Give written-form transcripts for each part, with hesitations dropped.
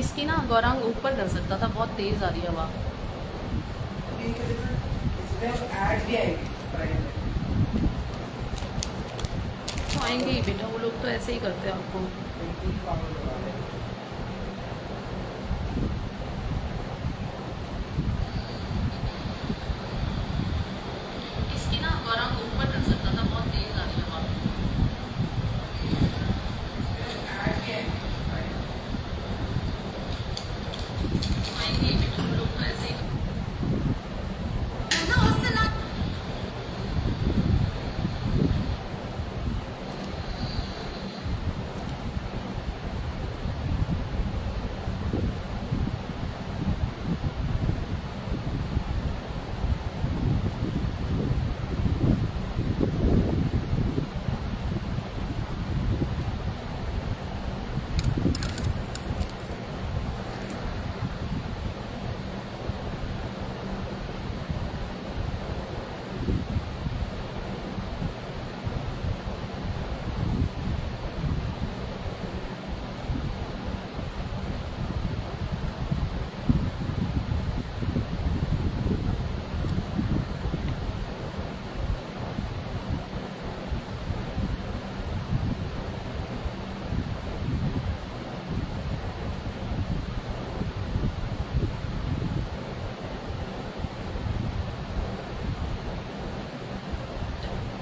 इसकी ना गौरांग ऊपर कर सकता था, बहुत तेज आ रही है हवा। तो आएंगे ही बेटा, वो लोग तो ऐसे ही करते हैं आपको। इसकी ना गौरांग ऊपर कर सकता था, बहुत तेज आ रही है हवा। तो आएंगे ही बेटा, वो लोग तो ऐसे ही।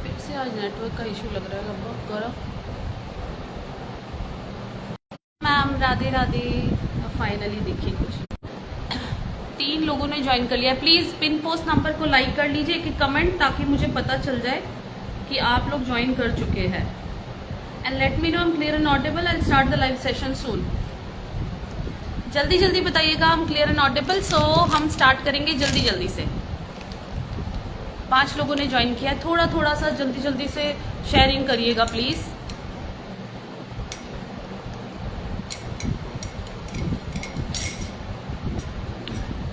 फिर से आज नेटवर्क का इशू लग रहा है लगभग। गौरव मैम राधे राधे। फाइनली देखिए कुछ 3 लोगों ने ज्वाइन कर लिया। प्लीज पिन पोस्ट नंबर को लाइक कर लीजिए, कि कमेंट, ताकि मुझे पता चल जाए कि आप लोग ज्वाइन कर चुके हैं। And let me know I am clear and audible. I start the live session soon. जल्दी जल्दी बताइएगा हम क्लियर एंड ऑडिबल, सो हम स्टार्ट करेंगे जल्दी जल्दी से। 5 लोगों ने ज्वाइन किया, थोड़ा थोड़ा सा जल्दी जल्दी से शेयरिंग करिएगा प्लीज।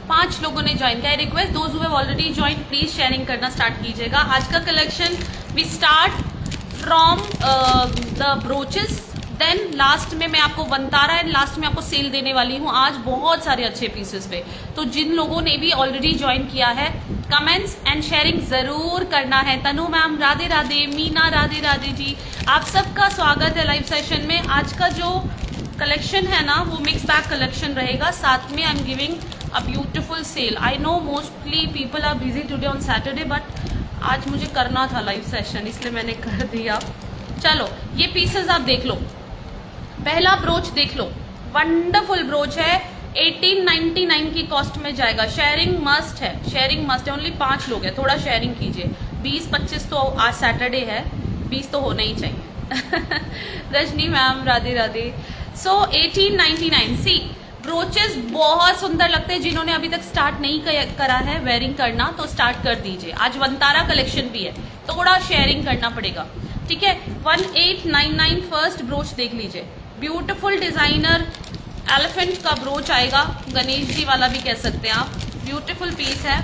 पांच लोगों ने ज्वाइन किया। I request those who have already join, please sharing करना स्टार्ट कीजिएगा। आज का collection we start from the brooches, then last में मैं आपको वंतारा एंड लास्ट में आपको सेल देने वाली हूँ आज बहुत सारे अच्छे पीसेस पे। तो जिन लोगों ने भी ऑलरेडी ज्वाइन किया है, कमेंट्स एंड शेयरिंग जरूर करना है। तनु मैम राधे राधे, मीना राधे राधे जी, आप सबका स्वागत है लाइव सेशन में। आज का जो कलेक्शन है ना वो मिक्स बैग कलेक्शन रहेगा, साथ में I am giving a beautiful sale. I know mostly people are busy today on Saturday, but आज मुझे करना था लाइव सेशन, इसलिए मैंने कर दिया। चलो ये पीसेस आप देख लो। पहला ब्रोच देख लो, वंडरफुल ब्रोच है, 1899 की कॉस्ट में जाएगा। शेयरिंग मस्ट है, शेयरिंग मस्ट है। ओनली 5 लोग हैं, थोड़ा शेयरिंग कीजिए। 20-25 तो आज सैटरडे है, 20 तो होना ही चाहिए। रजनी मैम राधे राधे। सो 1899 सी ब्रोचेस बहुत सुंदर लगते हैं। जिन्होंने अभी तक स्टार्ट नहीं करा है वेयरिंग करना, तो स्टार्ट कर दीजिए। आज वंतारा कलेक्शन भी है, थोड़ा शेयरिंग करना पड़ेगा, ठीक है। 1899 फर्स्ट ब्रोच देख लीजिए, ब्यूटीफुल डिजाइनर एलिफेंट का ब्रोच आएगा, गणेश जी वाला भी कह सकते हैं आप। ब्यूटीफुल पीस है।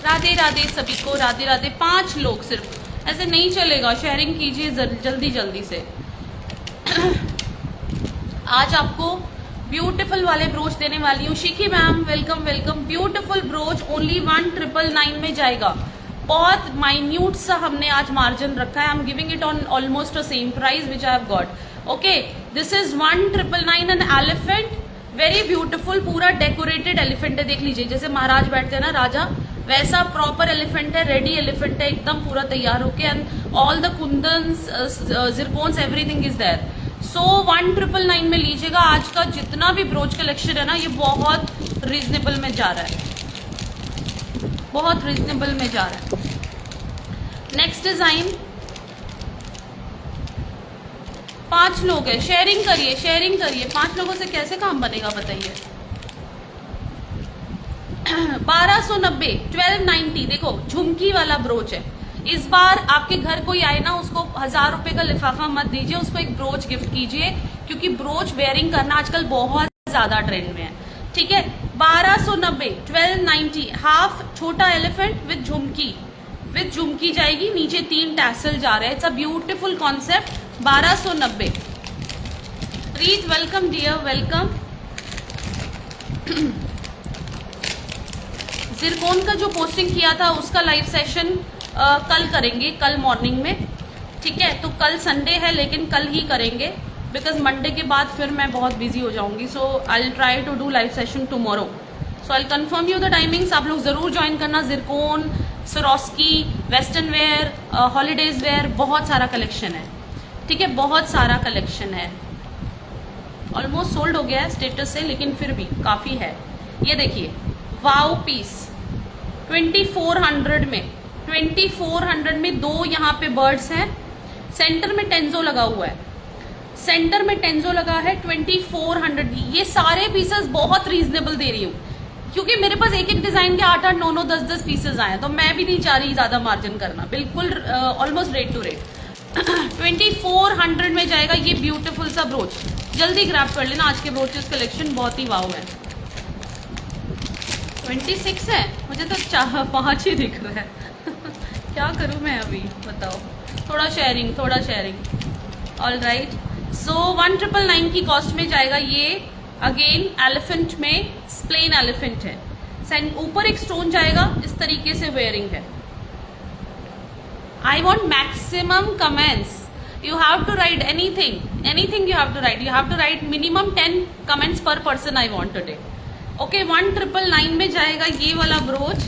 राधे राधे सभी को, राधे राधे। 5 लोग सिर्फ, ऐसे नहीं चलेगा, शेयरिंग कीजिए जल्दी जल्दी से। आज आपको ब्यूटीफुल वाले ब्रोच देने वाली हूँ। Shikhi ma'am welcome welcome. Beautiful brooch only 1999 में जाएगा। बहुत माइन्यूट सा हमने आज मार्जिन रखा है। आई am giving it on almost the same price which I have got. Okay, this is 1999 an elephant, very beautiful, पूरा डेकोरेटेड एलिफेंट है। देख लीजिए, जैसे महाराज बैठते हैं ना, राजा, वैसा प्रॉपर एलिफेंट है, रेडी एलिफेंट है, एकदम पूरा तैयार होके। And all the kundans, zircons, everything is there. So 1999 में लीजिएगा। आज का जितना भी ब्रोच कलेक्शन है ना, ये बहुत रीजनेबल में जा रहा है, बहुत रीजनेबल में जा रहा है। नेक्स्ट डिजाइन, 5 लोग हैं, शेयरिंग करिए, शेयरिंग करिए। 5 लोगों से कैसे काम बनेगा बताइए। 1290, 1290। देखो झुमकी वाला ब्रोच है। इस बार आपके घर कोई आए ना, उसको 1000 रुपए का लिफाफा मत दीजिए, उसको एक ब्रोच गिफ्ट कीजिए, क्योंकि ब्रोच वेयरिंग करना आजकल बहुत ज्यादा ट्रेंड में है, ठीक है। 1290, 1290, हाफ छोटा एलिफेंट विद झुमकी जाएगी, नीचे 3 टैसल जा रहे हैं। It's a beautiful concept. 1290। रीत वेलकम डियर, वेलकम। जिरकोन का जो पोस्टिंग किया था उसका लाइव सेशन कल करेंगे, कल मॉर्निंग में, ठीक है। तो कल संडे है लेकिन कल ही करेंगे, बिकॉज मंडे के बाद फिर मैं बहुत बिजी हो जाऊंगी। So I will try to do live session tomorrow. So I will confirm you the timings. आप लोग जरूर ज्वाइन करना। Zircon, Swarovski, western wear, holidays wear, बहुत सारा कलेक्शन है, ठीक है, बहुत सारा कलेक्शन है। ऑलमोस्ट सोल्ड हो गया है स्टेटस से, लेकिन फिर भी काफी है। ये देखिए वाओ पीस 2400 में, 2400 में दो यहाँ पे बर्ड्स हैं, सेंटर में टेंजो लगा हुआ है, सेंटर में टेंजो लगा है 2400। ये सारे पीसेस बहुत रीजनेबल दे रही हूँ, क्योंकि मेरे पास एक एक डिजाइन के 8-8, 9-9, 10-10 पीसेस आए हैं, तो मैं भी नहीं चाह रही ज्यादा मार्जिन करना, बिल्कुल ऑलमोस्ट रेट टू रेट। 2400 में जाएगा ये ब्यूटीफुल सा ब्रोच। जल्दी ग्रैब कर लेना, आज के ब्रोचेस कलेक्शन बहुत ही वाव है। 26 है, मुझे तो 5 ही दिख रहा है। क्या करूं मैं अभी, बताओ। थोड़ा शेयरिंग, थोड़ा शेयरिंग। ऑल राइट, सो 1999 की कॉस्ट में जाएगा ये। अगेन एलिफेंट में, प्लेन एलिफेंट है, ऊपर एक स्टोन जाएगा, इस तरीके से वेयरिंग है। I want maximum comments. You have to write anything. Anything you have to write. You have to write minimum 10 comments per person I want today. Okay, 1999 में जाएगा ये वाला ब्रोच।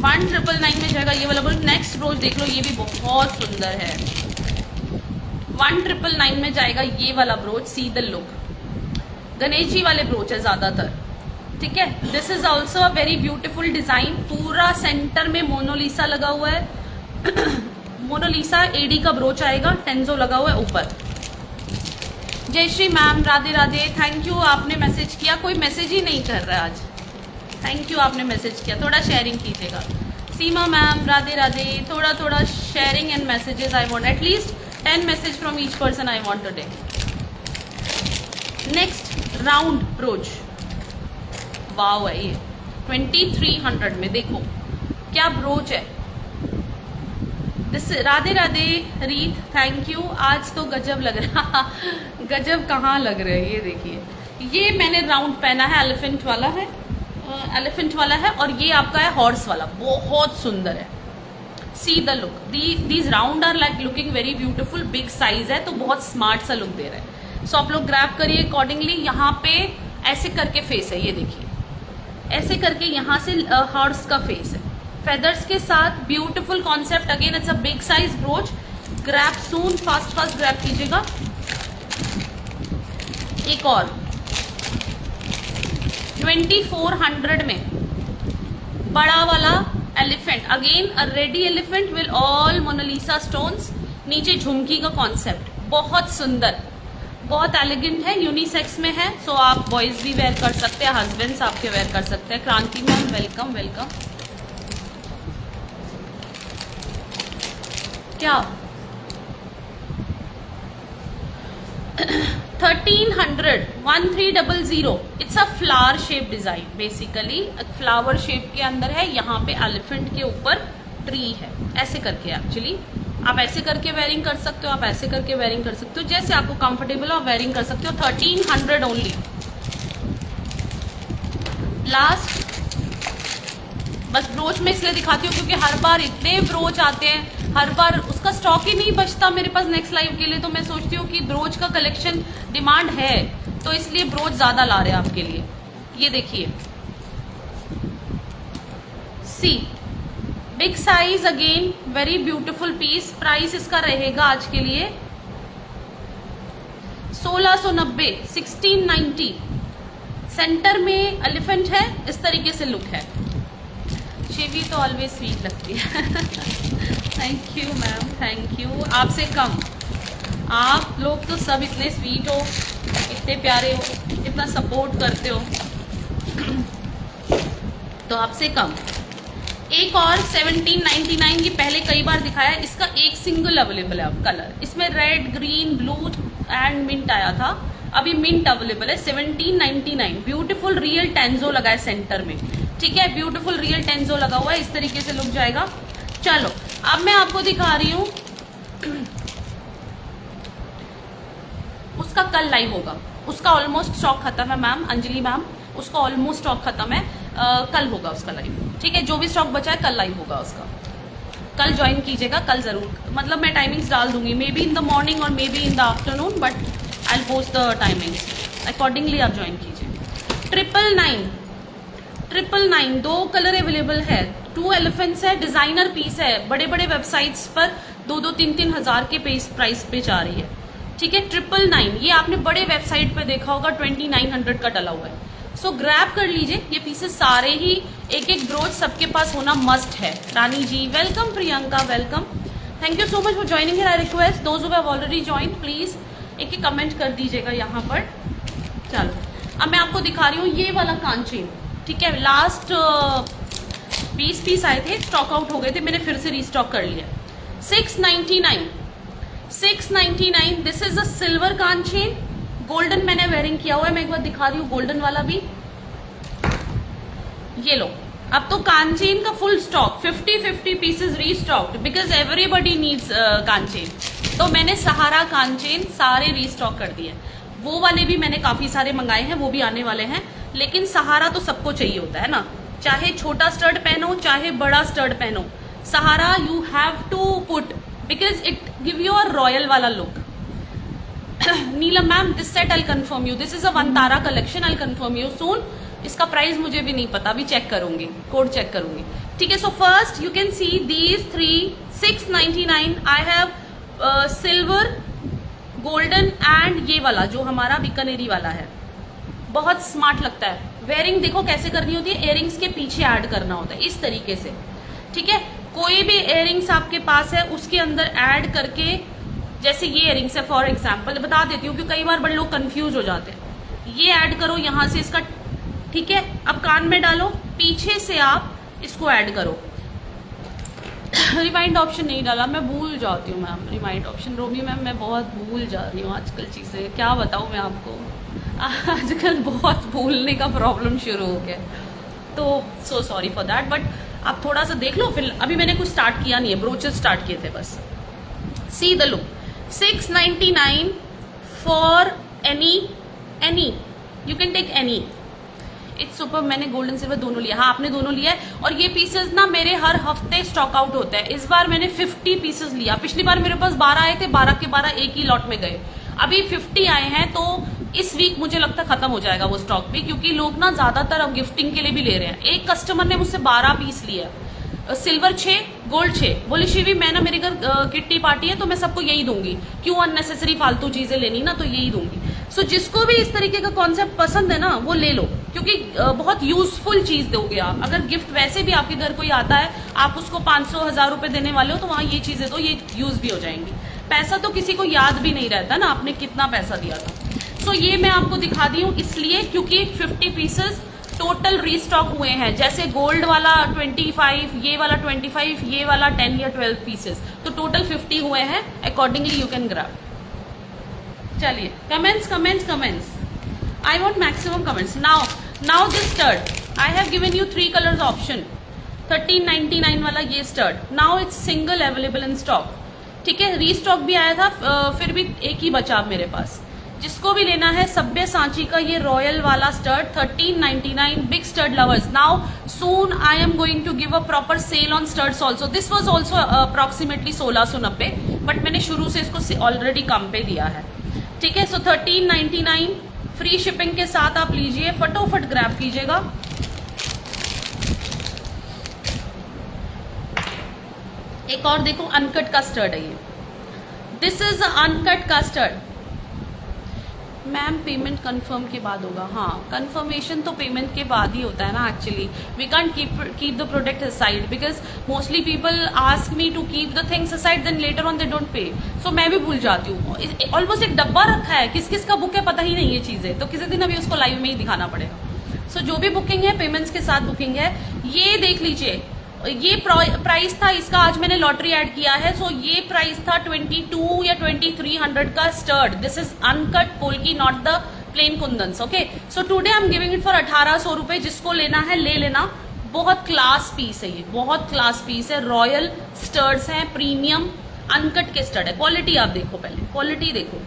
1999 में जाएगा ये वाला ब्रोच। नेक्स्ट ब्रोच देख लो, ये भी बहुत सुंदर है। 1999 में जाएगा ये वाला brooch. See the look. Ganesh ji वाले ब्रोच है ज्यादातर, ठीक है। This is also a very beautiful design. पूरा सेंटर में मोनालिसा लगा हुआ है। मोनालिसा एडी का ब्रोच आएगा, टेंजो लगा हुआ है ऊपर। जय Shri ma'am, Radhe Radhe, thank you, आपने मैसेज किया। कोई मैसेज ही नहीं कर रहा आज। थैंक यू, आपने मैसेज किया। थोड़ा शेयरिंग कीजिएगा। सीमा मैम, राधे राधे। थोड़ा थोड़ा sharing and messages I want, at least 10 message from each person I want today. Next round brooch, wow है ये 2300 में। देखो क्या ब्रोच है। राधे राधे रीत, थैंक यू। आज तो गजब लग रहा। गजब कहाँ लग रहा है, ये देखिए। ये मैंने राउंड पहना है, एलिफेंट वाला है, एलिफेंट वाला है, और ये आपका है हॉर्स वाला, बहुत सुंदर है। See the look, these round are like looking very beautiful. Big size है तो बहुत स्मार्ट सा लुक दे रहा है। सो आप लोग ग्रैब करिए अकॉर्डिंगली। यहाँ पे ऐसे करके फेस है, ये देखिए, ऐसे करके यहाँ से हॉर्स का फेस है, फेदर्स के साथ। Beautiful concept. Again it's a big size brooch. Grab soon, fast fast grab कीजिएगा। एक और 2400 में बड़ा वाला elephant. Again a ready elephant will all Monalisa stones. नीचे झुमकी का कॉन्सेप्ट, बहुत सुंदर, बहुत एलिगेंट है। यूनिसेक्स में है, सो आप बॉयज भी वेयर कर सकते हैं, हस्बैंड्स आपके वेयर कर सकते हैं। क्रांति मैम, वेलकम वेलकम। क्या 1300 it's a flower shape design. Basically flower shape के अंदर है, यहाँ पे एलिफेंट के ऊपर ट्री है, ऐसे करके। एक्चुअली आप ऐसे करके वेयरिंग कर सकते हो, आप ऐसे करके वेयरिंग कर सकते हो, जैसे आपको कंफर्टेबल हो वेयरिंग कर सकते हो। 1300 ओनली। लास्ट बस ब्रोच में इसलिए दिखाती हूँ क्योंकि हर बार इतने ब्रोच आते हैं, हर बार उसका स्टॉक ही नहीं बचता मेरे पास नेक्स्ट लाइव के लिए। तो मैं सोचती हूँ कि ब्रोच का कलेक्शन डिमांड है, तो इसलिए ब्रोच ज्यादा ला रहे हैं आपके लिए। ये देखिए, see big size, again very beautiful piece. Price इसका रहेगा आज के लिए 1690, 1690। सेंटर में एलिफेंट है, इस तरीके से लुक है। शेवी तो ऑलवेज स्वीट लगती है। Thank you ma'am, thank you. आपसे कम, आप लोग तो सब इतने स्वीट हो, इतने प्यारे हो, इतना सपोर्ट करते हो, तो आपसे कम। एक और 1799 की पहले कई बार दिखाया है, इसका एक सिंगल अवेलेबल है कलर। इसमें red, green, blue and mint आया था, अभी मिंट अवेलेबल है। 1799 ब्यूटीफुल रियल टेंजो लगा है सेंटर में, ठीक है। ब्यूटीफुल रियल टेंजो लगा हुआ है, इस तरीके से लुक जाएगा। चलो अब मैं आपको दिखा रही हूँ उसका कल लाइव होगा, उसका ऑलमोस्ट स्टॉक खत्म है मैम, अंजलि मैम, उसका ऑलमोस्ट स्टॉक खत्म है, कल होगा उसका लाइव, ठीक है। जो भी स्टॉक बचा है कल लाइव होगा उसका, कल ज्वाइन कीजिएगा, कल जरूर, मतलब मैं टाइमिंग्स डाल दूंगी, maybe in the morning और maybe in the afternoon, but I will post the timings accordingly, आप ज्वाइन कीजिए। 999 दो कलर अवेलेबल है, 2 एलिफेंट्स है, डिजाइनर पीस है, बड़े बड़े वेबसाइट्स पर 2-2, 3-3 हजार के प्राइस पे जा रही है, ठीक है। 999 ये आपने बड़े वेबसाइट पे देखा होगा, 2900 का डला हुआ है। सो ग्रैब कर लीजिए, ये पीसेस सारे ही, एक एक ब्रोच सबके पास होना मस्ट है। Rani ji welcome, Priyanka welcome, thank you so much for joining here. I request those who have already joined please एक एक कमेंट कर दीजिएगा यहाँ पर। चलो अब मैं आपको दिखा रही हूँ ये वाला कांचीन, ठीक है। लास्ट 20 पीस आए थे, स्टॉक आउट हो गए थे, मैंने फिर से रीस्टॉक कर लिया। 699 दिस इज अ सिल्वर कांचीन, गोल्डन मैंने वेयरिंग किया हुआ है, मैं एक बार दिखा रही हूँ गोल्डन वाला भी, ये लो। अब तो कांचीन का full stock 50 pieces restocked because everybody needs कांचीन, तो मैंने सहारा कांचीन सारे रीस्टॉक कर दिए। वो वाले भी मैंने काफी सारे मंगाए हैं, वो भी आने वाले हैं, लेकिन सहारा तो सबको चाहिए होता है ना, चाहे छोटा स्टर्ड पहनो चाहे बड़ा स्टर्ड पहनो, sahara you have to put because it give you a royal वाला look. Neelam ma'am this set I confirm you, this is a Vantara collection, I confirm you soon. इसका प्राइस मुझे भी नहीं पता, अभी चेक करूंगी, कोड चेक करूंगी, ठीक है। So first you can see these 3 699 I have silver, golden and ये वाला जो हमारा बीकानेरी वाला है, बहुत स्मार्ट लगता है। वेयरिंग देखो कैसे करनी होती है, इयरिंग्स के पीछे ऐड करना होता है इस तरीके से, ठीक है। कोई भी इयरिंग्स आपके पास है उसके अंदर ऐड करके, जैसे ये इयरिंग्स है फॉर एग्जाम्पल, बता देती हूँ क्योंकि कई बार बड़े लोग कंफ्यूज हो जाते हैं। ये ऐड करो यहाँ से इसका, ठीक है। अब कान में डालो, पीछे से आप इसको ऐड करो। रिमाइंड ऑप्शन नहीं डाला, मैं भूल जाती हूँ मैम, रिमाइंड ऑप्शन रोमी मैम मैं बहुत भूल जा रही हूँ आजकल चीजें, क्या बताऊँ मैं आपको, आजकल बहुत भूलने का प्रॉब्लम शुरू हो गया, तो so sorry for that, but आप थोड़ा सा देख लो। फिर अभी मैंने कुछ स्टार्ट किया नहीं है, ब्रोचेस स्टार्ट किए थे बस। See the look, 699 for any you can take any, it's super. मैंने गोल्डन सिल्वर दोनों लिया, हाँ आपने दोनों लिया है, और ये पीसेस ना मेरे हर हफ्ते स्टॉक आउट होता है। इस बार मैंने 50 पीसेस लिया, पिछली बार मेरे पास 12 आए थे, 12 के 12 एक ही लॉट में गए, अभी 50 आए हैं, तो इस वीक मुझे लगता है खत्म हो जाएगा वो स्टॉक भी, क्योंकि लोग ना ज्यादातर अब गिफ्टिंग के लिए भी ले रहे हैं। एक कस्टमर ने मुझसे 12 पीस लिया, सिल्वर 6 गोल्ड 6, बोले शिवी मैं ना मेरे घर किट्टी पार्टी है तो मैं सबको यही दूंगी, क्यों अननेसेसरी फालतू चीजें लेनी ना, तो यही दूंगी। सो जिसको भी इस तरीके का कॉन्सेप्ट पसंद है ना वो ले लो, क्योंकि बहुत यूजफुल चीज दोगे आप। अगर गिफ्ट वैसे भी आपके घर कोई आता है, आप उसको 500-1000 रुपए देने वाले हो, तो वहां ये चीजें दो, ये यूज भी हो जाएंगी। पैसा तो किसी को याद भी नहीं रहता ना आपने कितना पैसा दिया था। सो ये मैं आपको दिखा दी हूँ इसलिए क्योंकि 50 पीसेस टोटल रीस्टॉक हुए हैं, जैसे गोल्ड वाला 25, ये वाला 25, ये वाला 10 या 12 पीसेस, तो टोटल 50 हुए हैं। Accordingly you can grab. चलिए comments, I want maximum comments. Now this stud I have given you 3 colours option, 1399 वाला ये stud, now it's single available in stock, ठीक है। रीस्टॉक भी आया था, फिर भी एक ही बचा मेरे पास। जिसको भी लेना है सभ्य सांची का ये रॉयल वाला stud 1399, big stud lovers. Now soon I am going to give a proper sale on studs also. This was also approximately 1690, but मैंने शुरू से इसको ऑलरेडी कम पे दिया है, ठीक है। सो 1399 फ्री शिपिंग के साथ आप लीजिए, फटोफट ग्रैब कीजिएगा। एक और देखो अनकट का स्टर्ट है ये, दिस इज अनकट का स्टर्ट। मैम पेमेंट कंफर्म के बाद होगा, हाँ कंफर्मेशन तो पेमेंट के बाद ही होता है ना। Actually we can't keep the product aside because mostly people ask me to keep the things aside, then later on they don't pay. So मैं भी भूल जाती हूँ, ऑलमोस्ट एक डब्बा रखा है, किस किस का बुक है पता ही नहीं ये चीजें, तो किसी दिन अभी उसको लाइव में ही दिखाना पड़ेगा। सो जो भी बुकिंग है पेमेंट्स के साथ बुकिंग है। ये देख लीजिए, ये प्राइस था इसका, आज मैंने लॉटरी ऐड किया है। सो ये प्राइस था 22 या 2300 का stud. This is uncut polki, not the plain kundans, okay. So today I am giving it for 1800 रुपए। जिसको लेना है ले लेना, बहुत क्लास पीस है ये, बहुत क्लास पीस है। रॉयल स्टर्ट्स हैं, प्रीमियम अनकट के स्टड है। क्वालिटी आप देखो, पहले क्वालिटी देखो,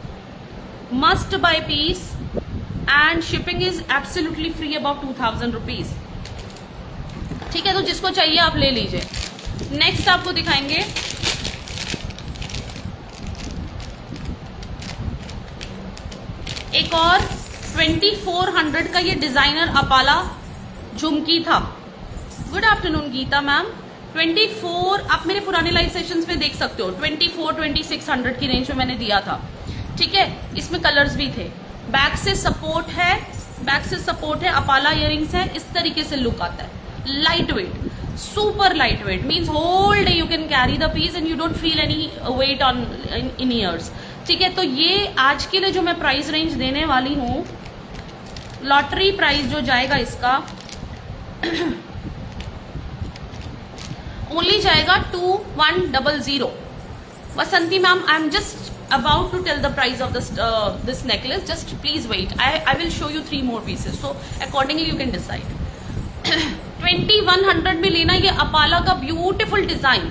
must buy piece and shipping is absolutely free about 2000 rupees. ठीक है, तो जिसको चाहिए आप ले लीजिए। नेक्स्ट आपको दिखाएंगे एक और 2400 का ये डिजाइनर अपाला झुमकी था। Good afternoon Gita ma'am. 24 आप मेरे पुराने लाइव सेशंस में देख सकते हो, 24-2600 की रेंज में मैंने दिया था। ठीक है, इसमें कलर्स भी थे। बैक से सपोर्ट है, बैक से सपोर्ट है, अपाला इयरिंग्स है, इस तरीके से लुक आता है। Light weight, super light weight, means whole day you can carry the piece and you don't feel any weight on in ears. ठीक है, तो ये आज के लिए जो मैं प्राइस रेंज देने वाली हूँ, लॉटरी प्राइस जो जाएगा इसका ओनली जाएगा 2100। Vasanti ma'am, I am just about to tell the price of this necklace, just please wait. I will show you 3 more pieces, so accordingly you can decide. 2100 में लेना ये अपाला का ब्यूटीफुल डिजाइन।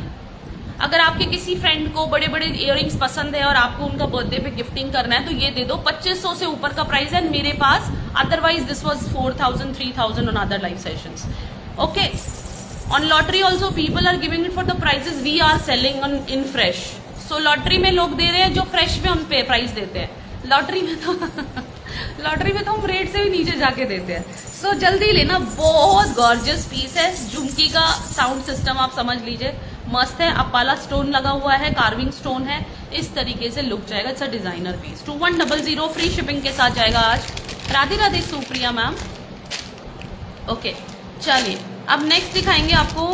अगर आपके किसी फ्रेंड को बड़े बड़े इयररिंग्स पसंद है और आपको उनका बर्थडे पे गिफ्टिंग करना है तो ये दे दो। 2500 से ऊपर का प्राइस है मेरे पास, otherwise this was 4000 3000 on other live sessions. Okay, on lottery also people are giving it for the prices we are selling on in fresh. So lottery में लोग दे रहे हैं जो फ्रेश में हम पे प्राइस देते हैं, लॉटरी में तो लॉटरी में तो हम रेट से भी नीचे जाके देते हैं। सो जल्दी लेना, बहुत गॉर्जियस पीस है। झुमकी का साउंड सिस्टम आप समझ लीजिए, मस्त है। अपाला स्टोन लगा हुआ है, कार्विंग स्टोन है, इस तरीके से लुक जाएगा। It's a designer piece. 2100 free shipping के साथ जाएगा आज। राधे राधे सुप्रिया मैम। ओके, चलिए अब नेक्स्ट दिखाएंगे आपको।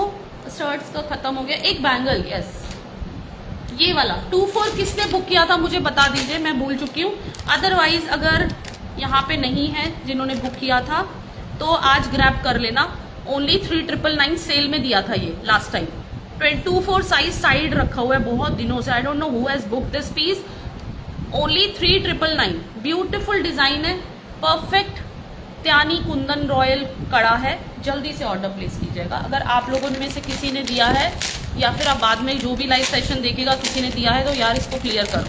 शर्ट्स का खत्म हो गया। एक बैंगल, यस ये वाला 24 किसने बुक किया था मुझे बता दीजिए, मैं भूल चुकी हूँ। अदरवाइज अगर यहाँ पे नहीं है जिन्होंने बुक किया था तो आज ग्रैब कर लेना। ओनली 3999 सेल में दिया था ये लास्ट टाइम। 24 साइज साइड रखा हुआ है बहुत दिनों से। I don't know who has book this piece. Only 3999। Beautiful design है, परफेक्ट त्यानी कुंदन रॉयल कड़ा है। जल्दी से ऑर्डर प्लेस कीजिएगा। अगर आप लोगों में से किसी ने दिया है या फिर आप बाद में जो भी लाइव सेशन देखेगा किसी ने दिया है तो यार इसको क्लियर करो।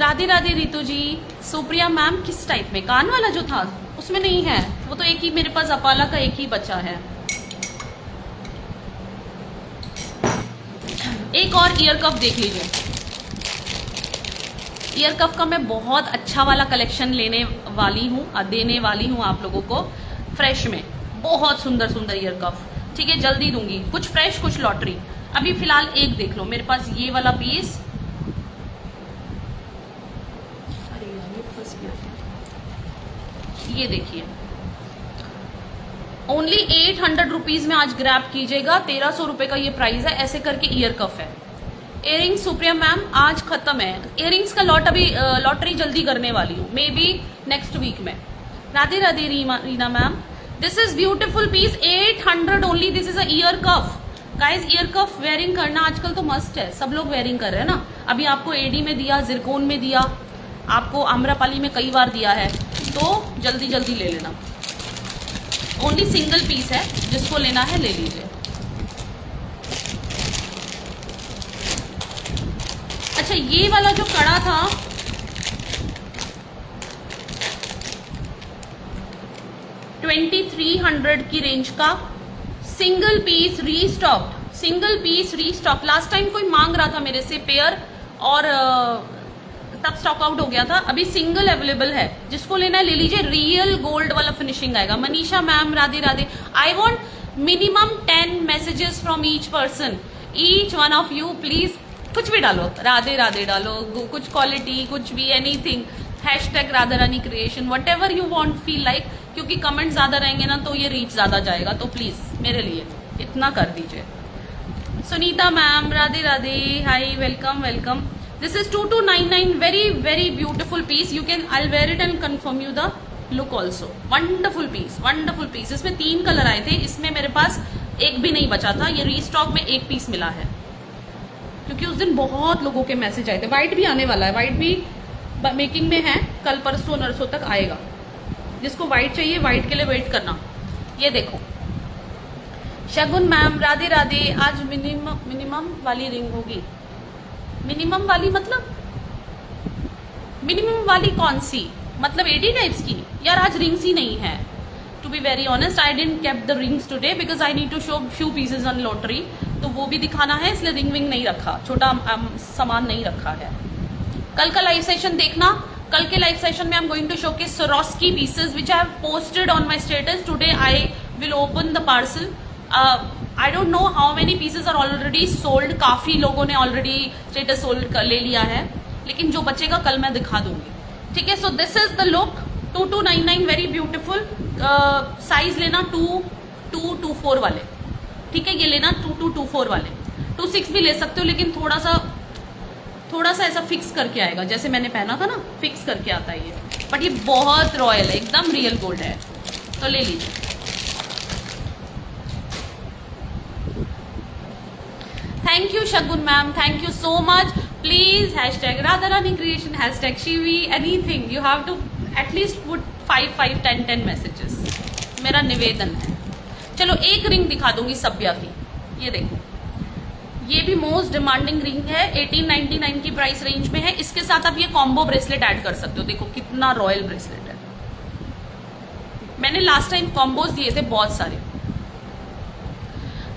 राधे राधे रितु जी। सुप्रिया मैम किस टाइप में? कान वाला जो था उसमें नहीं है, वो तो एक ही मेरे पास अपाला का एक ही बचा है। एक और ईयर कफ देख लीजिए। ईयर कफ का मैं बहुत अच्छा वाला कलेक्शन लेने वाली हूँ, देने वाली हूँ आप लोगों को फ्रेश में। बहुत सुंदर सुंदर ईयर कफ। ठीक है, जल्दी दूंगी। कुछ फ्रेश कुछ लॉटरी। अभी फिलहाल एक देख लो मेरे पास ये वाला पीस। अरे यार ये फंस गया। ये देखिए, ओनली 800 रुपीज में आज ग्रैब कीजिएगा। 1300 रुपए का ये प्राइस है। ऐसे करके ईयर कफ है। इयरिंग्स सुप्रिया मैम आज खत्म है। इयरिंग्स का लॉट अभी लॉटरी जल्दी करने वाली हूँ, मे बी नेक्स्ट वीक में। Radhe Radhe Reena ma'am. This is beautiful piece, 800 only. This is a ear cuff. Guys ear cuff wearing करना आजकल तो मस्ट है, सब लोग वेयरिंग कर रहे हैं ना। अभी आपको एडी में दिया, जिरकोन में दिया, आपको आम्रपाली में कई बार दिया है, तो जल्दी जल्दी ले लेना। ओनली सिंगल पीस है, जिसको लेना है ले लीजिए। अच्छा, ये वाला जो कड़ा था 2300 की रेंज का, single piece restocked. Single piece restock. Last time कोई मांग रहा था मेरे से पेयर और तब स्टॉक आउट हो गया था। अभी सिंगल अवेलेबल है, जिसको लेना है ले लीजिए। रियल गोल्ड वाला फिनिशिंग आएगा। Manisha ma'am Radhe Radhe. I want minimum 10 messages from each person. Each one of you please कुछ भी डालो, राधे राधे डालो, कुछ क्वालिटी, कुछ भी, anything, hashtag Radha Rani creation, what ever you want feel like. क्योंकि कमेंट ज्यादा रहेंगे ना तो ये रीच ज्यादा जाएगा, तो प्लीज मेरे लिए इतना कर दीजिए। Sunita ma'am Radhe Radhe, hi, welcome welcome. This is 2299, very very beautiful piece. You can, I wear it and confirm you the look also. Wonderful piece, wonderful piece. इसमें 3 कलर आए थे, इसमें मेरे पास एक भी नहीं बचा था। ये रीस्टॉक में एक पीस मिला है, क्योंकि उस दिन बहुत लोगों के मैसेज आए थे। व्हाइट भी आने वाला है, व्हाइट भी मेकिंग में है, कल परसों नरसों तक आएगा। जिसको व्हाइट चाहिए व्हाइट के लिए वेट करना। ये देखो, शगुन मैम राधे राधे। आज मिनिमम वाली रिंग होगी। मिनिमम वाली मतलब मिनिमम वाली कौन सी, मतलब 80 टाइप्स की? यार आज रिंग्स ही नहीं है। To be very honest I didn't keep the rings today because I need to show few pieces on lottery, तो वो भी दिखाना है, इसलिए रिंग विंग नहीं रखा, छोटा सामान नहीं रखा है। कल का लाइव सेशन देखना। कल के लाइव सेशन में I am going to show के Swarovski pieces which I have posted on my status. Today I will open the parcel. I don't know how many pieces are already sold. काफी लोगों ने already status sold कर ले लिया है, लेकिन जो बचेगा कल मैं दिखा दूंगी, ठीक है। So this is the look 2299 very beautiful. Size लेना 2224 वाले, ठीक है, ये लेना 2224 वाले। 26 भी ले सकते हो, लेकिन थोड़ा सा ऐसा फिक्स करके आएगा, जैसे मैंने पहना था ना, फिक्स करके आता है ये, बट ये बहुत रॉयल है, एकदम रियल गोल्ड है, तो ले लीजिए। Thank you Shagun ma'am, thank you so much. Please hashtag Radha Rani creation, hashtag Shivi, anything, you have to at least put 5-10 messages, मेरा निवेदन है। चलो एक रिंग दिखा दूंगी सभ्या की, ये देखो, ये भी मोस्ट डिमांडिंग रिंग है, 1899 की प्राइस रेंज में है। इसके साथ आप ये कॉम्बो ब्रेसलेट ऐड कर सकते हो, देखो कितना रॉयल ब्रेसलेट है। मैंने लास्ट टाइम कॉम्बोज दिए थे बहुत सारे,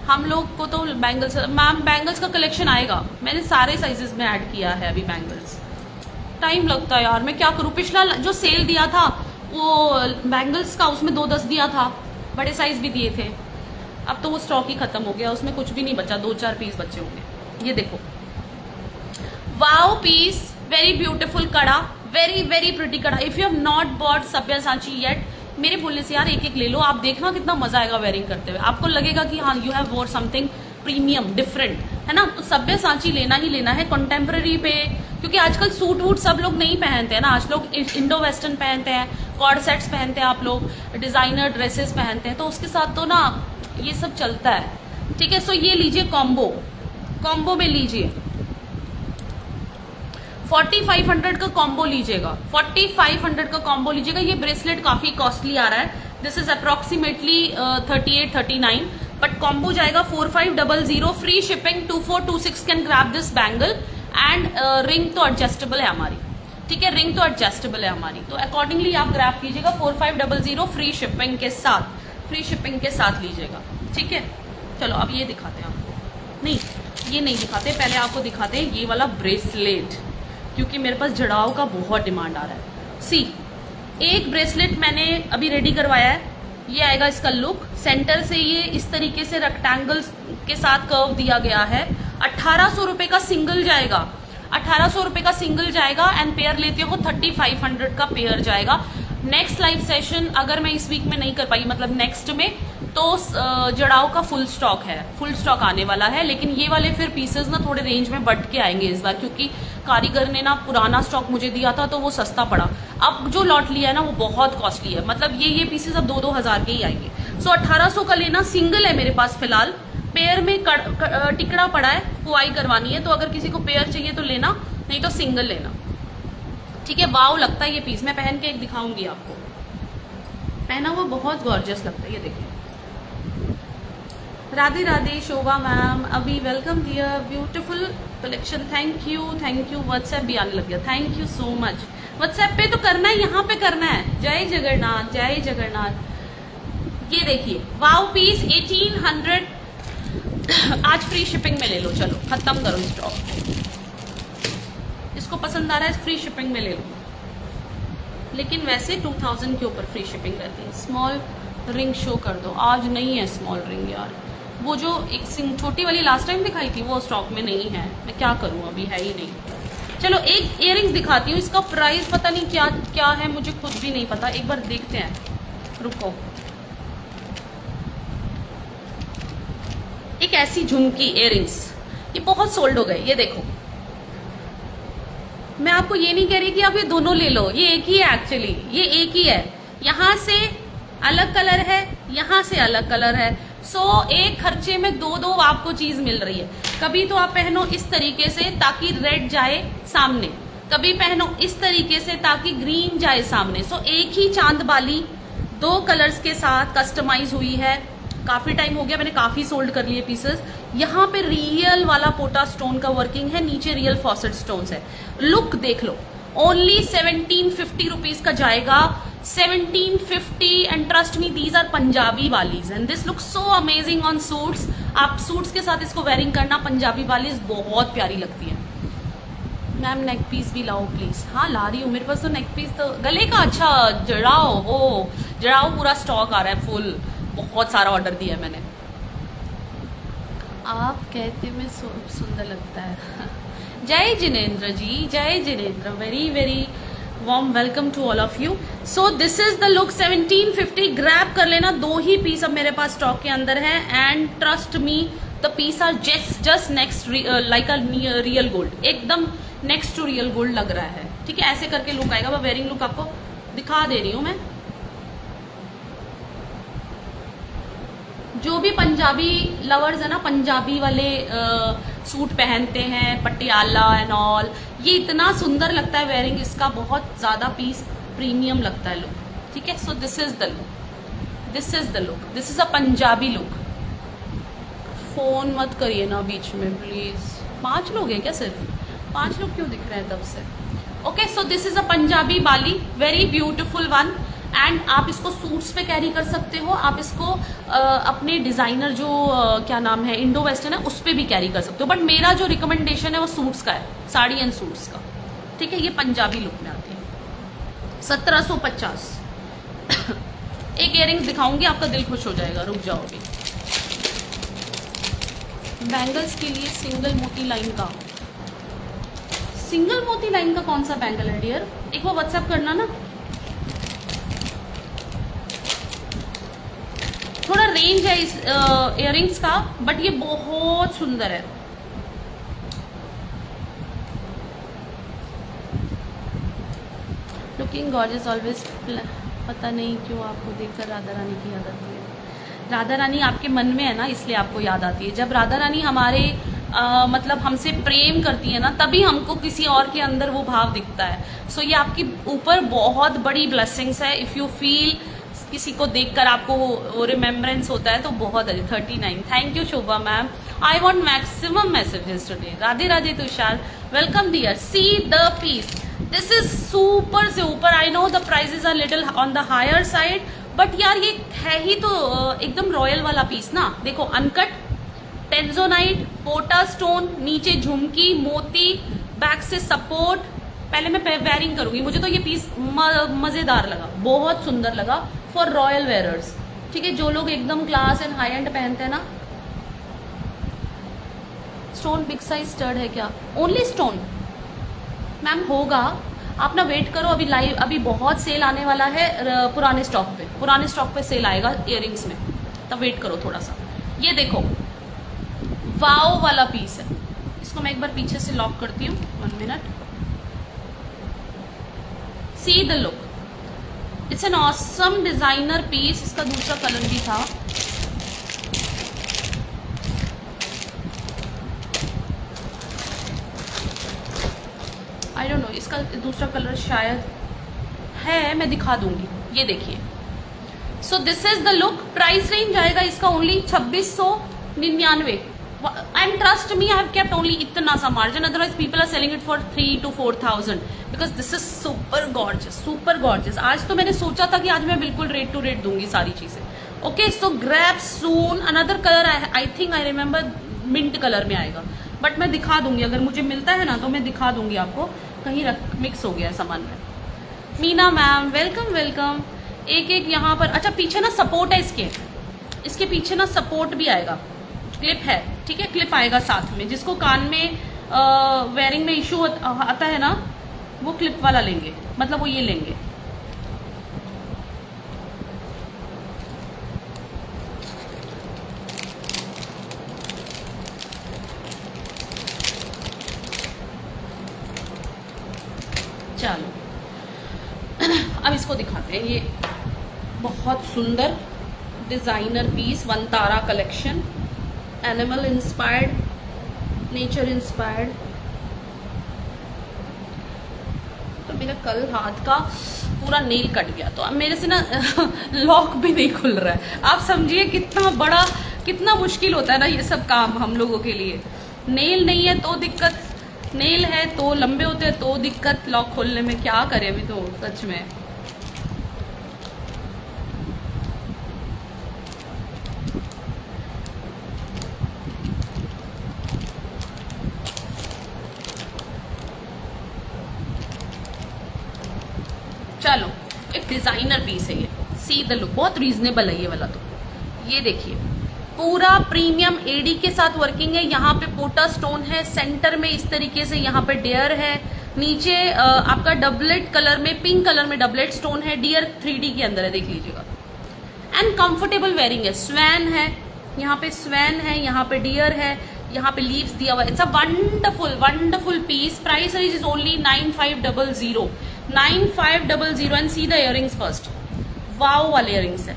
हम लोग को तो बैंगल्स, मैम बैंगल्स का कलेक्शन आएगा, मैंने सारे साइजेस में ऐड किया है अभी बैंगल्स। टाइम लगता है यार, मैं क्या करूँ, पिछला जो सेल दिया था वो बैंगल्स का, उसमें 2-10 दिया था, बड़े साइज भी दिए थे, अब तो वो स्टॉक ही खत्म हो गया, उसमें कुछ भी नहीं बचा, 2-4 पीस बचे होंगे। ये देखो वाओ पीस, वेरी ब्यूटीफुल कड़ा, वेरी वेरी प्रिटी कड़ा। If you have not bought Sabyasachi yet, मेरे बोलने से यार एक ले लो, आप देखना कितना मजा आएगा वेयरिंग करते हुए, आपको लगेगा कि हाँ यू हैव वोर समथिंग प्रीमियम डिफरेंट, है ना। तो सब्यासाची लेना ही लेना है कंटेम्प्रेरी पे, क्योंकि आजकल सूट वूट सब लोग नहीं पहनते हैं ना, आज लोग इंडो वेस्टर्न पहनते हैं, कॉर्ड सेट्स पहनते हैं, आप लोग डिजाइनर ड्रेसेस पहनते हैं, तो उसके साथ तो ना ये सब चलता है, ठीक है। सो ये लीजिए कॉम्बो में लीजिए 4500 का कॉम्बो लीजिएगा, 4500 का कॉम्बो लीजिएगा। ये ब्रेसलेट काफी कॉस्टली आ रहा है, this is approximately 38-39, but combo जाएगा 4500, free shipping 2426 can grab this bangle and ring तो एडजस्टेबल है हमारी, ठीक है, रिंग तो एडजस्टेबल है हमारी, तो अकॉर्डिंगली आप ग्रैब कीजिएगा 4500 फ्री शिपिंग के साथ लीजिएगा, ठीक है। चलो अब ये दिखाते हैं आपको, नहीं ये नहीं दिखाते, पहले आपको दिखाते हैं ये वाला ब्रेसलेट, क्योंकि मेरे पास जड़ाव का बहुत डिमांड आ रहा है। सी एक ब्रेसलेट मैंने अभी रेडी करवाया है, ये आएगा इसका लुक, सेंटर से ये इस तरीके से रेक्टेंगल के साथ कर्व दिया गया है, 1800 रुपए का सिंगल जाएगा, 1800 रुपए का सिंगल जाएगा, एंड पेयर लेते हो 3500 का पेयर जाएगा। नेक्स्ट लाइव सेशन अगर मैं इस वीक में नहीं कर पाई, मतलब नेक्स्ट में, तो जड़ाव का फुल स्टॉक आने वाला है, लेकिन ये वाले फिर पीसेस ना थोड़े रेंज में बढ़ के आएंगे इस बार, क्योंकि कारीगर ने ना पुराना स्टॉक मुझे दिया था तो वो सस्ता पड़ा, अब जो लॉट लिया है ना वो बहुत कॉस्टली है, मतलब ये पीसेस अब 2-2 हजार के ही आएंगे। सो 1800 का लेना, सिंगल है मेरे पास फिलहाल, पेयर में टिकड़ा पड़ा है, पुआई करवानी है, तो अगर किसी को पेयर चाहिए तो लेना, नहीं तो सिंगल लेना, ठीक है। वाव लगता है ये पीस, मैं पहन के एक दिखाऊंगी आपको, पहना हुआ बहुत गॉर्जियस लगता है, ये देखिए। राधे राधे शोभा मैम, अभी welcome dear, beautiful collection, thank you. WhatsApp भी आने लग गया, thank you so much. WhatsApp पे तो करना है, यहाँ पे करना है, जय जगन्नाथ जय जगन्नाथ। ये देखिए वाव पीस 1800, आज फ्री शिपिंग में ले लो, चलो खत्म करो स्टॉक, इसको पसंद आ रहा है फ्री शिपिंग में ले लो, लेकिन वैसे 2000 के ऊपर फ्री शिपिंग रहती है। स्मॉल रिंग शो कर दो, आज नहीं है स्मॉल रिंग यार, वो जो एक छोटी वाली लास्ट टाइम दिखाई थी वो स्टॉक में नहीं है, मैं क्या करूं, अभी है ही नहीं। चलो एक इयररिंग्स दिखाती हूँ, इसका प्राइस पता नहीं क्या है, मुझे खुद भी नहीं पता, एक बार देखते हैं, रुको। एक ऐसी झुमकी इयररिंग्स, ये बहुत सोल्ड हो गए, ये देखो, मैं आपको ये नहीं कह रही कि आप ये दोनों ले लो, ये एक ही है एक्चुअली, ये एक ही है, यहाँ से अलग कलर है, यहाँ से अलग कलर है, सो एक खर्चे में दो आपको चीज मिल रही है। कभी तो आप पहनो इस तरीके से ताकि रेड जाए सामने, कभी पहनो इस तरीके से ताकि ग्रीन जाए सामने, सो एक ही चांद बाली 2 कलर्स के साथ कस्टमाइज हुई है, काफ़ी टाइम हो गया, मैंने काफ़ी सोल्ड कर लिए पीसेस। यहाँ पे रियल वाला पोटा स्टोन का वर्किंग है, नीचे रियल फॉसेट स्टोन्स है। लुक देख लो, ओनली 1750 रुपीज का जाएगा, 1750 and trust me these are Punjabi वालीज and this look so amazing on suits. आप सूट्स के साथ इसको वेयरिंग करना, पंजाबी वालीज बहुत प्यारी लगती है। मैम नेक पीस भी लाओ प्लीज। हाँ ला रही हूँ, मेरे पास तो नेक पीस तो गले का अच्छा जड़ाओ, वो जड़ाओ पूरा स्टॉक आ रहा है फुल, बहुत सारा ऑर्डर दिया है मैंने। आप कहते में सुंदर लगता है। जय जिनेन्द्र जी, जय Jinendra, very very warm welcome to all of you. So this is the look 1750, grab कर लेना, 2 ही पीस अब मेरे पास स्टॉक के अंदर है and trust me the piece are just next like a real gold, एकदम नेक्स्ट टू रियल गोल्ड लग रहा है। ठीक है, ऐसे करके लुक आएगा। मैं वेयरिंग लुक आपको दिखा दे रही हूं। मैं जो भी पंजाबी लवर्स है ना, पंजाबी वाले सूट पहनते हैं, पटियाला एंड ऑल, ये इतना सुंदर लगता है वेयरिंग इसका, बहुत ज्यादा पीस प्रीमियम लगता है लुक। ठीक है, so this is the look, this is the look, this is a Punjabi look. Phone मत करिए ना बीच में प्लीज। 5 लोग हैं क्या? सिर्फ 5 लोग क्यों दिख रहे हैं तब से? Okay, so this is a Punjabi Bali, very beautiful one and आप इसको सूट्स पे कैरी कर सकते हो। आप इसको अपने डिजाइनर जो क्या नाम है, इंडो वेस्टर्न है, उस पे भी कैरी कर सकते हो, बट मेरा जो रिकमेंडेशन है वो सूट्स का है, साड़ी एंड सूट्स का। ठीक है, ये पंजाबी लुक में आती है। 1750। एक इयरिंग्स दिखाऊंगी, आपका दिल खुश हो जाएगा, रुक जाओगे। बैंगल्स के लिए सिंगल मोती लाइन का, सिंगल मोती लाइन का कौन सा बैंगल है डियर? एक बार व्हाट्सएप करना ना। थोड़ा रेंज है इस इयरिंग्स का, बट ये बहुत सुंदर है। Looking gorgeous always. पता नहीं क्यों आपको देखकर राधा रानी की याद आती है। राधा रानी आपके मन में है ना, इसलिए आपको याद आती है। जब राधा रानी हमारे मतलब हमसे प्रेम करती है ना, तभी हमको किसी और के अंदर वो भाव दिखता है। सो ये आपके ऊपर बहुत बड़ी ब्लेसिंग्स है। इफ यू फील किसी को देखकर आपको वो रिमेम्बरेंस होता है तो बहुत अच्छी। 39, thank you Shobha ma'am. I want maximum messages today. Radhe Radhe Tushar, welcome dear. See the piece, this is super से ऊपर। I know the prices are little on the higher side, but यार ये है ही तो एकदम रॉयल वाला पीस ना। देखो, अनकट टेंजोनाइट, पोटा स्टोन, नीचे झुमकी, मोती, बैक से सपोर्ट। पहले मैं वेयरिंग करूंगी, मुझे तो ये पीस मजेदार लगा, बहुत सुंदर लगा फॉर रॉयल वेयरर्स। ठीक है, जो लोग एकदम क्लास एंड हाई एंड पहनते हैं ना। स्टोन बिग साइज स्टड है क्या? ओनली स्टोन मैम होगा, आप ना वेट करो। अभी लाइव, अभी बहुत सेल आने वाला है पुराने स्टॉक पे सेल आएगा इयरिंग्स में, तब वेट करो थोड़ा सा। ये देखो, वाओ वाला पीस है। इसको मैं एक बार पीछे से लॉक करती हूँ, 1 मिनट। See the look, it's an awesome designer piece. इसका दूसरा कलर भी था। आई डोंट नो, इसका दूसरा कलर शायद है, मैं दिखा दूंगी। ये देखिए, so this is the look. Price range आएगा इसका only 2699 and trust me, I have kept only इतना सा margin, otherwise people are selling it for 3 to 4000 because this is super gorgeous, super gorgeous. आज तो मैंने सोचा था कि आज मैं बिल्कुल रेट टू रेट दूंगी सारी चीजें। Okay, so grab soon. Another colour I think I remember mint colour में आएगा, बट मैं दिखा दूंगी, अगर मुझे मिलता है ना तो मैं दिखा दूंगी आपको। कहीं मिक्स हो गया है सामान में। Meena ma'am, welcome welcome. एक एक यहाँ पर, अच्छा पीछे ना सपोर्ट है इसके पीछे ना सपोर्ट भी आएगा, क्लिप है। ठीक है, क्लिप आएगा साथ में। जिसको कान में वेयरिंग में इशू आता है ना, वो क्लिप वाला लेंगे, मतलब वो ये लेंगे। चलो अब इसको दिखाते हैं। ये बहुत सुंदर designer piece, Vantara collection, animal inspired, nature inspired. तो मेरा कल हाथ का पूरा नेल कट गया। तो अब मेरे से ना लॉक भी नहीं खुल रहा है। आप समझिए कितना मुश्किल होता है ना ये सब काम हम लोगों के लिए। नेल नहीं है तो दिक्कत, नेल है तो लंबे होते हैं तो दिक्कत लॉक खोलने में। क्या करें अभी तो सच में। चलो एक डिजाइनर पीस है ये, सी द लुक, बहुत रीजनेबल है ये वाला। तो ये देखिए पूरा प्रीमियम एडी के साथ वर्किंग है। यहाँ पे पोटा स्टोन है, सेंटर में इस तरीके से यहाँ पे डियर है, नीचे आपका डबलेट कलर में, पिंक कलर में डबलेट स्टोन है, डियर 3D के अंदर है, देख लीजिएगा। एंड कंफर्टेबल वेयरिंग है, स्वैन है, यहाँ पे स्वैन है, यहाँ पे डियर है, यहाँ पे लीव्स दिया हुआ है। It's a wonderful piece. Price is only 9500 9500। And see the earrings first, wow वाले इयरिंग्स है,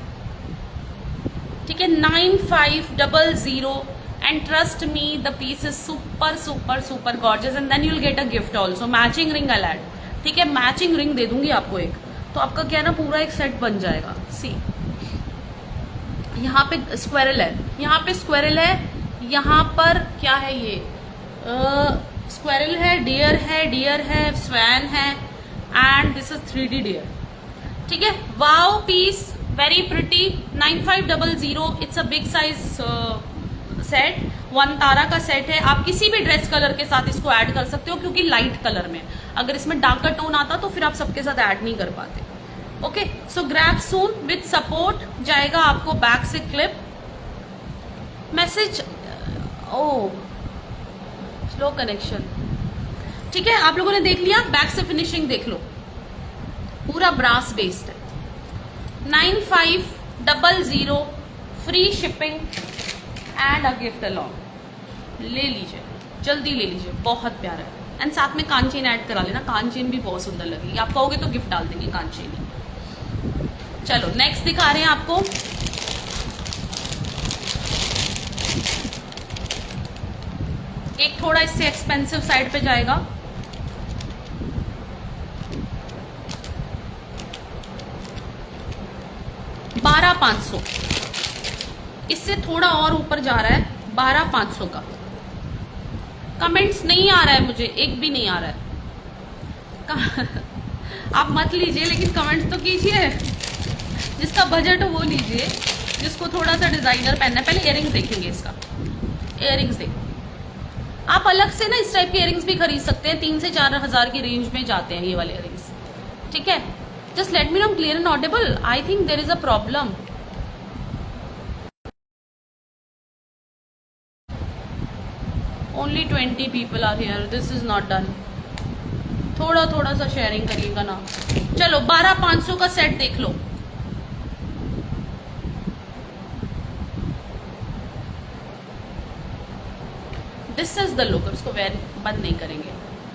ठीक है, 9500। And trust me the piece is super gorgeous. And then you will get a gift also, matching ring I add, ठीक है, matching ring दे दूंगी आपको एक, तो आपका क्या ना पूरा एक सेट बन जाएगा। सी यहाँ पे स्क्वेरल है, यहाँ पे स्क्वेरल है, यहाँ पर क्या है ये स्क्वेरल है, डियर है, स्वैन है, and this is 3D dear, ठीक है। Wow piece, very pretty, 9500। It's a big size set, Vantara का सेट है। आप किसी भी ड्रेस कलर के साथ इसको ऐड कर सकते हो, क्योंकि लाइट कलर में, अगर इसमें डार्कर टोन आता तो फिर आप सबके साथ ऐड नहीं कर पाते। Okay, so grab soon with support जाएगा आपको बैक से क्लिप मैसेज। ओ स्लो कनेक्शन, ठीक है, आप लोगों ने देख लिया। बैक से फिनिशिंग देख लो, पूरा ब्रास बेस्ड है। 9500, free shipping and a gift along. ले लीजिए, जल्दी ले लीजिए, बहुत प्यारा है। एंड साथ में कान चेन ऐड करा लेना, कान चेन भी बहुत सुंदर लगेगी। आप कहोगे तो गिफ्ट डाल देंगे कान चेन ही। चलो नेक्स्ट दिखा रहे हैं आपको, एक थोड़ा इससे एक्सपेंसिव साइड पे जाएगा। $12,500, इससे थोड़ा और ऊपर जा रहा है, 12,500 का। कमेंट्स नहीं आ रहा है मुझे, एक भी नहीं आ रहा है। आप मत लीजिए, लेकिन कमेंट्स तो कीजिए। जिसका बजट हो वो लीजिए, जिसको थोड़ा सा डिजाइनर पहनना है। पहले इयरिंग्स देखेंगे, इसका इयरिंग्स देखो। आप अलग से ना इस टाइप के इयरिंग्स भी खरीद सकते हैं, 3 से 4 हजार की रेंज में जाते हैं ये वाले इयरिंग्स, ठीक है। Just let me know clear and audible, I think there is a problem. Only 20 people are here, this is not done. थोड़ा सा शेयरिंग करिएगा ना। चलो 12,500 का सेट देख लो। दिस इज द लुक, उसको बंद नहीं करेंगे।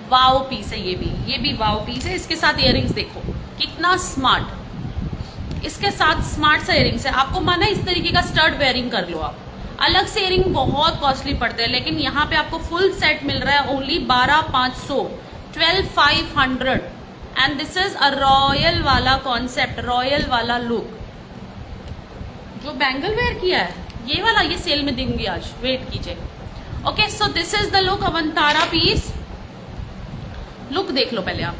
वाव पीस है ये भी वाव पीस है। इसके साथ इयरिंग्स देखो कितना स्मार्ट, इसके साथ स्मार्ट सा इयरिंग्स है। आपको माना इस तरीके का स्टड वेयरिंग कर लो आप। अलग से इयरिंग बहुत कॉस्टली पड़ते हैं, लेकिन यहाँ पे आपको फुल सेट मिल रहा है only 12,500, 12,500। And this is a royal वाला कॉन्सेप्ट, रॉयल वाला लुक। जो बैंगल वेयर किया है ये वाला, ये सेल में दूंगी आज, वेट कीजिए। Okay, so this is the look, Avantara piece. Look देख लो पहले आप।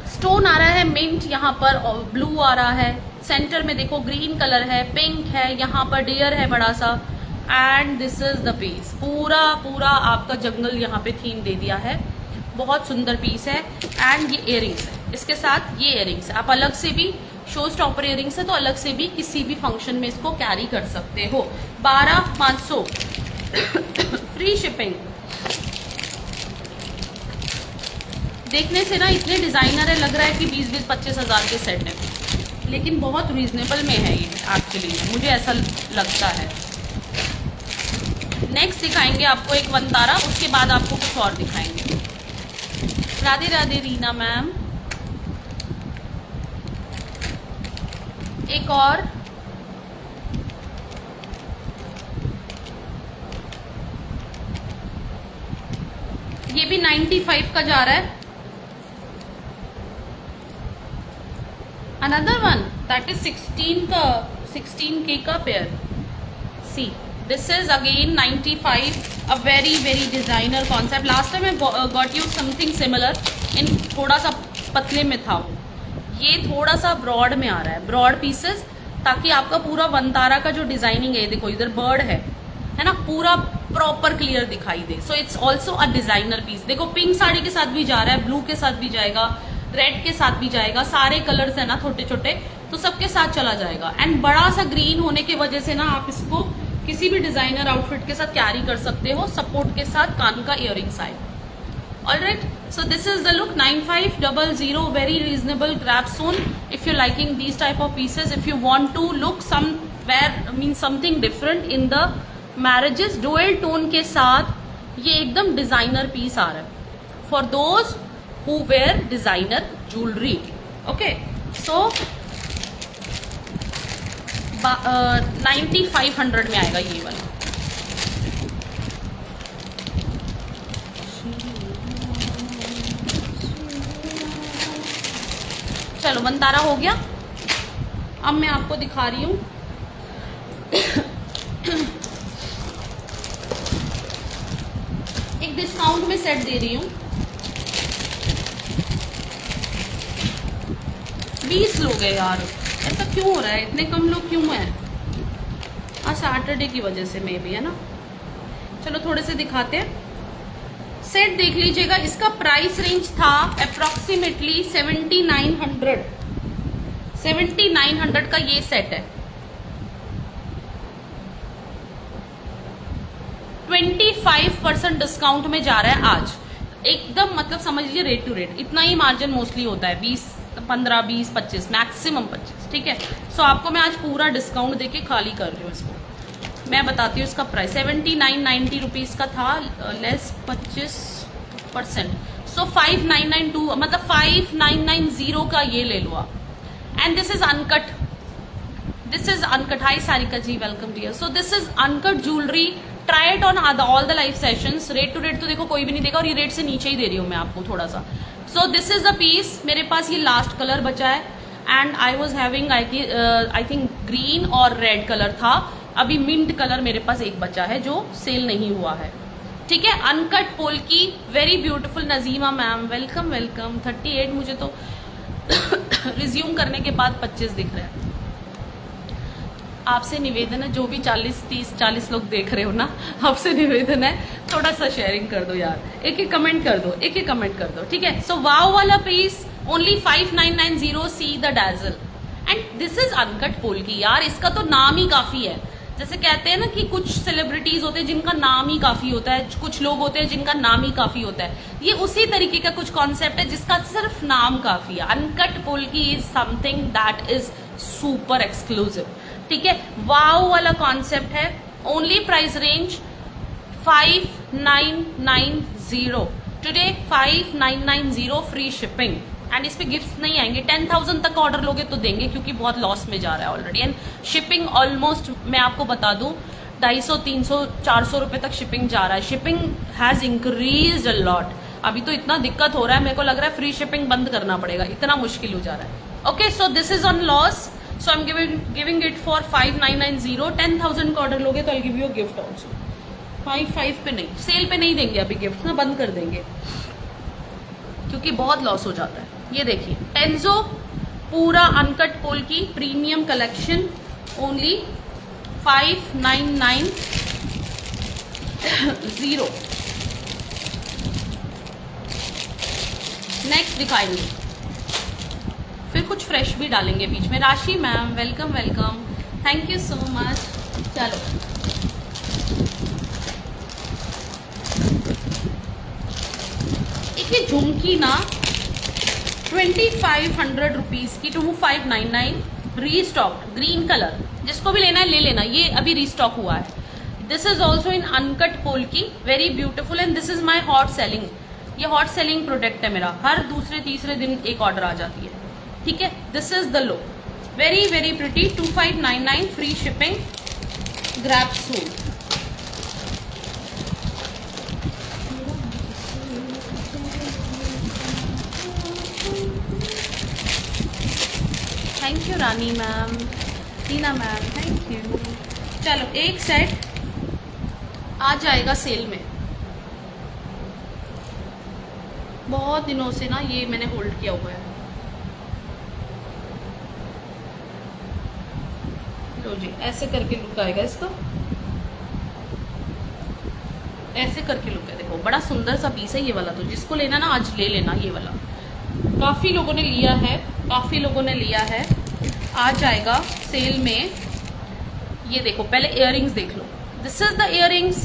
स्टोन आ रहा है मिंट, यहाँ पर ब्लू आ रहा है, सेंटर में देखो ग्रीन कलर है, पिंक है, यहाँ पर डियर है बड़ा सा। And this is the piece, पूरा आपका जंगल यहाँ पे थीम दे दिया है। बहुत सुंदर पीस है। एंड ये इयरिंग्स है, इसके साथ ये इयरिंग्स है। आप अलग से भी, शो स्टॉपर इयरिंग्स है तो अलग से भी किसी भी फंक्शन में इसको कैरी कर सकते हो। 12,500 फ्री शिपिंग। देखने से ना इतने डिजाइनर है, लग रहा है कि 20-25 हजार के सेट है, लेकिन बहुत रीजनेबल में है ये एक्चुअली, मुझे ऐसा लगता है। नेक्स्ट दिखाएंगे आपको एक वनतारा, उसके बाद आपको कुछ और दिखाएंगे। राधे राधे रीना मैम। एक और ये भी 95 का जा रहा है, another one that is 16K का pair. C this is again 95, a very very designer concept. Last time I got you something similar in थोड़ा सा पतले में था. ये थोड़ा सा ब्रॉड में आ रहा है, ब्रॉड पीसेस, ताकि आपका पूरा वनतारा का जो डिजाइनिंग है, देखो इधर बर्ड है ना, पूरा प्रॉपर क्लियर दिखाई दे. So it's also a designer piece. देखो पिंक साड़ी के साथ भी जा रहा है, ब्लू के साथ भी जाएगा, रेड के साथ भी जाएगा, सारे कलर्स है ना छोटे छोटे, तो सबके साथ चला जाएगा. एंड बड़ा सा ग्रीन होने की वजह से ना आप इसको किसी भी डिजाइनर आउटफिट के साथ कैरी कर सकते हो, सपोर्ट के साथ, कान का earring side. Alright, so this is the look. 9500, very reasonable. Grab soon if you're liking these type of pieces. If you want to look somewhere, means something different in the marriages, dual tone के साथ ये एकदम designer piece आ रहा है for those who wear designer jewelry. Okay, so 9500 में आएगा ये वाला. चलो वनतारा हो गया. अब मैं आपको दिखा रही हूं एक डिस्काउंट में सेट दे रही हूं. 20 लोग हैं यार, ऐसा क्यों हो रहा है, इतने कम लोग क्यों हैं? आज सैटरडे की वजह से मे भी, है ना. चलो थोड़े से दिखाते हैं. सेट देख लीजिएगा. इसका प्राइस रेंज था अप्रोक्सीमेटली 7900. 7900 का ये सेट है. 25% डिस्काउंट में जा रहा है आज एकदम. मतलब समझ लीजिए रेट टू रेट. इतना ही मार्जिन मोस्टली होता है, 20, 15, 20, 25, मैक्सिमम 25. ठीक है. सो आपको मैं आज पूरा डिस्काउंट देके खाली कर रही हूँ इसको. मैं बताती हूँ इसका प्राइस. 7990 रुपीज का था, लेस 25%. सो 5992, मतलब 5990 का ये ले लो आप. And this is uncut. This is uncut. Hi Sarika ji, welcome dear. So this is uncut jewellery. Try it on all the live sessions. Rate to rate तो देखो कोई भी नहीं देगा, और ये रेट से नीचे ही दे रही हूँ मैं आपको थोड़ा सा. So this is the piece. मेरे पास ये लास्ट कलर बचा है. And I was having I think green और रेड कलर था. अभी मिंट कलर मेरे पास एक बचा है जो सेल नहीं हुआ है. ठीक है. Uncut polki, very beautiful. Najima ma'am, welcome welcome. 38 मुझे तो रिज्यूम करने के बाद 25 दिख रहे हैं. आपसे निवेदन है, जो भी 40, 30, 40 लोग देख रहे हो ना, आपसे निवेदन है थोड़ा सा शेयरिंग कर दो यार. एक एक कमेंट कर दो, एक एक कमेंट कर दो. ठीक है. सो वाव वाला piece only 5990. See the dazzle. And this is uncut polki. यार इसका तो नाम ही काफी है. जैसे कहते हैं ना कि कुछ सेलिब्रिटीज होते हैं जिनका नाम ही काफी होता है, कुछ लोग होते हैं जिनका नाम ही काफी होता है. ये उसी तरीके का कुछ कॉन्सेप्ट है जिसका सिर्फ नाम काफी है. अनकट पोल की is something that is super exclusive. ठीक है. वाव वाला कॉन्सेप्ट है. Only price range 5990 today. 5990 free shipping. And इस पे गिफ्ट नहीं आएंगे. 10,000 तक ऑर्डर लोगे तो देंगे, क्योंकि बहुत लॉस में जा रहा है ऑलरेडी. एंड शिपिंग ऑलमोस्ट मैं आपको बता दूं 250, 300, 400 रुपए तक शिपिंग जा रहा है. Shipping has increase a lot. अभी तो इतना दिक्कत हो रहा है, मेरे को लग रहा है फ्री शिपिंग बंद करना पड़ेगा, इतना मुश्किल हो जा रहा है. Okay, so this is on loss. So I am giving it for 5990. 10,000 का ऑर्डर लोगे तो आई गिव यू गिफ्ट ऑल्सो. 5 पे नहीं, सेल पे नहीं देंगे अभी गिफ्ट ना, बंद कर देंगे क्योंकि बहुत लॉस हो जाता है. ये देखिए टेंजो पूरा अनकट पोल की प्रीमियम कलेक्शन. ओनली 5990. नेक्स्ट दिखाएंगे, फिर कुछ फ्रेश भी डालेंगे बीच में. राशि ma'am, welcome welcome. Thank you so much. चलो एक ये झुमकी ना 2500 रुपीज की, 2599 रीस्टॉक. ग्रीन कलर, जिसको भी लेना है ले लेना, ये अभी रीस्टॉक हुआ है. This is also in uncut polki, very beautiful. And this is my hot selling. ये हॉट सेलिंग प्रोडक्ट है मेरा. हर दूसरे तीसरे दिन एक ऑर्डर आ जाती है. ठीक है. This is the look, very very pretty. 2599 free shipping. Grab soon. Thank you Rani ma'am, Tina ma'am, thank you. चलो एक सेट आ जाएगा सेल में। बहुत दिनों से ना ये मैंने होल्ड किया हुआ है। लो जी, ऐसे करके लुक आएगा इसका, ऐसे करके लुक है। देखो बड़ा सुंदर सा पीस है ये वाला, तो जिसको लेना ना आज ले लेना ये वाला। काफ़ी लोगों ने लिया है, काफ़ी लोगों ने लिया है। आ जाएगा सेल में। ये देखो पहले इयररिंग्स देख लो। This is the earrings,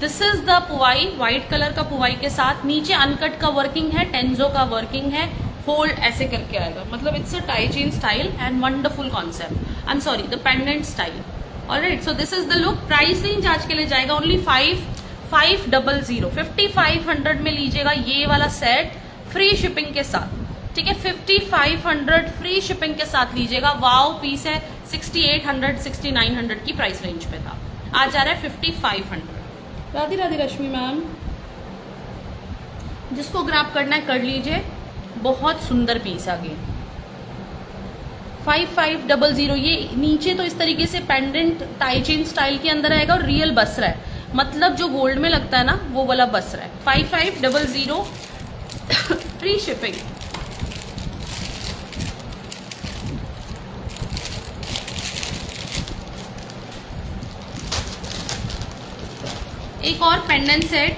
this is the पुवाई, व्हाइट कलर का पुवाई के साथ नीचे अनकट का वर्किंग है, टेंजो का वर्किंग है, होल्ड ऐसे करके आएगा। मतलब it's a tie chain style and wonderful concept. I am sorry, the pendant style. Alright, so this is the look. Price range आज के लिए जाएगा ओनली 5500, 5500 में लीजिएगा ये वाला सेट फ्री शिपिंग के साथ। ठीक है, 5500 फ्री शिपिंग के साथ लीजिएगा। वाओ पीस है, 6800 6900 की प्राइस रेंज पे था, आज आ रहा है 5500। राधे राधे रश्मि मैम, जिसको ग्रैब करना है कर लीजिए। बहुत सुंदर पीस आ गया 5500। ये नीचे तो इस तरीके से पेंडेंट टाई चेन स्टाइल के अंदर आएगा और रियल बसरा है, मतलब जो गोल्ड में लगता है ना वो वाला बसरा है। 5500 फ्री शिपिंग। एक और पेंडेंट सेट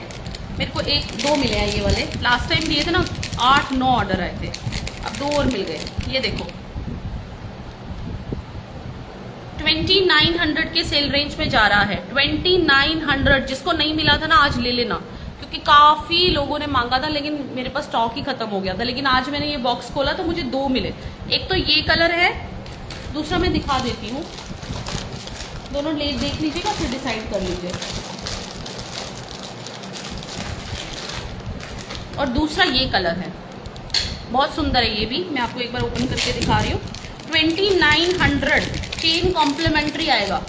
मेरे को 1-2 मिले हैं ये वाले। लास्ट टाइम दिए थे ना 8-9 ऑर्डर आए थे, अब 2 और मिल गए। ये देखो 2900 के सेल रेंज में जा रहा है। 2900, जिसको नहीं मिला था ना आज ले लेना, क्योंकि काफी लोगों ने मांगा था लेकिन मेरे पास स्टॉक ही खत्म हो गया था। लेकिन आज मैंने ये बॉक्स खोला तो मुझे 2 मिले। एक तो ये कलर है, दूसरा मैं दिखा देती हूँ, दोनों देख लीजिएगा फिर डिसाइड कर लीजिए। और दूसरा ये कलर है, बहुत सुंदर है ये भी, मैं आपको एक बार ओपन करके दिखा रही हूँ। 2900 चेन कॉम्प्लीमेंट्री आएगा,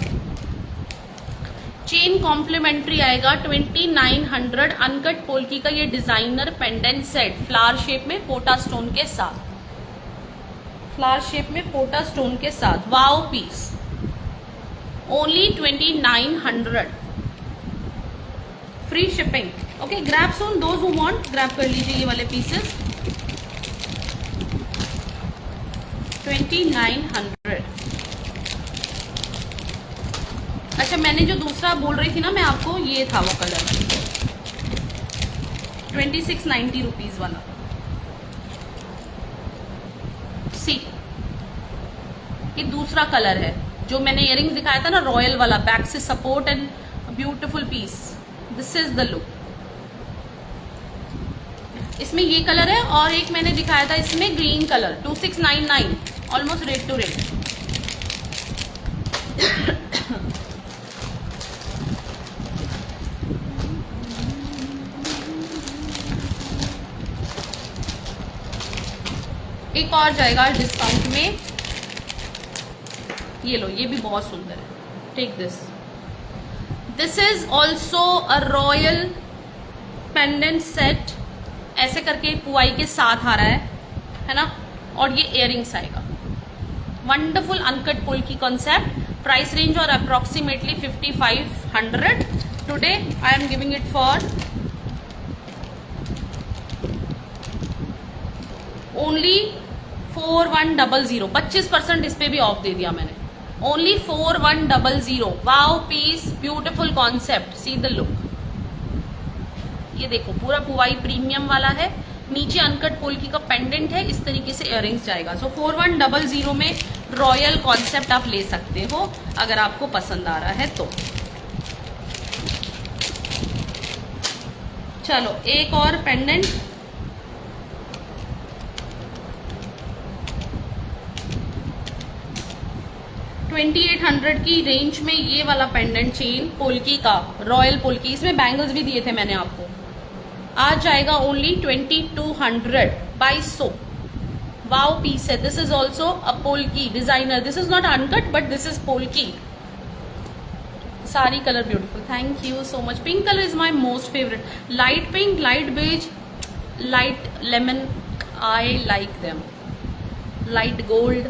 चेन कॉम्प्लीमेंट्री आएगा 2900। अनकट पोल्की का ये designer pendant set flower shape में पोटा स्टोन के साथ, फ्लावर शेप में पोटा स्टोन के साथ। Wow piece, only 2900 free shipping. Okay, grab soon those who want, grab कर लीजिए ये वाले पीसेस। 2900। अच्छा, मैंने जो दूसरा बोल रही थी ना मैं आपको, ये था वो कलर 2690 रुपीज वाला। सी, ये दूसरा कलर है जो मैंने इयररिंग्स दिखाया था ना, रॉयल वाला, बैक से support and beautiful piece. This is the look. इसमें ये कलर है और एक मैंने दिखाया था इसमें green colour, 2699, almost rate to rate. एक और जाएगा डिस्काउंट में, ये लो, ये भी बहुत सुंदर है। Take this, this is also a royal pendant set. ऐसे करके पुआई के साथ आ रहा है ना, और ये इयररिंग्स आएगा। वंडरफुल अनकट पुल की कॉन्सेप्ट। प्राइस रेंज और approximately 5500। Today I am giving it for only 4100। 25% इस पे भी ऑफ दे दिया मैंने, only 4100। Wow piece, beautiful concept, see the look. ये देखो पूरा पुवाई प्रीमियम वाला है, नीचे अनकट पोल्की का पेंडेंट है, इस तरीके से इयररिंग्स जाएगा। सो 4100 में रॉयल कॉन्सेप्ट आप ले सकते हो अगर आपको पसंद आ रहा है तो। चलो एक और पेंडेंट, $2800 की रेंज में ये वाला पेंडेंट चेन पोल्की का, रॉयल पोल्की। इसमें बैंगल्स भी दिए थे मैंने आपको। आ जाएगा ओनली 2200, 2200। वाओ पीस है। This is also a polki designer. This is not uncut but this is polki. Sari colour beautiful, thank you so much. Pink colour is my most favourite. Light pink, light beige, light lemon, I like them. Light gold,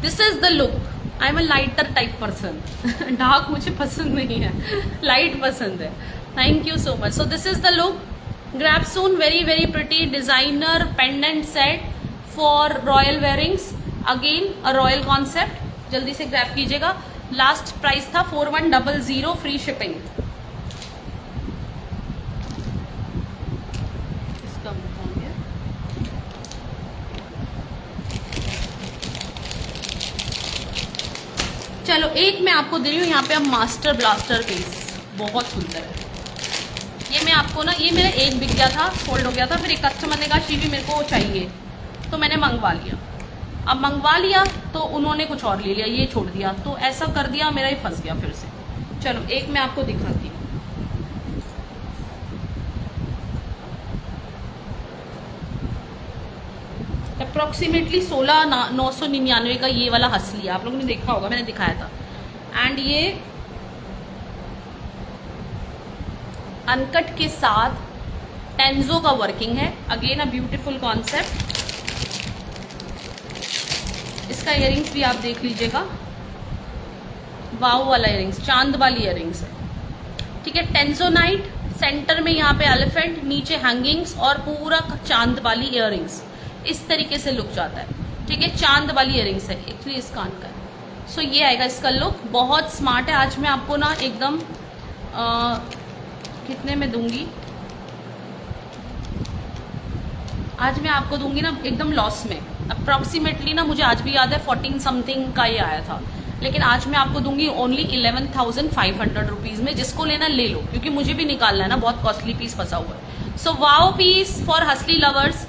this is the look. I am a lighter type person. Dark मुझे पसंद नहीं है, light पसंद है. Thank you so much. So this is the look. Grab soon. Very very pretty designer pendant set for royal wearings. Again a royal concept. जल्दी से grab कीजिएगा. Last price था 4100, फ्री शिपिंग. इसका चलो एक मैं आपको दे रही हूँ यहाँ पे. अब मास्टर ब्लास्टर पीस बहुत सुंदर है. ये मैं आपको ना, ये मेरा एक बिक गया था, सोल्ड हो गया था. फिर एक कस्टमर ने कहा शीवी मेरे को चाहिए, तो मैंने मंगवा लिया. अब मंगवा लिया तो उन्होंने कुछ और ले लिया, ये छोड़ दिया, तो ऐसा कर दिया, मेरा ही फंस गया फिर से. चलो एक मैं आपको दिखाती हूँ. अप्रोक्सीमेटली 16,999 का ये वाला हसली. आप लोगों ने देखा होगा, मैंने दिखाया था. एंड ये अनकट के साथ टेंजो का वर्किंग है. Again a beautiful concept. इसका इयरिंग्स भी आप देख लीजिएगा. वाव वाला इयरिंग्स, चांद वाली इयरिंग्स है. ठीक है. टेंजोनाइट, सेंटर में यहाँ पे एलिफेंट, नीचे हैंगिंग्स और पूरा चांद वाली इयरिंग्स. इस तरीके से लुक जाता है. ठीक है. चांद वाली इयरिंग्स है एक्चुअली इस कान का. सो ये आएगा इसका लुक. बहुत स्मार्ट है. आज मैं आपको ना एकदम कितने में दूंगी, आज मैं आपको दूंगी ना एकदम लॉस में. अप्रॉक्सीमेटली ना मुझे आज भी याद है 14 समथिंग का ये आया था, लेकिन आज मैं आपको दूंगी ओनली 11,500 रुपीज में. जिसको लेना ले लो, क्योंकि मुझे भी निकालना है ना, बहुत कॉस्टली पीस फंसा हुआ है. सो वाओ पीस फॉर हसली lovers.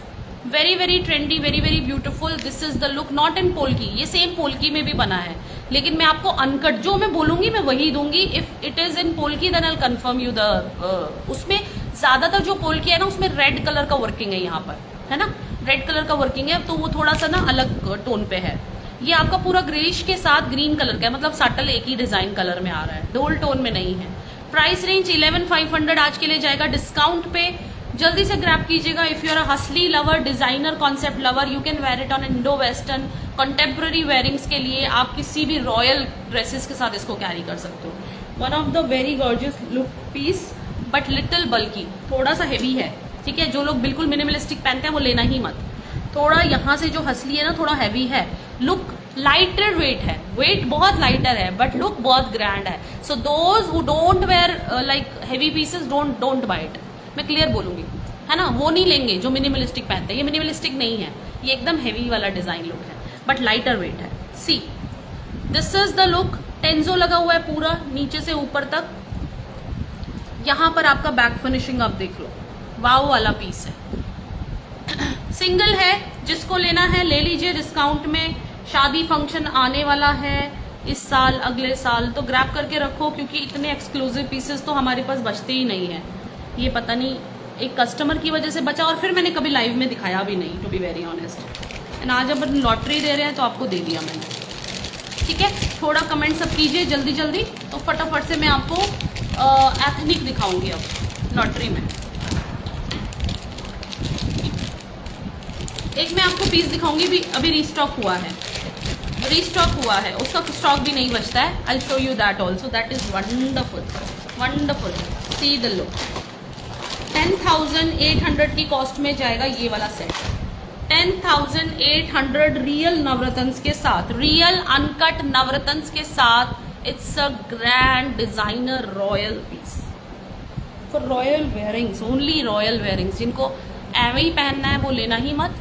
Very very trendy, very very beautiful. This is the look. Not in polki, ये सेम पोल्की में भी बना है, लेकिन मैं आपको अनकट जो मैं बोलूंगी मैं वही दूंगी. If it is in polki then I will confirm you the. उसमें ज्यादातर जो पोल्की है ना, उसमें रेड कलर का वर्किंग है, यहाँ पर है ना, रेड कलर का वर्किंग है, तो वो थोड़ा सा ना अलग टोन पे है. ये आपका पूरा ग्रेइश के साथ ग्रीन कलर का है, मतलब सटल एक ही डिजाइन कलर में आ रहा है, डोल टोन में नहीं है. प्राइस रेंज 11,500 आज के लिए जाएगा डिस्काउंट पे. जल्दी से ग्रैब कीजिएगा. If you are a hasli lover, designer concept lover, you can wear it on Indo western contemporary wearings के लिए. आप किसी भी रॉयल ड्रेसेस के साथ इसको कैरी कर सकते हो. One of the very gorgeous look piece, but little bulky, थोड़ा सा हेवी है. ठीक है. जो लोग बिल्कुल मिनिमलिस्टिक पहनते हैं वो लेना ही मत. थोड़ा यहाँ से जो हसली है ना, थोड़ा हैवी है. लुक लाइटर वेट है, वेट बहुत लाइटर है, बट लुक बहुत ग्रैंड है. So those who don't wear like heavy pieces, don't buy it. मैं क्लियर बोलूंगी, है ना, वो नहीं लेंगे जो मिनिमलिस्टिक पहनते हैं. ये मिनिमलिस्टिक नहीं है, ये एकदम हेवी वाला डिजाइन लुक है, बट लाइटर वेट है. See this is the look. टेंजो लगा हुआ है पूरा नीचे से ऊपर तक. यहाँ पर आपका बैक फिनिशिंग आप देख लो, वाव वाला पीस है. सिंगल है, जिसको लेना है ले लीजिए डिस्काउंट में. शादी फंक्शन आने वाला है इस साल, अगले साल, तो ग्रैब करके रखो, क्योंकि इतने एक्सक्लूसिव पीसेस तो हमारे पास बचते ही नहीं है. ये पता नहीं एक कस्टमर की वजह से बचा, और फिर मैंने कभी लाइव में दिखाया भी नहीं, to be very honest. And आज अब लॉटरी दे रहे हैं तो आपको दे दिया मैंने. ठीक है. थोड़ा कमेंट सब कीजिए जल्दी जल्दी, तो फटाफट से मैं आपको एथनिक दिखाऊंगी अब लॉटरी में. एक मैं आपको पीस दिखाऊंगी भी, अभी रीस्टॉक हुआ है, उसका स्टॉक भी नहीं बचता है. आई show you that also. That is wonderful, wonderful. C the look. 10,800 की कॉस्ट में जाएगा ये वाला सेट. 10,800 रियल नवरत्न के साथ, रियल अनकट नवरत्न के साथ. It's a grand designer royal piece for royal wearings, only royal wearings. जिनको एवं ही पहनना है वो लेना ही मत.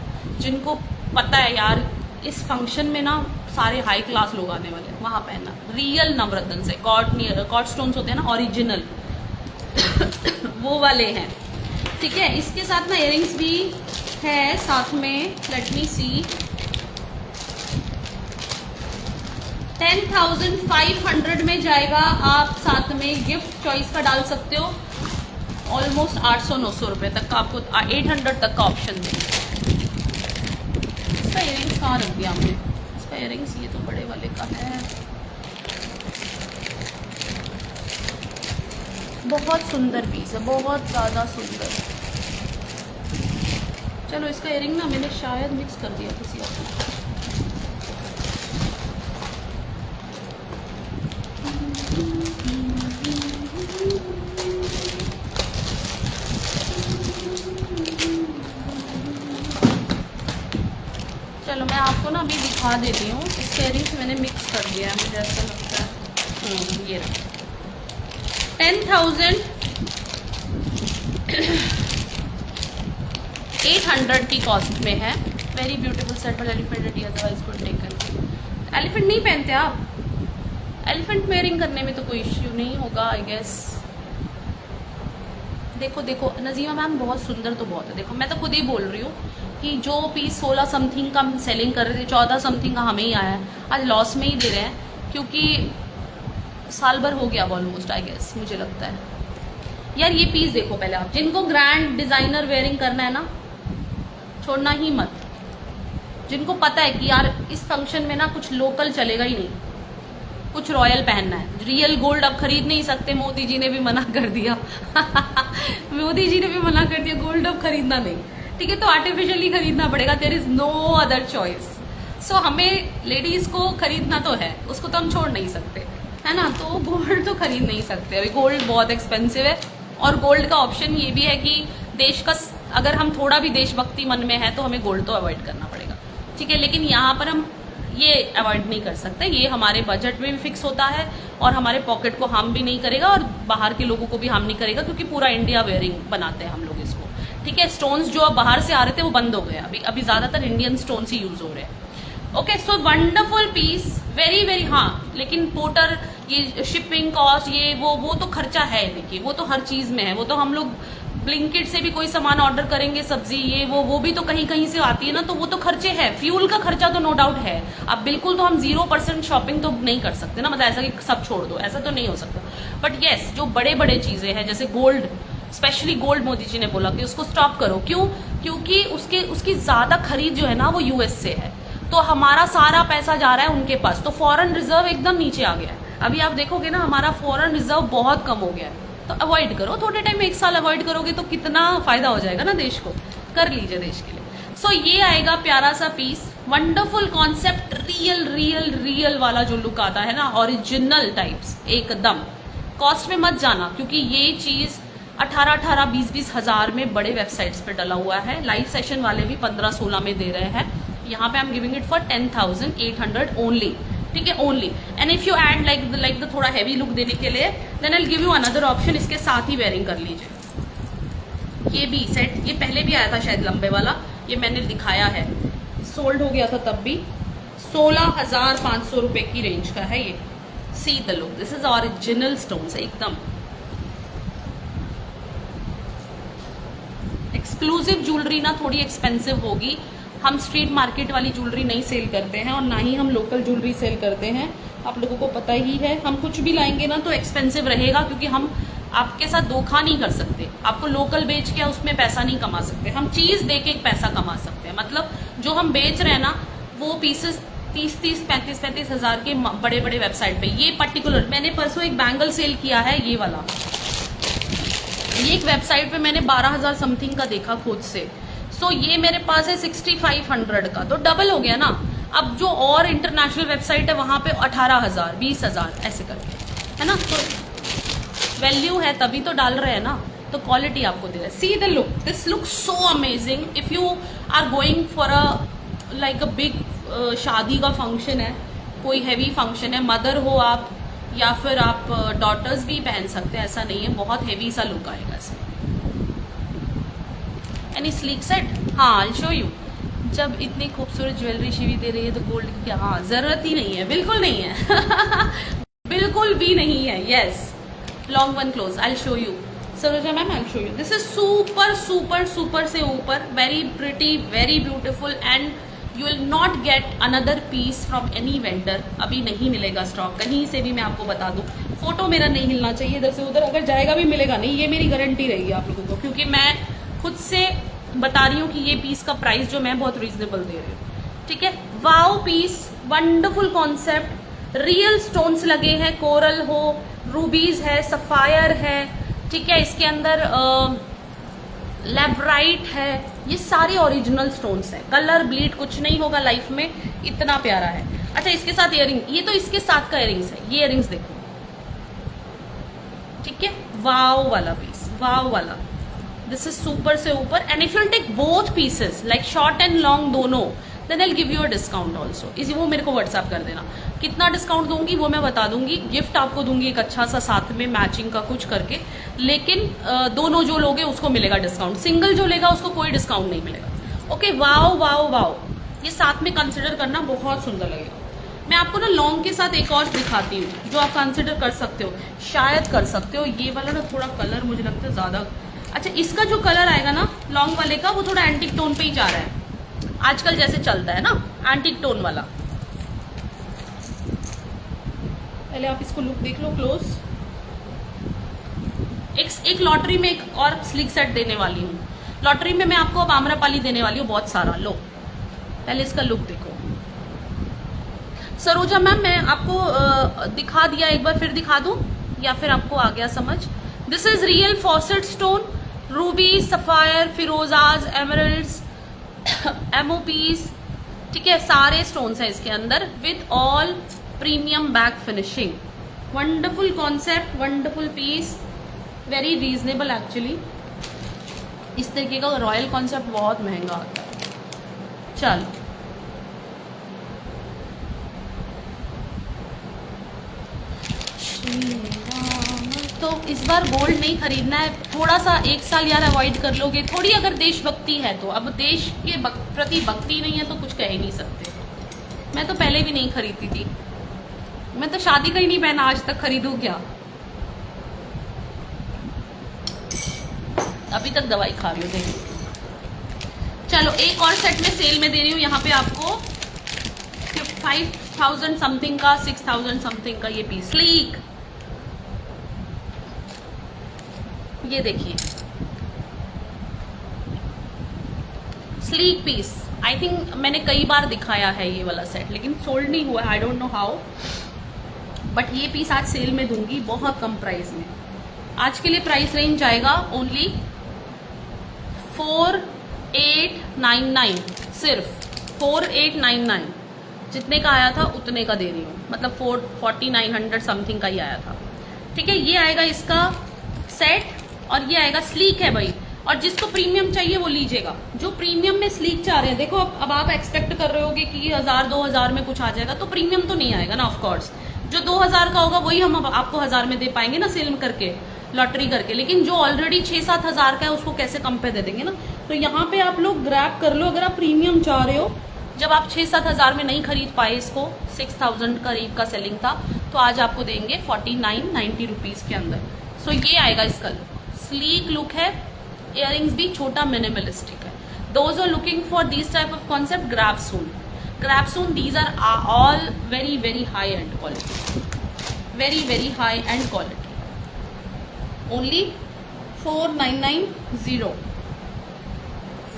जिनको पता है यार इस फंक्शन में ना सारे हाई क्लास लोग आने वाले हैं, वहां पहनना. रियल नवरत्न से कॉट स्टोन्स होते हैं ना, ओरिजिनल वो वाले हैं. ठीक है. इसके साथ ना इयरिंग्स भी है साथ में. लेट मी सी. 10,500 में जाएगा. आप साथ में गिफ्ट चॉइस का डाल सकते हो. ऑलमोस्ट 800-900 रुपए तक का आपको 800 तक का ऑप्शन देंगे. इसका इयरिंग्स कहाँ रख दिया हमने? इसका इयरिंग्स ये तो बड़े वाले का है. बहुत सुंदर पीस है, बहुत ज़्यादा सुंदर. चलो इसका इयरिंग ना मैंने शायद मिक्स कर दिया किसी और. चलो मैं आपको ना अभी दिखा देती हूँ। इसके इयरिंग्स मैंने मिक्स कर दिया है, मुझे ऐसा लगता है। ये 10,800 की कॉस्ट में है। Very beautiful set, but elephant otherwise good taken. Elephant नहीं पहनते आप? एलिफेंट वेयरिंग करने में तो कोई इश्यू नहीं होगा आई गेस। देखो देखो नजीमा मैम बहुत सुंदर तो बहुत है। देखो मैं तो खुद ही बोल रही हूँ कि जो पीस 16 समथिंग का सेलिंग कर रहे थे, 14 समथिंग का हमें ही आया है। आज लॉस में ही दे रहे हैं क्योंकि साल भर हो गया ऑलमोस्ट आई गेस, मुझे लगता है। यार ये पीस देखो पहले आप, जिनको ग्रैंड डिजाइनर वेयरिंग करना है ना, छोड़ना ही मत। जिनको पता है कि यार इस फंक्शन में ना कुछ लोकल चलेगा ही नहीं, कुछ रॉयल पहनना है। रियल गोल्ड अब खरीद नहीं सकते, मोदी जी ने भी मना कर दिया मोदी जी ने भी मना कर दिया, गोल्ड अब खरीदना नहीं, ठीक है, तो आर्टिफिशियली खरीदना पड़ेगा। There is no other choice. So हमें लेडीज को खरीदना तो है, उसको तो हम छोड़ नहीं सकते, है ना। तो गोल्ड तो खरीद नहीं सकते, अभी गोल्ड बहुत एक्सपेंसिव है। और गोल्ड का ऑप्शन ये भी है कि देश का, अगर हम थोड़ा भी देशभक्ति मन में है तो हमें गोल्ड तो अवॉइड करना पड़ेगा, ठीक है। लेकिन यहाँ पर हम ये अवॉइड नहीं कर सकते, ये हमारे बजट में भी फिक्स होता है और हमारे पॉकेट को हार्म भी नहीं करेगा और बाहर के लोगों को भी हार्म नहीं करेगा, क्योंकि पूरा इंडिया वेयरिंग बनाते हैं हम लोग इसको, ठीक है। स्टोन्स जो बाहर से आ रहे थे वो बंद हो गए, अभी ज्यादातर इंडियन स्टोन्स ही यूज हो रहे हैं। Okay, so wonderful piece, very very. हाँ, लेकिन पोर्टर, ये शिपिंग कॉस्ट, ये वो तो खर्चा है। देखिए वो तो हर चीज में है, वो तो हम लोग ब्लिंकिट से भी कोई सामान ऑर्डर करेंगे, सब्जी ये वो भी तो कहीं कहीं से आती है ना, तो वो तो खर्चे है। फ्यूल का खर्चा तो नो डाउट है। अब बिल्कुल तो हम 0% शॉपिंग तो नहीं कर सकते ना, मतलब ऐसा कि सब छोड़ दो, ऐसा तो नहीं हो सकता। बट येस, जो बड़े बड़े चीजें हैं जैसे gold, specially gold, Modi ji ने बोला कि उसको स्टॉप करो। क्यों? क्योंकि उसकी ज्यादा खरीद जो है ना वो यूएस से है, तो हमारा सारा पैसा जा रहा है उनके पास, तो फॉरेन रिजर्व एकदम नीचे आ गया है। अभी आप देखोगे ना हमारा फॉरेन रिजर्व बहुत कम हो गया है, तो अवॉइड करो थोड़े टाइम, 1 साल अवॉइड करोगे तो कितना फायदा हो जाएगा ना देश को, कर लीजिए देश के लिए। सो ये आएगा प्यारा सा piece, wonderful concept, real real real वाला जो लुक आता है ना, ओरिजिनल टाइप्स एकदम। कॉस्ट में मत जाना, क्योंकि ये चीज 18-18, 20-20 हजार में बड़े वेबसाइट्स पे डला हुआ है। लाइव सेशन वाले भी 15-16 में दे रहे हैं, यहाँ पे I am giving it for 10,800 only, ठीक है, only. And if you add like the थोड़ा हैवी लुक देने के लिए, then I give you another option, इसके साथ ही वेयरिंग कर लीजिए। ये भी सेट, ये पहले भी आया था शायद लंबे वाला, ये मैंने दिखाया है, सोल्ड हो गया था तब भी। 16,500 रुपए की रेंज का है ये। सी the look, this is original stones एकदम। एक्सक्लूसिव ज्वेलरी ना थोड़ी एक्सपेंसिव होगी, हम स्ट्रीट मार्केट वाली ज्वेलरी नहीं सेल करते हैं और ना ही हम लोकल ज्वेलरी सेल करते हैं, आप लोगों को पता ही है। हम कुछ भी लाएंगे ना तो एक्सपेंसिव रहेगा, क्योंकि हम आपके साथ धोखा नहीं कर सकते। आपको लोकल बेच के उसमें पैसा नहीं कमा सकते, हम चीज दे के पैसा कमा सकते हैं। मतलब जो हम बेच रहे हैं ना वो पीसेस 30-30, 35-35 हजार के बड़े बड़े वेबसाइट पे। ये पर्टिकुलर मैंने परसों एक बैंगल सेल किया है, ये वाला, ये एक वेबसाइट पे मैंने 12,000 समथिंग का देखा खुद से। सो ये मेरे पास है 6,500 का, तो डबल हो गया ना। अब जो और इंटरनेशनल वेबसाइट है वहां पे 18,000, 20,000 ऐसे करके, है ना। तो वैल्यू है तभी तो डाल रहे हैं ना, तो क्वालिटी आपको दे रहा है। See the look, this look so amazing. If you are going for a like a big शादी का फंक्शन है, कोई हैवी फंक्शन है, मदर हो आप या फिर आप डॉटर्स भी पहन सकते हैं, ऐसा नहीं है। बहुत हैवी सा लुक आएगा इसमें। एनी स्लीक सेट, हाँ आई शो यू। जब इतनी खूबसूरत ज्वेलरी शिवी दे रही है तो गोल्ड की क्या, हाँ जरूरत ही नहीं है, बिल्कुल नहीं है बिल्कुल भी नहीं है। Yes, long one close, I show you Saroja ma'am, I show you. This is super super super से ऊपर, very pretty, very beautiful, and you will not get another piece from any vendor. अभी नहीं मिलेगा स्टॉक कहीं से भी, मैं आपको बता दूं। फोटो मेरा नहीं हिलना चाहिए इधर से उधर, अगर जाएगा भी मिलेगा नहीं, ये मेरी गारंटी रहेगी आप लोगों को, क्योंकि मैं खुद से बता रही हूँ कि ये पीस का प्राइस जो मैं बहुत रीजनेबल दे रही हूँ, ठीक है। Wow piece, wonderful concept, real stones लगे हैं, कोरल हो, रूबीज है, सफायर है, ठीक है, इसके अंदर लैब्राइट है, ये सारे ओरिजिनल स्टोन्स हैं। कलर ब्लीड कुछ नहीं होगा लाइफ में, इतना प्यारा है। अच्छा, इसके साथ इयरिंग, ये तो इसके साथ का इयरिंग्स है। ये इयरिंग्स देखो, ठीक है, वाव वाला पीस, वाव वाला, दिस इज सुपर से ऊपर। And if you take both pieces like short and long दोनों, then I give you a discount also. इसी वो मेरे को व्हाट्सएप कर देना, कितना डिस्काउंट दूंगी वो मैं बता दूंगी। गिफ्ट आपको दूंगी एक अच्छा सा साथ में मैचिंग का कुछ करके, लेकिन दोनों जो लोगे उसको मिलेगा डिस्काउंट, सिंगल जो लेगा उसको कोई डिस्काउंट नहीं मिलेगा। ओके, वाव वाव वाव, ये साथ में कंसिडर करना, बहुत सुंदर लगेगा। मैं आपको ना लॉन्ग के साथ एक और दिखाती हूँ जो आप कंसिडर कर सकते हो, शायद कर सकते हो। ये वाला ना थोड़ा कलर मुझे लगता है ज्यादा अच्छा, इसका जो कलर आएगा ना लॉन्ग वाले का, वो थोड़ा एंटिक टोन पे ही जा रहा है आजकल, जैसे चलता है ना एंटिक टोन वाला। पहले आप इसको लुक देख लो क्लोज। एक लॉटरी में एक और स्लिक सेट देने वाली हूँ, लॉटरी में मैं आपको अब आम्रपाली देने वाली हूँ बहुत सारा। लो पहले इसका लुक देखो। सरोजा मैम, मैं आपको दिखा दिया, एक बार फिर दिखा दूं या फिर आपको आ गया समझ? This is real facet stone, ruby, sapphire, फिरोजाज, एमरल्ड्स, एमओपीज, ठीक है, सारे स्टोन्स हैं इसके अंदर with all premium back finishing. Wonderful concept, wonderful piece, very reasonable actually. इस तरीके का रॉयल कॉन्सेप्ट बहुत महंगा होता है। चलो तो इस बार गोल्ड नहीं खरीदना है, थोड़ा सा एक साल यार अवॉइड कर लोगे, थोड़ी अगर देशभक्ति है तो। अब देश के प्रति भक्ति नहीं है तो कुछ कह ही नहीं सकते। मैं तो पहले भी नहीं खरीदती थी, मैं तो शादी का ही नहीं पहना आज तक, खरीदूं क्या? अभी तक दवाई खा रही हूँ, देखिए। चलो एक और सेट में सेल में दे रही हूँ यहाँ पे आपको 5000 समथिंग का, 6000 समथिंग का ये पीस स्लीक। ये देखिए स्लीक पीस, आई थिंक मैंने कई बार दिखाया है ये वाला सेट, लेकिन सोल्ड नहीं हुआ है, आई डोंट नो हाउ। बट ये पीस आज सेल में दूंगी बहुत कम प्राइस में। आज के लिए प्राइस रेंज जाएगा ओनली 4899, सिर्फ 4899। जितने का आया था उतने का दे रही हूँ, मतलब 4900 समथिंग का ही आया था। ठीक है, ये आएगा इसका सेट और ये आएगा स्लीक है भाई। और जिसको प्रीमियम चाहिए वो लीजिएगा, जो प्रीमियम में स्लीक चाह रहे हैं। देखो अब आप एक्सपेक्ट कर रहे होगे कि 1000-2000 में कुछ आ जाएगा, तो प्रीमियम तो नहीं आएगा ना ऑफ कोर्स। जो 2000 का होगा वही हम आपको 1000 में दे पाएंगे ना, सेल करके, लॉटरी करके। लेकिन जो ऑलरेडी 6-7 हजार का है उसको कैसे कम पे दे देंगे ना। तो यहाँ पे आप लोग ग्रैब कर लो अगर आप प्रीमियम चाह रहे हो। जब आप 6-7 हजार में नहीं खरीद पाए इसको, 6000 करीब का सेलिंग था, तो आज आपको देंगे 4990 रुपीज के अंदर। सो ये आएगा इसका स्लीक लुक है, इयररिंग्स भी छोटा मिनिमलिस्टिक है। Those are looking for this type of concept, grab soon, grab soon. These are all very high end quality, very high end quality. Only 4990.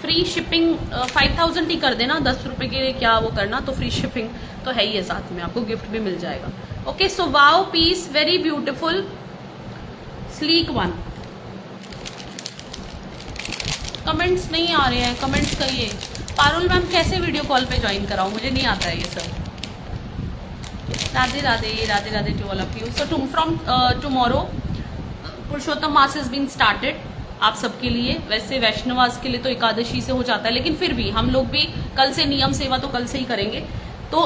Free shipping 5000 ही कर देना, 10 रुपए के लिए क्या वो करना, तो फ्री शिपिंग तो है ही है, साथ में आपको गिफ्ट भी मिल जाएगा। Okay, so wow piece, very beautiful sleek one. Comments नहीं आ रहे हैं, कमेंट्स करिए। पारुल मैम कैसे वीडियो कॉल पे ज्वाइन कराऊं, मुझे नहीं आता है ये सब। Radhe Radhe, Radhe Radhe to all of you. So from tomorrow Purushottam Maas is been started आप सबके लिए। वैसे वैष्णवास के लिए तो एकादशी से हो जाता है, लेकिन फिर भी हम लोग भी कल से नियम सेवा तो कल से ही करेंगे। तो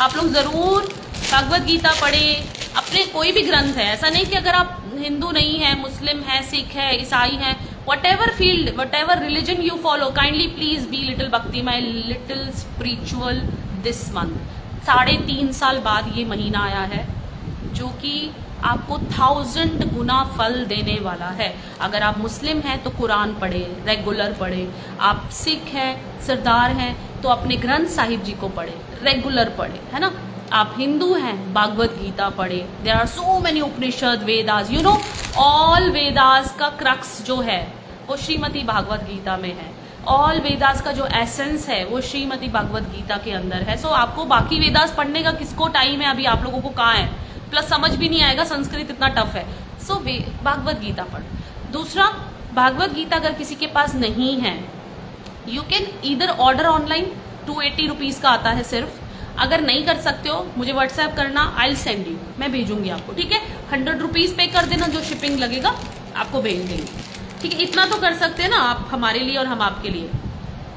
आप लोग जरूर भगवत गीता पढ़े, अपने कोई भी ग्रंथ है, ऐसा नहीं कि अगर आप हिंदू नहीं है, मुस्लिम है, सिख है, ईसाई है, whatever field, whatever religion you follow, kindly please be little bhakti, my little spiritual this month। 3.5 साल बाद ये महीना आया है जो कि आपको 1000 गुना फल देने वाला है। अगर आप मुस्लिम हैं तो कुरान पढ़े, रेगुलर पढ़े। आप सिख हैं, सरदार हैं, तो अपने ग्रंथ साहिब जी को पढ़े, रेगुलर पढ़े, है ना। आप हिंदू हैं, भागवत गीता पढ़े। There are so many Upanishad, Vedas, you know all Vedas का क्रक्स जो है वो श्रीमती भागवत गीता में है। ऑल वेदास का जो एसेंस है वो श्रीमती भागवत गीता के अंदर है। सो आपको बाकी वेदास पढ़ने का किसको टाइम है, अभी आप लोगों को कहाँ है, प्लस समझ भी नहीं आएगा, संस्कृत इतना टफ है। सो भागवत गीता पढ़। दूसरा, भागवत गीता अगर किसी के पास नहीं है, you can either order online, 280 rupees का आता है सिर्फ। अगर नहीं कर सकते हो मुझे व्हाट्सएप करना, आई विल सेंड यू, मैं भेजूंगी आपको, ठीक है। 100 रुपीज पे कर देना, जो शिपिंग लगेगा आपको भेज देंगे, ठीक है। इतना तो कर सकते हैं ना आप हमारे लिए और हम आपके लिए।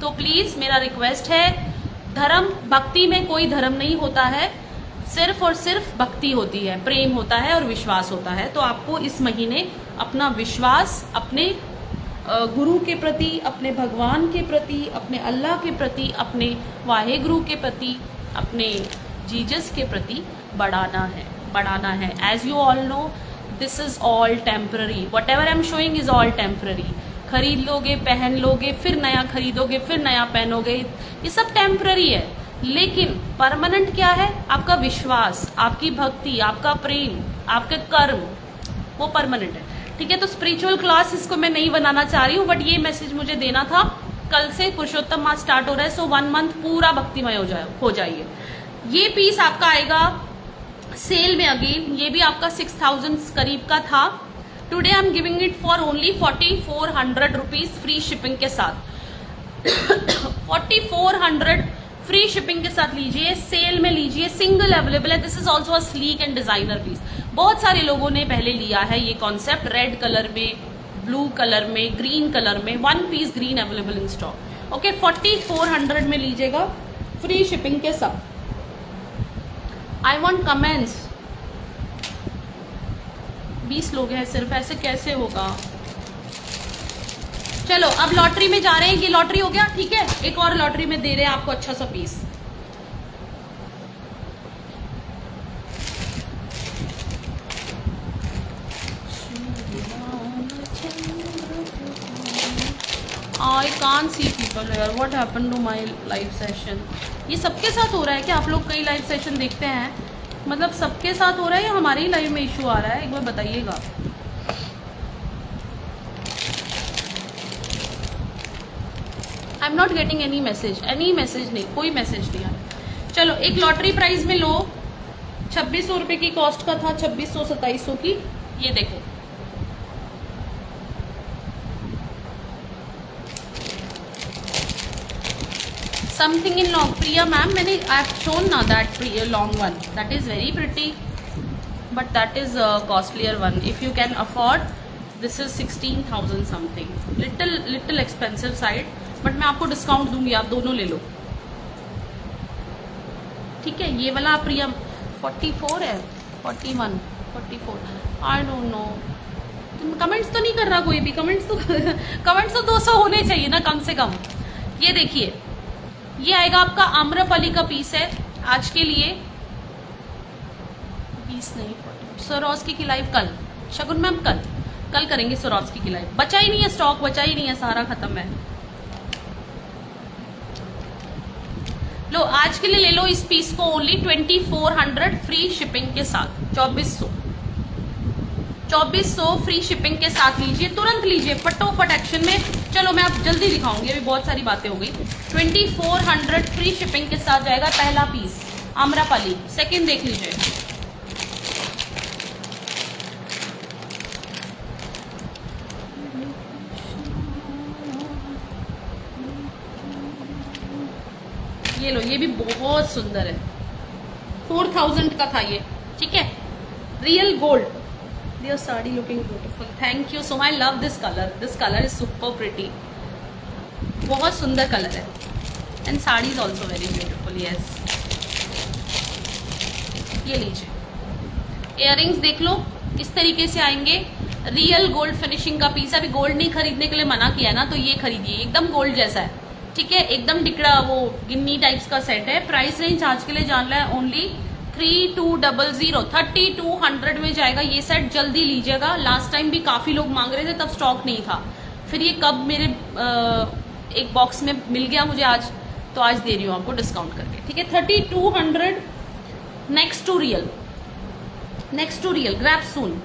तो प्लीज मेरा रिक्वेस्ट है, धर्म भक्ति में कोई धर्म नहीं होता है, सिर्फ और सिर्फ भक्ति होती है, प्रेम होता है और विश्वास होता है। तो आपको इस महीने अपना विश्वास अपने गुरु के प्रति, अपने भगवान के प्रति, अपने अल्लाह के प्रति, अपने वाहेगुरु के प्रति, अपने जीसस के प्रति बढ़ाना है। As you all know this is all temporary, whatever I am showing is all temporary. खरीद लोगे, पहन लोगे, फिर नया खरीदोगे, फिर नया पहनोगे, ये सब टेम्पररी है। लेकिन परमानेंट क्या है? आपका विश्वास, आपकी भक्ति, आपका प्रेम, आपके कर्म, वो परमानेंट है, ठीक है। तो स्पिरिचुअल क्लास इसको मैं नहीं बनाना चाह रही हूँ, बट ये मैसेज मुझे देना था। कल से पुरुषोत्तम मास स्टार्ट हो रहा है, सो 1 मंथ पूरा भक्तिमय हो जाइए। ये पीस आपका आएगा सेल में अगेन, ये भी आपका 6000 करीब का था। Today I am giving it for only 4400 rupees free shipping के साथ। 4400 फ्री शिपिंग के साथ लीजिए, सेल में लीजिए, सिंगल अवेलेबल है। This is also a sleek and designer piece. बहुत सारे लोगों ने पहले लिया है ये कॉन्सेप्ट, रेड कलर में, ब्लू कलर में, ग्रीन कलर में, 1 piece green available in stock. Okay, 4400 में लीजिएगा फ्री शिपिंग के साथ। I want comments. 20 लोग हैं सिर्फ, ऐसे कैसे होगा? चलो अब लॉटरी में जा रहे हैं, ये लॉटरी हो गया, ठीक है। एक और लॉटरी में दे रहे हैं आपको अच्छा सा piece. I can't see people here. What happened to my live session? ये सबके साथ हो रहा है क्या? आप लोग कई लाइव सेशन देखते हैं, मतलब सबके साथ हो रहा है या हमारे ही लाइव में इशू आ रहा है? एक बार बताइएगा। I am not getting any message नहीं, कोई मैसेज नहीं आ रहा। चलो एक लॉटरी प्राइस में लो, 2600 रुपये की कॉस्ट का था, 2600 2700 की। ये देखो, something in long. Priya ma'am, मैंने आई हैव शोन ना that long one, that is very pretty, but that is costlier one. If you can afford, this is 16,000 something, little expensive side, but मैं आपको discount दूंगी, आप दोनों ले लो, ठीक है। ये वाला प्रिया 44 है, 41, 44, आई डोंट नो। कमेंट्स तो नहीं कर रहा कोई भी, कमेंट्स तो 200 होने चाहिए ना कम से कम। ये देखिए, ये आएगा आपका आम्रपाली का पीस है आज के लिए। 20 नहीं, स्वरोस्की की लाइव कल, शगुन मैम कल करेंगे स्वरोस्की की लाइव। बचा ही नहीं है स्टॉक, बचा ही नहीं है, सारा खत्म है। लो आज के लिए ले लो इस पीस को ओनली 2400 फ्री शिपिंग के साथ। 2400 फ्री शिपिंग के साथ लीजिए, तुरंत लीजिए, फटोफट एक्शन में। चलो मैं आप जल्दी दिखाऊंगी, अभी बहुत सारी बातें हो गई। 2400 फ्री शिपिंग के साथ जाएगा पहला पीस आम्रपाली। सेकंड देख लीजिए, ये लो, ये भी बहुत सुंदर है, 4000 का था ये, ठीक है। Real gold, their sari looking beautiful, thank you so much, I love this colour is super pretty, बहुत सुंदर कलर है, and sari is also very beautiful, yes. ये लीजिए, इयररिंग्स देख लो इस तरीके से आएंगे, रियल गोल्ड फिनिशिंग का पीस। अभी गोल्ड नहीं खरीदने के लिए मना किया ना, तो ये खरीदिए, एकदम गोल्ड जैसा है, ठीक है, एकदम टिकड़ा, वो गिन्नी टाइप्स का सेट है। प्राइस रेंज आज के लिए जानना है ओनली 3200, 3200 में जाएगा ये सेट। जल्दी लीजिएगा, लास्ट टाइम भी काफी लोग मांग रहे थे, तब स्टॉक नहीं था, फिर ये कब मेरे एक बॉक्स में मिल गया मुझे आज, तो आज दे रही हूँ आपको डिस्काउंट करके, ठीक है। 3200। Next to real grab soon,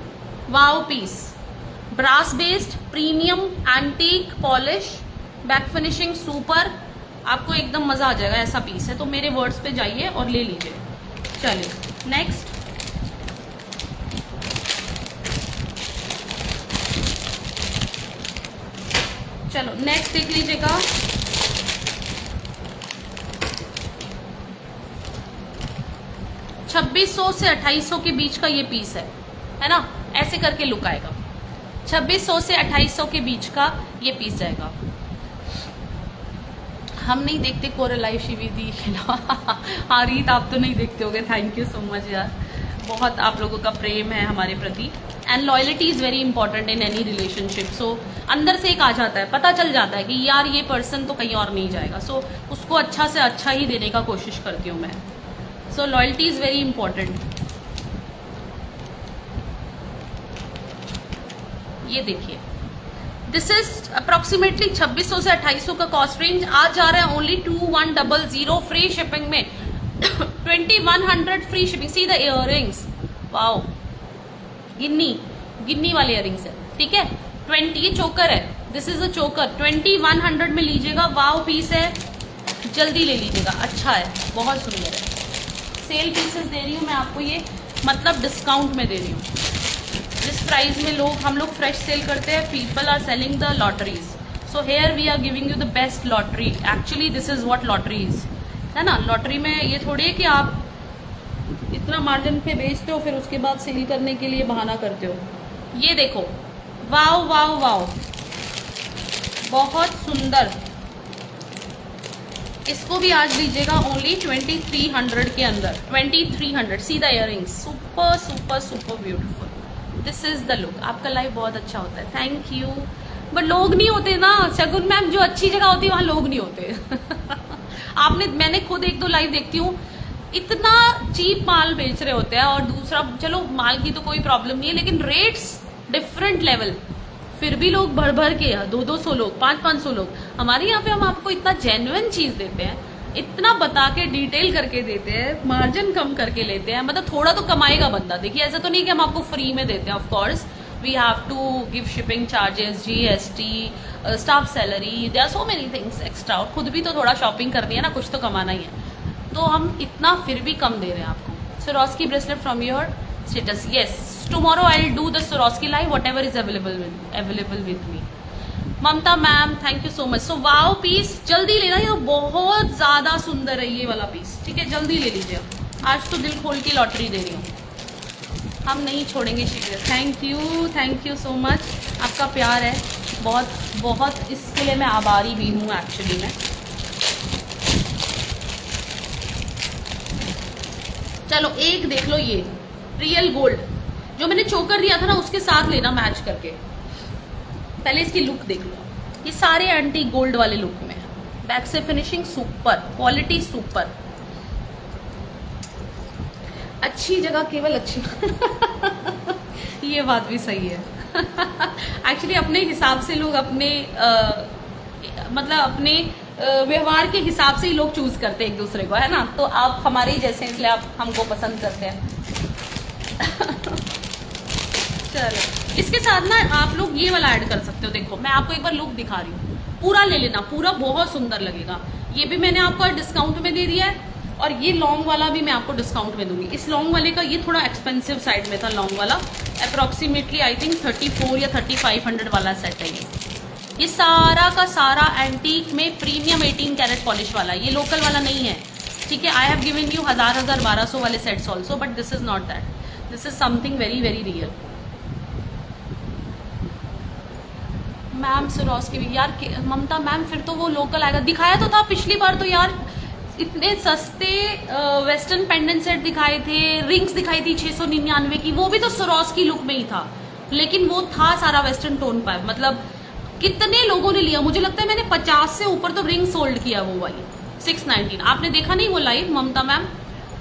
wow piece, brass based premium antique polish, back finishing super, आपको एकदम मजा आ जाएगा, ऐसा पीस है। तो मेरे वर्ड्स पे जाइए और ले लीजिए। चलिए नेक्स्ट, चलो नेक्स्ट देख लीजिएगा, 2600 से 2800 के बीच का ये पीस है ना, ऐसे करके लुक आएगा। 2600 से 2800 के बीच का ये पीस जाएगा। हम नहीं देखते कोरल लाइव शिविदी हाँ रीत, आप तो नहीं देखते होगे। थैंक यू सो मच यार, बहुत आप लोगों का प्रेम है हमारे प्रति। And loyalty is very important in any relationship. So अंदर से एक आ जाता है, पता चल जाता है कि यार ये पर्सन तो कहीं और नहीं जाएगा। सो उसको अच्छा से अच्छा ही देने का कोशिश करती हूँ मैं। सो लॉयल्टी इज़ वेरी इंपॉर्टेंट। ये देखिए, दिस इज अप्रोक्सीमेटली 2600 से 2800 का कॉस्ट रेंज। आज जा रहा है ओनली 2100 फ्री शिपिंग में 2100 free shipping. See the earrings, wow, गिन्नी वाले इयररिंग्स है, ठीक है। 20, ये चोकर है, दिस इज अ चोकर, 2100 में लीजिएगा। वाओ पीस है, जल्दी ले लीजिएगा, अच्छा है, बहुत सुंदर है। सेल पीसेस दे रही हूँ मैं आपको, ये मतलब डिस्काउंट में दे रही हूँ। जिस प्राइस में हम लोग फ्रेश सेल करते हैं, people are selling the lotteries. So here we are giving you the best lottery. Actually this is what lottery is, है ना। लॉटरी में ये थोड़ी है कि आप इतना मार्जिन पे बेचते हो फिर उसके बाद सेल करने के लिए बहाना करते हो। ये देखो, वाओ वाओ वाओ, बहुत सुंदर। इसको भी आज लीजिएगा ओनली 2300 के अंदर, 2300। सी the earrings, super super super beautiful. This is the look. आपका लाइफ बहुत अच्छा होता है, थैंक यू। बट लोग नहीं होते ना शगुन मैम, जो अच्छी जगह होती है वहां लोग नहीं होते मैंने खुद 1-2 लाइव देखती हूँ, इतना चीप माल बेच रहे होते हैं। और दूसरा, चलो माल की तो कोई प्रॉब्लम नहीं है, लेकिन रेट्स डिफरेंट लेवल, फिर भी लोग भर भर के 200 लोग, 500 लोग। हमारे यहाँ पे हम आपको इतना जेन्युइन चीज देते हैं, इतना बता के डिटेल करके देते हैं, मार्जिन कम करके लेते हैं। मतलब थोड़ा तो कमाएगा बंदा। देखिए ऐसा तो नहीं कि हम आपको फ्री में देते हैं, of course we have to give shipping charges, GST, staff salary, there are so many things extra. और खुद भी तो थोड़ा शॉपिंग करनी है ना, कुछ तो कमाना ही है, तो हम इतना फिर भी कम दे रहे हैं आपको। Swarovski bracelet from your status, yes, tomorrow I'll do the Swarovski live, whatever is available with me. Mamta ma'am thank you so much. So wow piece जल्दी लेना, ये तो बहुत ज्यादा सुंदर है ये वाला पीस, ठीक है, जल्दी ले लीजिए। आज तो दिल खोल के लॉटरी दे रही हूँ, हम नहीं छोड़ेंगे शीघ्र। थैंक यू सो मच, आपका प्यार है बहुत बहुत, इसके लिए मैं आभारी भी हूँ एक्चुअली में। चलो एक देख लो, ये रियल गोल्ड जो मैंने चोकर दिया था ना, उसके साथ लेना मैच करके। पहले इसकी लुक देख लो, ये सारे एंटीक गोल्ड वाले लुक में, बैक से फिनिशिंग सुपर, क्वालिटी सुपर, अच्छी जगह केवल अच्छी ये बात भी सही है एक्चुअली अपने हिसाब से लोग अपने मतलब अपने व्यवहार के हिसाब से ही लोग चूज करते हैं एक दूसरे को, है ना। तो आप हमारे ही जैसे, इसलिए आप हमको पसंद करते हैं चलो इसके साथ ना आप लोग ये वाला ऐड कर सकते हो। देखो मैं आपको एक बार लुक दिखा रही हूँ, पूरा ले लेना, पूरा बहुत सुंदर लगेगा। ये भी मैंने आपको डिस्काउंट में दे दिया है, और ये लॉन्ग वाला भी मैं आपको डिस्काउंट में दूंगी। इस लॉन्ग वाले का ये थोड़ा एक्सपेंसिव साइड में था, लॉन्ग वाला अप्रोक्सीमेटली आई थिंक 34 या 3500 वाला सेट है ये सारा का सारा एंटीक में प्रीमियम 18 कैरेट पॉलिश वाला, ये लोकल वाला नहीं है, ठीक है। आई हैव गिवन यू 1000 1200 वाले sets also, but this is not that, this is something very very real. Ma'am Swarovski भी यार, ममता मैम फिर तो वो लोकल आएगा, दिखाया तो था पिछली बार तो यार, इतने सस्ते वेस्टर्न पेंडेंट सेट दिखाए थे, रिंग्स दिखाई थी 699 की, वो भी तो Swarovski लुक में ही था, लेकिन वो था सारा वेस्टर्न टोन पर। मतलब कितने लोगों ने लिया, मुझे लगता है मैंने 50 से ऊपर तो रिंग सोल्ड किया वो वाली 619। आपने देखा नहीं वो लाइव ममता मैम?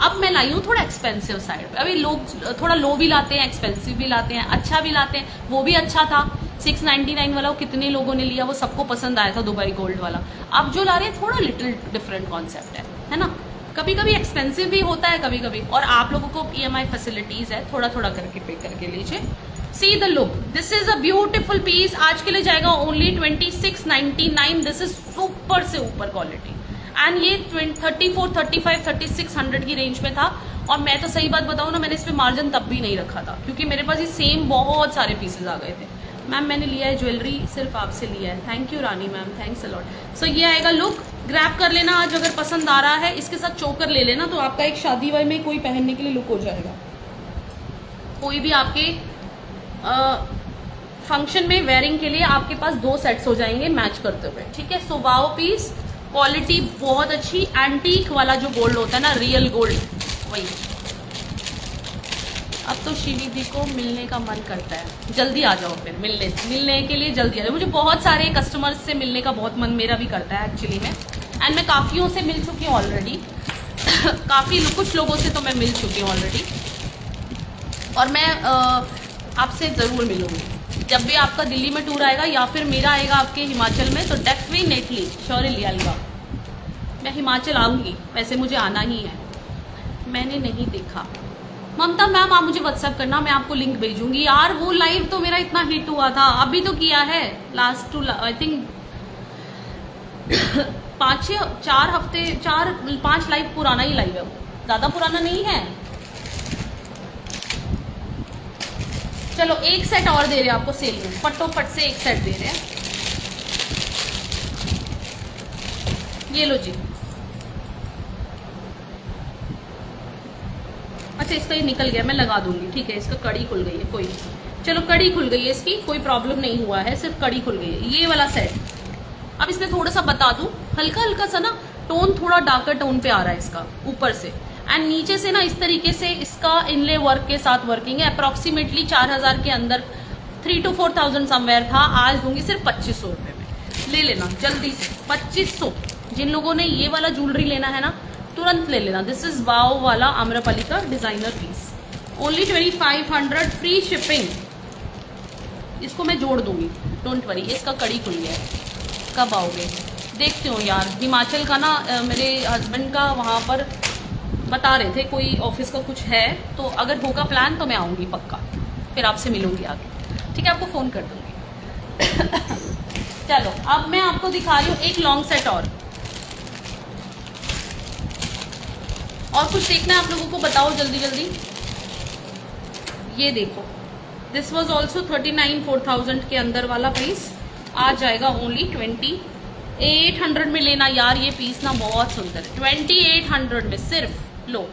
अब मैं लाई हूँ थोड़ा एक्सपेंसिव साइड। अभी लोग थोड़ा लो भी लाते हैं, एक्सपेंसिव भी लाते हैं, अच्छा भी लाते हैं। वो भी अच्छा था 699 वाला, वो कितने लोगों ने लिया, वो सबको पसंद आया था दुबई गोल्ड वाला। अब जो ला रहे हैं थोड़ा लिटिल डिफरेंट कॉन्सेप्ट है ना। कभी कभी एक्सपेंसिव भी होता है कभी कभी, और आप लोगों को EMI फैसिलिटीज है, थोड़ा थोड़ा करके पे करके लीजिए। See the look, this is a beautiful piece, आज के लिए जाएगा ओनली 2699। दिस इज सुपर से ऊपर क्वालिटी, एंड ये 34, 35, 3600 की रेंज में था। और मैं तो सही बात बताऊँ ना, मैंने इस पे मार्जिन तब भी नहीं रखा था, क्योंकि मेरे पास ये सेम बहुत सारे पीसेज आ गए थे। मैम मैंने लिया है ज्वेलरी, सिर्फ आपसे लिया है। Thank you Rani ma'am, thanks a lot. So ये आएगा लुक, ग्रैब कर लेना आज अगर पसंद आ रहा है। इसके साथ चोकर ले लेना तो आपका एक शादी वाई में कोई पहनने के लिए लुक हो जाएगा। कोई भी आपके फंक्शन में वेयरिंग के लिए आपके पास 2 सेट्स हो जाएंगे मैच करते हुए। ठीक है, सो वाओ पीस, क्वालिटी बहुत अच्छी, एंटीक वाला जो गोल्ड होता है ना, रियल गोल्ड वही। अब तो शिवी दी को मिलने का मन करता है, जल्दी आ जाओ फिर मिलने के लिए जल्दी आ जाओ। मुझे बहुत सारे कस्टमर्स से मिलने का बहुत मन मेरा भी करता है एक्चुअली में, एंड मैं काफ़ियों से मिल चुकी हूँ ऑलरेडी कुछ लोगों से तो मैं मिल चुकी हूँ ऑलरेडी, और मैं आपसे ज़रूर मिलूंगी जब भी आपका दिल्ली में टूर आएगा या फिर मेरा आएगा आपके हिमाचल में, तो डेफिनेटली श्योरली आएगा। मैं हिमाचल आऊँगी, वैसे मुझे आना ही है। मैंने नहीं देखा ममता मैम, आप मुझे व्हाट्सएप करना, मैं आपको लिंक भेजूंगी। यार वो लाइव तो मेरा इतना हिट हुआ था, अभी तो किया है last two I think 4-5 live पुराना ही लाइव है वो, ज़्यादा पुराना नहीं है। चलो एक सेट और दे रहे हैं आपको सेल में, फटोफट से एक सेट दे रहे हैं। ये लो जी। अच्छा इसका ये निकल गया, मैं लगा दूंगी। ठीक है, इसका कड़ी खुल गई है, कोई नहीं। चलो कड़ी खुल गई है इसकी, कोई प्रॉब्लम नहीं हुआ है, सिर्फ कड़ी खुल गई है। ये वाला सेट अब इसमें थोड़ा सा बता दूं, हल्का हल्का सा ना टोन, थोड़ा डार्कर टोन पे आ रहा है इसका ऊपर से, एंड नीचे से ना इस तरीके से इसका इनले वर्क के साथ वर्किंग है। अप्रोक्सीमेटली 4000 के अंदर 3 to 4000 समवेयर था, आज दूंगी सिर्फ 2500 रुपये में। ले लेना जल्दी से 2500। जिन लोगों ने ये वाला ज्वेलरी लेना है ना, तुरंत ले लेना। दिस इज वाओ वाला आम्रपाली का designer piece, only 2500, free shipping. इसको मैं जोड़ दूंगी, डोंट वरी। इसका कड़ी खुल गया है, कब आओगे देखते हो यार। हिमाचल का ना मेरे हस्बैंड का वहाँ पर बता रहे थे कोई ऑफिस का कुछ है, तो अगर होगा प्लान तो मैं आऊँगी पक्का, फिर आपसे मिलूंगी आगे। ठीक है, आपको फ़ोन कर दूंगी चलो अब मैं आपको दिखा रही हूँ एक लॉन्ग सेट और कुछ देखना है आप लोगों को, बताओ जल्दी जल्दी। ये देखो, दिस वॉज ऑल्सो 39,000 के अंदर वाला पीस, आ जाएगा ओनली 2800 में। लेना यार ये पीस ना बहुत सुंदर है, 2800 में सिर्फ लो।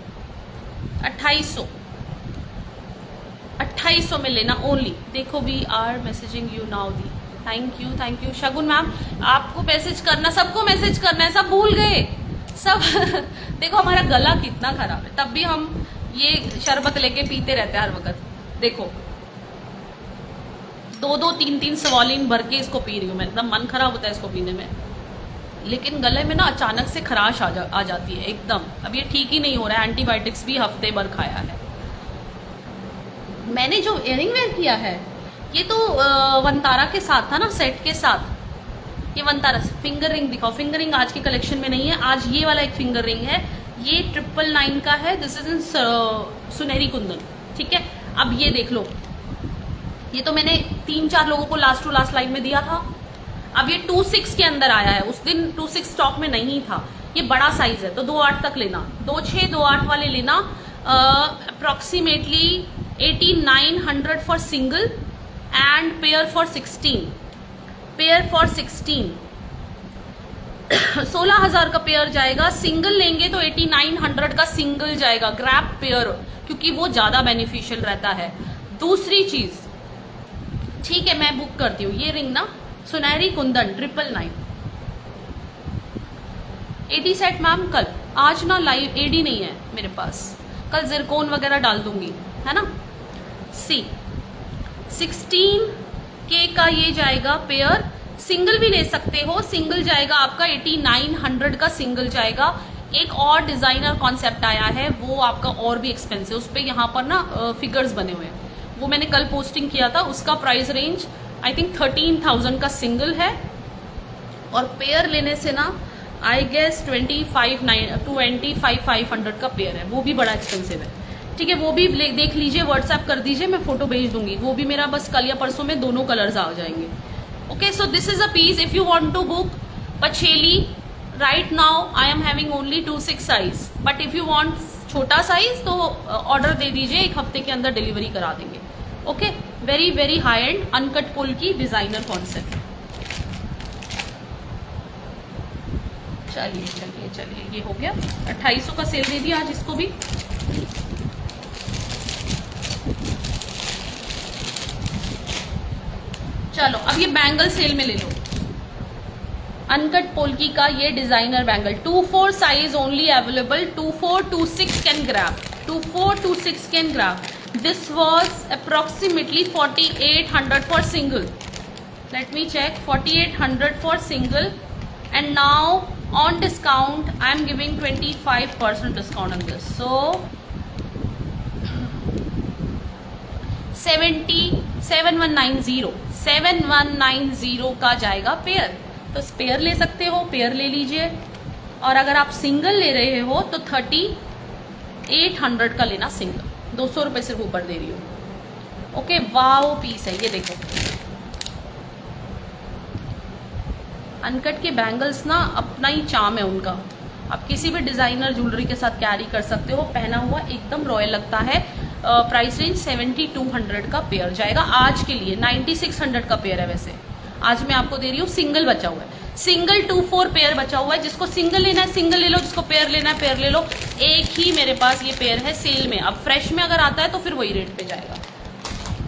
2800 में लेना ओनली। देखो we are messaging you now दी, थैंक यू शगुन मैम। आपको मैसेज करना, सबको मैसेज करना है, सब भूल गए सब देखो हमारा गला कितना खराब है, तब भी हम ये शरबत लेके पीते रहते हैं हर वक्त। देखो 2-2, 3-3 सवालिन भर के इसको पी रही हूँ मैं, एकदम मन खराब होता है इसको पीने में, लेकिन गले में ना अचानक से खराश आ जाती है एकदम। अब ये ठीक ही नहीं हो रहा है, एंटीबायोटिक्स भी हफ्ते भर खाया है। मैंने जो इयरिंग वेयर किया है ये तो वंतारा के साथ था ना, सेट के साथ। ये वंतारा फिंगर रिंग दिखाओ। फिंगर रिंग आज के कलेक्शन में नहीं है, आज ये वाला एक फिंगर रिंग है, ये 999 का है। दिस इज इन सुनहरी कुंदन। ठीक है, अब ये देख लो, ये तो मैंने 3-4 लोगों को लास्ट टू लास्ट लाइन में दिया था। अब ये 26 के अंदर आया है, उस दिन 26 स्टॉक में नहीं था। ये बड़ा साइज है तो 2.8 तक लेना, 2.6 2.8 वाले लेना। Approximately 8900 for single and pair for 16। 16,000 का पेयर जाएगा। सिंगल लेंगे तो 8900 का सिंगल जाएगा, ग्रैब पेयर, क्योंकि वो ज्यादा बेनिफिशियल रहता है। दूसरी चीज, ठीक है मैं बुक करती हूँ ये रिंग ना, सुनहरी कुंदन 999 एडी सेट मैम कल। आज ना लाइव एडी नहीं है मेरे पास, कल जिरकोन वगैरह डाल दूंगी, है ना। सी 16K का ये जाएगा पेयर, सिंगल भी ले सकते हो। सिंगल जाएगा आपका 8900 का सिंगल जाएगा। एक और डिजाइनर कॉन्सेप्ट आया है, वो आपका और भी एक्सपेंसिव, उस पर यहाँ पर ना फिगर्स बने हुए हैं, वो मैंने कल पोस्टिंग किया था। उसका प्राइस रेंज आई थिंक 13,000 का सिंगल है, और पेयर लेने से ना आई गेस 25,500 का पेयर है, वो भी बड़ा एक्सपेंसिव है। ठीक है, वो भी देख लीजिए, व्हाट्सएप कर दीजिए, मैं फोटो भेज दूंगी। वो भी मेरा बस कल या परसों में दोनों कलर्स आ जाएंगे। Okay, so this is a piece if you want to book पछेली। Right now I am having only 26 size, but if you want छोटा साइज तो ऑर्डर दे दीजिए, एक हफ्ते के अंदर डिलीवरी करा देंगे। Okay, very very high and uncut पुल की डिजाइनर कॉन्सेप्ट। चलिए चलिए चलिए, ये हो गया 2800 का सेल दे दिया आज इसको भी। चलो अब ये बैंगल सेल में ले लो, अनकट पोल्की का ये designer bangle 24 size only available, 2426 can grab, 2426 can grab. This was approximately 4800 for single, let me check, 4800 for single, and now on discount I am giving 25% discount on this, so 7190 का जाएगा pair. तो pair ले सकते हो, pair ले लीजिए, और अगर आप सिंगल ले रहे हो तो 3800 का लेना सिंगल, 200 रुपए सिर्फ ऊपर दे रही हूँ। ओके, वाओ पीस है ये देखो। अनकट के बैंगल्स ना अपना ही चार्म है उनका, आप किसी भी डिजाइनर ज्वेलरी के साथ कैरी कर सकते हो, पहना हुआ एकदम रॉयल लगता है। प्राइस रेंज 7200 का पेयर जाएगा आज के लिए, 9600 का पेयर है वैसे, आज मैं आपको दे रही हूँ सिंगल बचा हुआ है, सिंगल 24 पेयर बचा हुआ है। जिसको सिंगल लेना है सिंगल ले लो, जिसको पेयर लेना है पेयर ले लो। एक ही मेरे पास ये पेयर है सेल में, अब फ्रेश में अगर आता है तो फिर वही रेट पे जाएगा।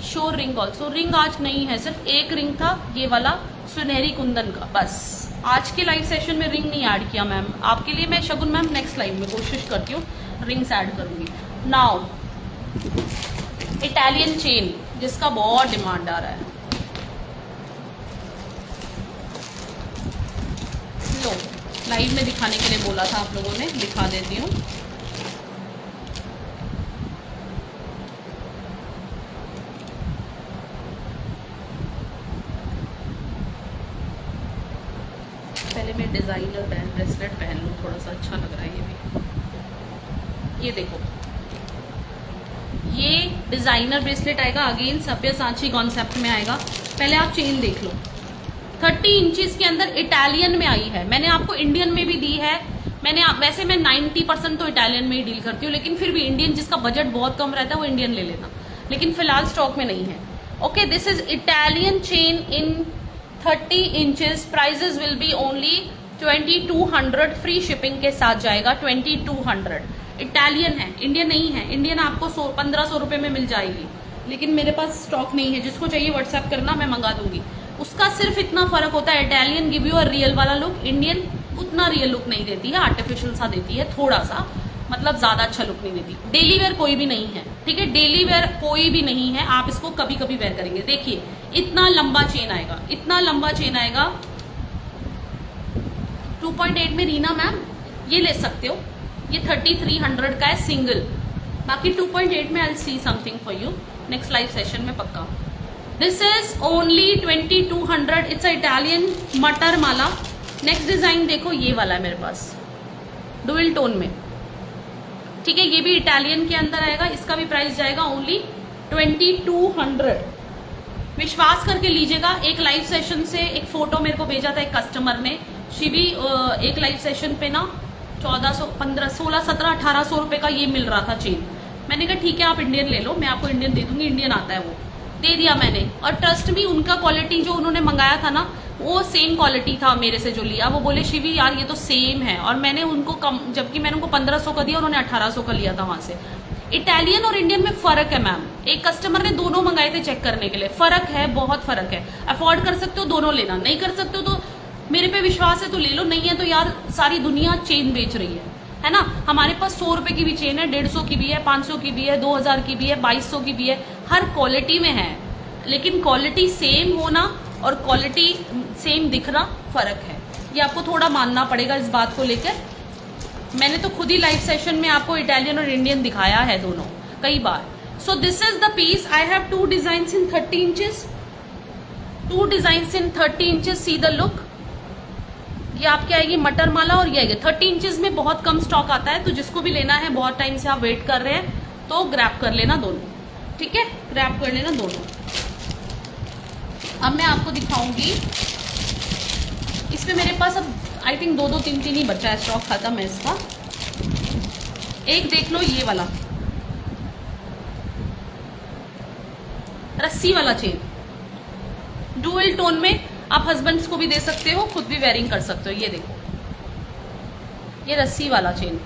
शोर रिंग ऑल्सो, रिंग आज नहीं है, सिर्फ एक रिंग था ये वाला सुनहरी कुंदन का, बस आज के लाइव सेशन में रिंग नहीं ऐड किया मैम आपके लिए। मैं शगुन मैम नेक्स्ट लाइव में कोशिश करती हूँ रिंग्स ऐड करूंगी। नाउ इटालियन चेन जिसका बहुत डिमांड आ रहा है, लो लाइव में दिखाने के लिए बोला था आप लोगों ने, दिखा देती हूँ। पहले मैं डिजाइनर ब्रेसलेट पहन लूँ, थोड़ा सा अच्छा लग रहा है ये भी। ये देखो ये डिजाइनर ब्रेसलेट आएगा, अगेन सब्यसाची कॉन्सेप्ट में आएगा। पहले आप चेन देख लो, 30 इंचेस के अंदर इटालियन में आई है, मैंने आपको इंडियन में भी दी है। वैसे मैं 90% तो इटालियन में ही डील करती हूँ, लेकिन फिर भी इंडियन जिसका बजट बहुत कम रहता है वो इंडियन ले लेना, लेकिन फिलहाल स्टॉक में नहीं है। Okay, this is Italian chain in 30 inches, prices will be only 2200, free shipping के साथ जाएगा 2200। इटालियन है, इंडियन नहीं है। इंडियन आपको 1500 रुपए में मिल जाएगी, लेकिन मेरे पास स्टॉक नहीं है। जिसको चाहिए व्हाट्सएप करना, मैं मंगा दूंगी। उसका सिर्फ इतना फर्क होता है, Italian give you a real वाला लुक, इंडियन उतना रियल लुक नहीं देती है, आर्टिफिशियल सा देती है थोड़ा सा, मतलब ज्यादा अच्छा लुक नहीं देती। डेली वेयर कोई भी नहीं है, ठीक है, डेली वेयर कोई भी नहीं है, आप इसको कभी कभी वेयर करेंगे। देखिए इतना लंबा चेन आएगा, इतना लंबा चेन आएगा। 2.8 में रीना मैम ये ले सकते हो, ये 3300 का है सिंगल, बाकी 2.8 में I see something for you next live session में पक्का। This is only 2200, it's Italian मटर माला। नेक्स्ट डिजाइन देखो, ये वाला है मेरे पास डुअल टोन में, ठीक है, ये भी इटालियन के अंदर आएगा, इसका भी प्राइस जाएगा ओनली 2200। विश्वास करके लीजिएगा। एक लाइव सेशन से एक फोटो मेरे को भेजा था एक कस्टमर ने, शिवी एक लाइव सेशन पे ना 1400 15 16 17 1800 रुपए का ये मिल रहा था चेन। मैंने कहा ठीक है आप इंडियन ले लो, मैं आपको इंडियन दे दूंगी, इंडियन आता है वो, दे दिया मैंने। और ट्रस्ट मी, उनका क्वालिटी जो उन्होंने मंगाया था ना वो सेम क्वालिटी था मेरे से जो लिया। वो बोले शिवी यार ये तो सेम है, और मैंने उनको कम, जबकि मैंने उनको 1500 का दिया, उन्होंने 1800 का लिया था वहां से। इटालियन और इंडियन में फर्क है मैम, एक कस्टमर ने दोनों मंगाए थे चेक करने के लिए, फर्क है, बहुत फर्क है। अफोर्ड कर सकते हो दोनों लेना, नहीं कर सकते हो तो मेरे पे विश्वास है तो ले लो, नहीं है तो यार सारी दुनिया चेन बेच रही है ना। हमारे पास 100 रुपए की भी चेन है, 150 की भी है, 500 की भी है, 2000 की भी है, 2200 की भी है, हर क्वालिटी में है। लेकिन क्वालिटी सेम होना और क्वालिटी सेम दिखना फर्क है, ये आपको थोड़ा मानना पड़ेगा इस बात को लेकर। मैंने तो खुद ही लाइव सेशन में आपको इटालियन और इंडियन दिखाया है दोनों कई बार। So this is the piece, I have 2 designs in 30 inches, 2 designs in 30 inches, see the look. ये आपकी आएगी मटर माला और ये आएगी 30 इंचेस में, बहुत कम स्टॉक आता है, तो जिसको भी लेना है, बहुत टाइम से आप वेट कर रहे हैं तो ग्रैब कर लेना दोनों, ठीक है, ग्रैब कर लेना दोनों। अब मैं आपको दिखाऊंगी, इसमें मेरे पास अब आई थिंक 2 3 ही बचा है, स्टॉक खत्म है इसका। एक देख लो ये वाला रस्सी वाला चेन, डुअल टोन में, आप हस्बैंड्स को भी दे सकते हो, खुद भी वेयरिंग कर सकते हो। ये देखो ये रस्सी वाला चेन,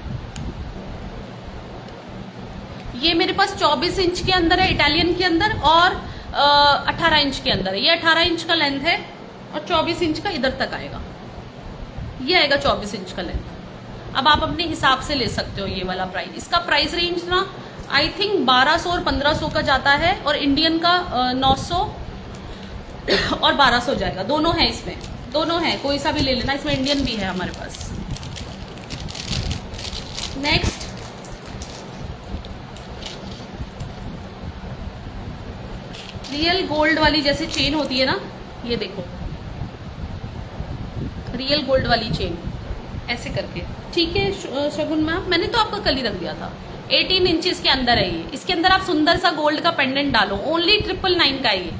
ये मेरे पास 24 इंच के अंदर है इटालियन के अंदर, और 18 इंच के अंदर है। ये 18 इंच का लेंथ है और 24 इंच का इधर तक आएगा, ये आएगा 24 इंच का लेंथ। अब आप अपने हिसाब से ले सकते हो ये वाला प्राइस। इसका प्राइस रेंज ना आई थिंक 1200 और 1500 का जाता है, और इंडियन का 900 और 1200 जाएगा। दोनों है इसमें, दोनों है, कोई सा भी ले लेना, इसमें इंडियन भी है हमारे पास। नेक्स्ट रियल गोल्ड वाली जैसे चेन होती है ना, ये देखो रियल गोल्ड वाली चेन ऐसे करके, ठीक है शगुन मैम, मैंने तो आपको कल ही रख दिया था। 18 इंचेस के अंदर है ये। इसके अंदर आप सुंदर सा गोल्ड का पेंडेंट डालो, ओनली 999 का है ये,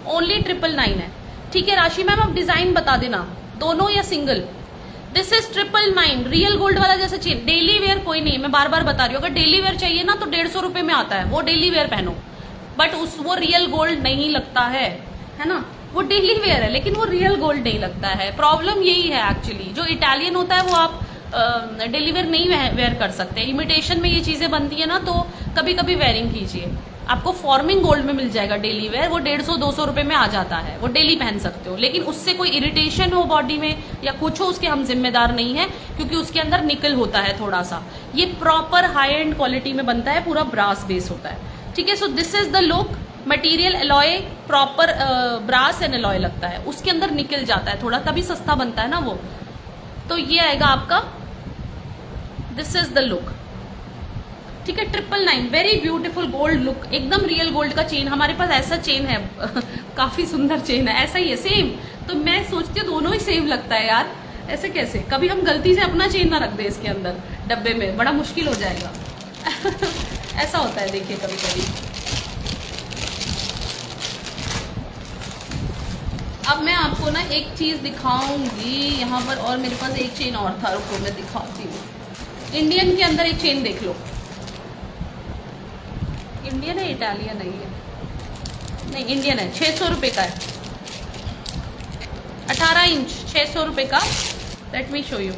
ओनली 999 है। ठीक है राशि मैम, आप डिजाइन बता देना, दोनों या single. This is 999 real gold वाला जैसे चेन। डेली वेयर कोई नहीं, मैं बार बार बता रही हूँ, अगर डेली वेयर चाहिए ना तो 150 रुपए में आता है, वो डेली वेयर पहनो, बट वो रियल गोल्ड नहीं लगता है ना, वो डेली वेयर है लेकिन वो रियल गोल्ड नहीं लगता है। प्रॉब्लम यही है एक्चुअली, जो इटालियन होता है वो आप डेली वेयर नहीं वेयर कर सकते। इमिटेशन में ये चीजें बनती है ना, तो कभी कभी वेयरिंग कीजिए, आपको फॉर्मिंग गोल्ड में मिल जाएगा डेली वेयर, वो 150-200 रुपए में आ जाता है, वो डेली पहन सकते हो। लेकिन उससे कोई इरिटेशन हो बॉडी में या कुछ हो, उसके हम जिम्मेदार नहीं है, क्योंकि उसके अंदर निकल होता है थोड़ा सा। ये प्रॉपर हाई एंड क्वालिटी में बनता है, पूरा ब्रास बेस होता है। ठीक है, so this is the look. Material alloy proper brass and alloy लगता है, उसके अंदर निकल जाता है थोड़ा, तभी सस्ता बनता है ना वो। तो ये आएगा आपका, दिस इज द लुक। ठीक है, 999 वेरी ब्यूटीफुल गोल्ड लुक, एकदम रियल गोल्ड का चेन। हमारे पास ऐसा चेन है काफी सुंदर चेन है, ऐसा ही है सेम। तो मैं सोचती हूँ दोनों ही सेम लगता है यार, ऐसे कैसे? कभी हम गलती से अपना चेन ना रख दे इसके अंदर डब्बे में, बड़ा मुश्किल हो जाएगा ऐसा होता है, देखिए कभी कभी। अब मैं आपको ना एक चीज दिखाऊंगी यहाँ पर, और मेरे पास एक चेन और था, रुको मैं दिखाती हूँ। इंडियन के अंदर एक चेन देख लो, इंडियन है इटालियन है ये? नहीं इंडियन है, 600 रुपए का है, 18 इंच 600 रुपए का। Let me show you.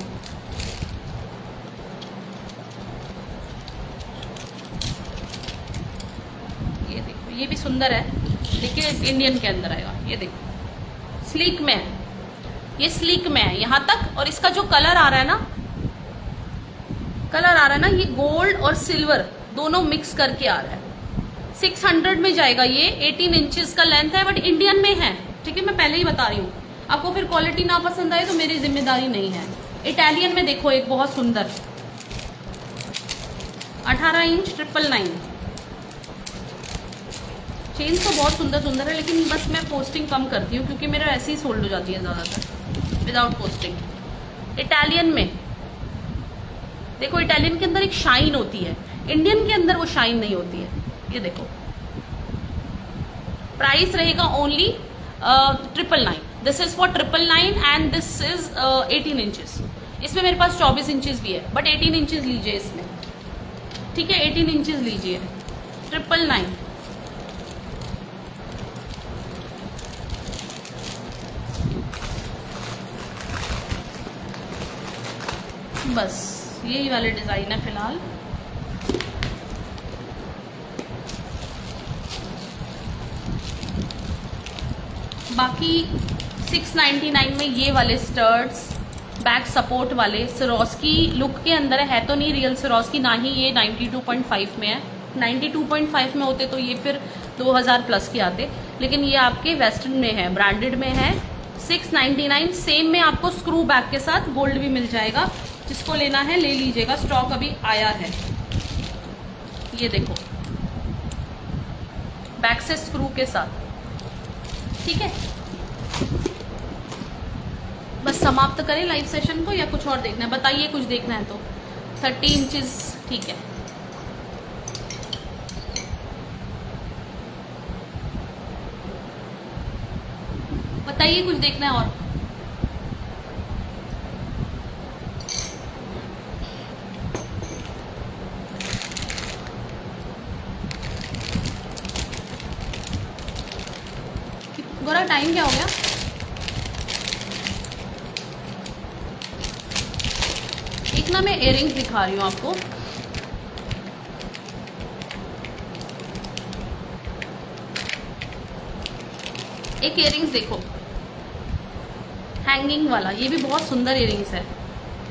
ये देखो, ये भी सुंदर है, देखिए इंडियन के अंदर आएगा। ये देखो स्लीक में है, ये स्लीक में है यहाँ तक, और इसका जो कलर आ रहा है ना, कलर आ रहा है ना, ये गोल्ड और सिल्वर दोनों मिक्स करके आ रहा है। 600 में जाएगा ये, 18 इंचेस का लेंथ है, बट इंडियन में है। ठीक है, मैं पहले ही बता रही हूँ, आपको फिर क्वालिटी ना पसंद आए तो मेरी जिम्मेदारी नहीं है। इटालियन में देखो एक बहुत सुंदर 18 इंच 999 चेन तो बहुत सुंदर सुंदर है, लेकिन बस मैं पोस्टिंग कम करती हूँ क्योंकि मेरा ऐसे ही सोल्ड हो जाती है ज़्यादातर विदाउट पोस्टिंग। इटालियन में देखो, इटालियन के अंदर एक शाइन होती है, इंडियन के अंदर वो शाइन नहीं होती है। ये देखो, प्राइस रहेगा only 999। This is for 999 and this is 18 inches. इसमें मेरे पास 24 इंचेस भी है, बट 18 इंचेस लीजिए इसमें। ठीक है, 18 इंचेस लीजिए, 999। बस यही वाले डिजाइन है फिलहाल। बाकी 699 में ये वाले स्टर्ट्स बैक सपोर्ट वाले सिरोस्की लुक के अंदर है तो नहीं रियल सिरोस्की, ना ही ये 92.5 में है। 92.5 में होते तो ये फिर 2000 प्लस के आते, लेकिन ये आपके वेस्टर्न में है, ब्रांडेड में है। 699 सेम में आपको स्क्रू बैक के साथ गोल्ड भी मिल जाएगा, जिसको लेना है ले लीजिएगा, स्टॉक अभी आया है। ये देखो बैक से स्क्रू के साथ। ठीक है, बस समाप्त करें लाइव सेशन को या कुछ और देखना है? बताइए, कुछ देखना है तो। 30 इंचेस ठीक है। बताइए कुछ देखना है और? गोरा टाइम क्या हो गया? एक एक ना मैं इयररिंग्स दिखा रही हूँ आपको। एक इयररिंग्स देखो, हैंगिंग वाला, ये भी बहुत सुंदर इयररिंग्स है।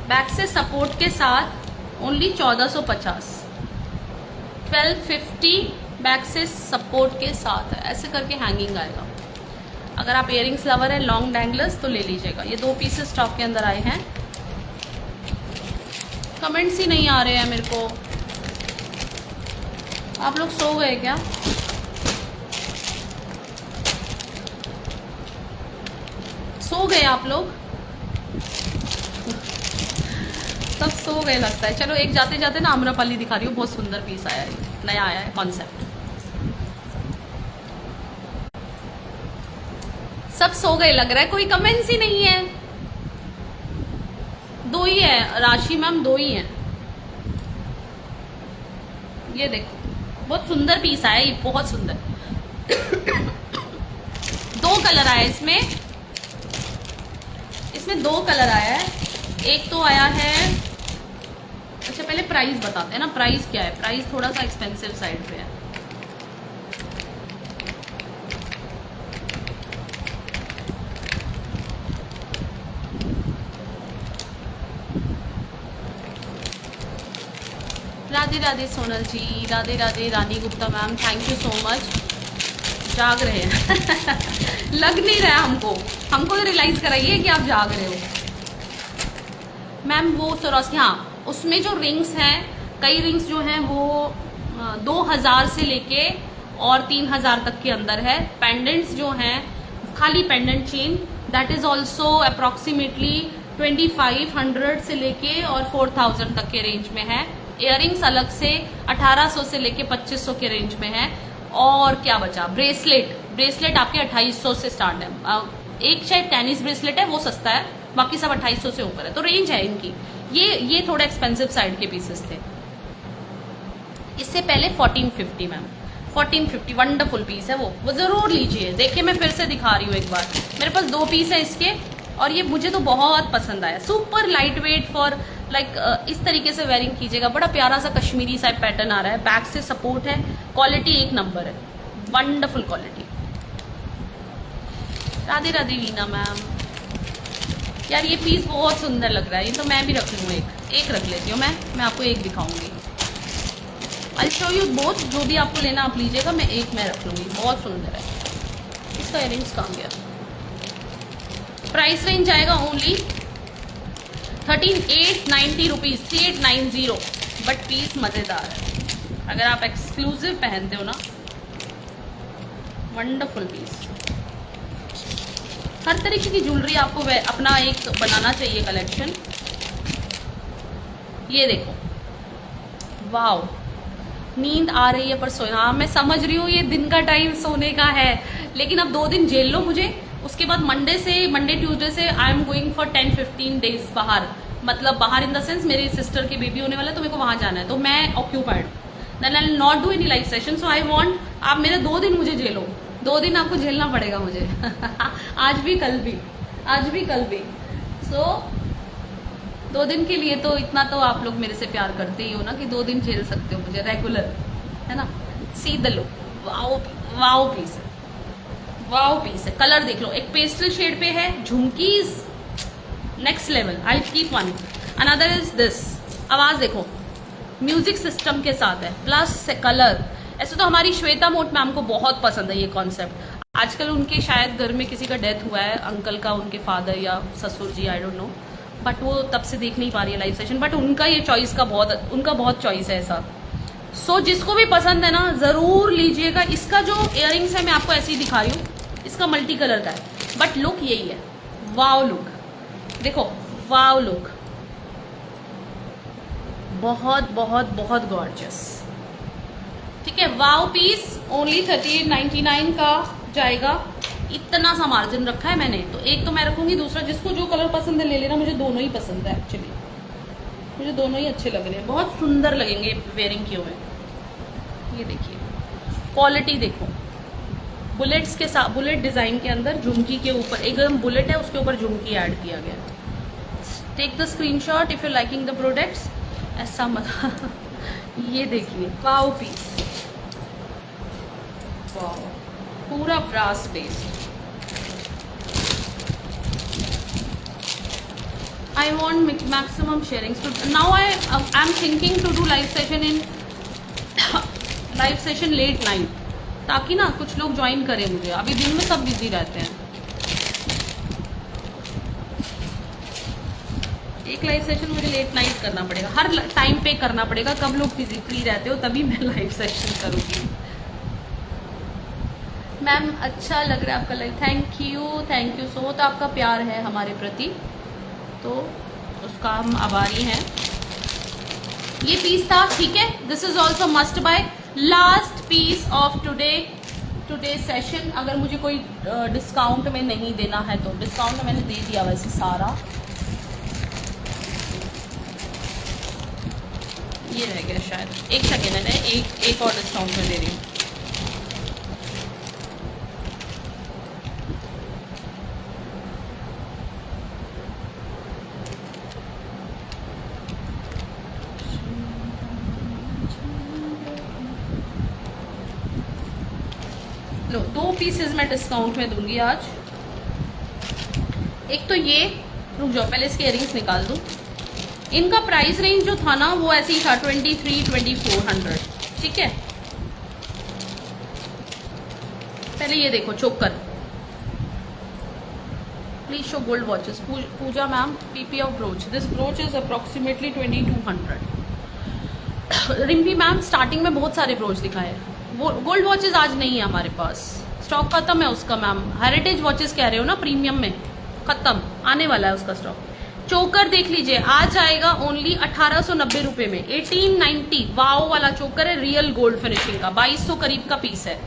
बैक से सपोर्ट के साथ ओनली 1450, 1250 बैक से सपोर्ट के साथ है। ऐसे करके हैंगिंग आएगा। अगर आप इयररिंग्स लवर है, लॉन्ग डैंगलर्स, तो ले लीजिएगा। ये 2 पीसेस स्टॉक के अंदर आए हैं। कमेंट्स ही नहीं आ रहे हैं मेरे को। आप लोग सो गए क्या? सो गए आप लोग? सब सो गए लगता है। चलो एक जाते जाते ना आम्रपाली दिखा रही हूँ, बहुत सुंदर पीस आया है, नया आया है कॉन्सेप्ट। सब सो गए लग रहा है, कोई कमेंट्स ही नहीं है। 2 ही है राशि मैम, 2 ही है। ये देखो बहुत सुंदर पीस आया, ये बहुत सुंदर। 2 कलर आया इसमें 2 कलर आया है। एक तो आया है, अच्छा पहले प्राइस बताते हैं ना, प्राइस क्या है। प्राइस थोड़ा सा एक्सपेंसिव साइड पे है। Radhe Radhe Sonal ji, Radhe Radhe Rani Gupta ma'am, thank you so much. जाग रहे हैं लग नहीं रहा है हमको तो रियलाइज कराइए कि आप जाग रहे हो मैम। वो सरोसी, हाँ उसमें जो रिंग्स हैं, कई रिंग्स जो हैं वो 2000 से लेके और 3000 तक के अंदर है। पेंडेंट्स जो हैं, खाली pendant chain, that is also approximately 2500 से लेके और 4000 तक के रेंज में है। इयररिंग्स अलग से 1800 से लेके 2500 के रेंज में है। और क्या बचा, ब्रेसलेट आपके 2800 से स्टार्ट है। एक शायद टेनिस ब्रेसलेट है, वो सस्ता है, बाकी सब 2800 से ऊपर है। तो रेंज है इनकी। ये थोड़े एक्सपेंसिव साइड के पीसेस थे। इससे पहले 1450 मैम, 1450 वंडरफुल पीस है वो जरूर लीजिए। देखिए मैं फिर से दिखा रही हूँ एक बार। मेरे पास 2 पीस है इसके, और ये मुझे तो बहुत पसंद आया। Super light wait for like इस तरीके से वेयरिंग कीजिएगा। बड़ा प्यारा सा कश्मीरी सा पैटर्न आ रहा है। बैक से सपोर्ट है, क्वालिटी एक नंबर है, wonderful quality. Radhe Radhe Veena ma'am. यार ये पीस बहुत सुंदर लग रहा है, ये तो मैं भी रख लूँ। एक रख लेती हूँ मैं आपको एक दिखाऊंगी। आई शो यू बोथ, जो भी आपको लेना आप लीजिएगा, मैं रख लूँगी। बहुत सुंदर है। इसका इयररिंग्स कहाँ गया? प्राइस रेंज आएगा ओनली 13890 रुपीज, 3890। बट पीस मजेदार है। अगर आप एक्सक्लूसिव पहनते हो ना, वंडरफुल पीस। हर तरीके की ज्वेलरी आपको अपना एक बनाना चाहिए कलेक्शन। ये देखो, वाओ, नींद आ रही है पर सोए। हाँ मैं समझ रही हूँ, ये दिन का टाइम सोने का है, लेकिन अब 2 दिन झेल लो मुझे। उसके बाद मंडे ट्यूसडे से आई एम गोइंग फॉर 10-15 डेज बाहर। मतलब बाहर इन द सेंस मेरी सिस्टर की बेबी होने वाला है, तो मेरे को वहां जाना है, तो मैं occupied. Then I will not do any live session. So I want आप मेरे 2 दिन मुझे झेलो। 2 दिन आपको झेलना पड़ेगा मुझे आज भी कल भी। सो 2 दिन के लिए तो इतना तो आप लोग मेरे से प्यार करते ही हो ना, कि 2 दिन झेल सकते हो मुझे रेगुलर, है ना। See the look, wow piece है, वाओ पीस है। कलर देख लो, एक पेस्टल शेड पे है, झुमकीज next level. I keep one, another is this. आवाज देखो, म्यूजिक सिस्टम के साथ है, प्लस कलर। ऐसे तो हमारी श्वेता मोट मैम को बहुत पसंद है ये कॉन्सेप्ट। आजकल उनके शायद घर में किसी का डेथ हुआ है, अंकल का, उनके फादर या ससुर जी, आई डोंट नो, बट वो तब से देख नहीं पा रही है लाइव सेशन। बट उनका ये चॉइस का बहुत चॉइस है ऐसा। सो जिसको भी पसंद है ना, जरूर लीजिएगा। इसका जो इयररिंग्स है मैं आपको ऐसे ही दिखा रही हूँ, इसका मल्टी कलर का है, बट लुक यही है। वाव लुक देखो, वाव लुक, बहुत बहुत बहुत गॉर्जियस। ठीक है, वाव पीस ओनली 3899 का जाएगा। इतना सा मार्जिन रखा है मैंने, तो एक तो मैं रखूंगी, दूसरा जिसको जो कलर पसंद है ले लेना। मुझे दोनों ही पसंद है एक्चुअली, मुझे दोनों ही अच्छे लग रहे हैं, बहुत सुंदर लगेंगे वेयरिंग किए हुए। ये देखिए क्वालिटी देखो, बुलेट्स के साथ, बुलेट डिजाइन के अंदर झुमकी के ऊपर एकदम बुलेट है, उसके ऊपर झुमकी ऐड किया गया। Take the screenshot if you liking the products. ऐसा मत ये देखिए, वाओ पीस, वाओ, पूरा brass based. I want maximum sharing. So now I'm thinking to do live session in live session late night, ताकि ना कुछ लोग ज्वाइन करें मुझे। अभी दिन में सब बिजी रहते हैं। एक लाइव सेशन मुझे लेट नाइट करना पड़ेगा, हर टाइम पे करना पड़ेगा। कब लोग फ्री रहते हो तभी मैं लाइव सेशन करूँगी। मैम अच्छा लग रहा है आपका लाइव, थैंक यू सो। तो आपका प्यार है हमारे प्रति, तो उसका हम आभारी हैं। ये पीस था, ठीक है। This is also must buy, last piece of today session. अगर मुझे कोई डिस्काउंट में नहीं देना है तो डिस्काउंट में मैंने दे दिया वैसे सारा। ये रह गया शायद, एक सेकेंड है, एक और डिस्काउंट में दे रही हूँ। लो, 2 पीसेस मैं डिस्काउंट में दूंगी आज। एक तो ये, रुक जाओ पहले इसके इयरिंग्स निकाल दूं। इनका प्राइस रेंज जो था ना वो ऐसे ही था 2300-2400, ठीक है। पहले ये देखो choker, please show gold watches. Puja ma'am, PP of brooch, this brooch is approximately 2200। Rimpy ma'am, starting में बहुत सारे ब्रोच दिखाए, वो गोल्ड वॉचेस आज नहीं है हमारे पास, स्टॉक खत्म है उसका। मैम हेरिटेज वॉचेस कह रहे हो ना, प्रीमियम में खत्म, आने वाला है उसका स्टॉक। चोकर देख लीजिए, आज आएगा ओनली 1890 रुपए में, 1890। वाओ वाला चोकर है, रियल गोल्ड फिनिशिंग का, 2200 करीब का पीस है।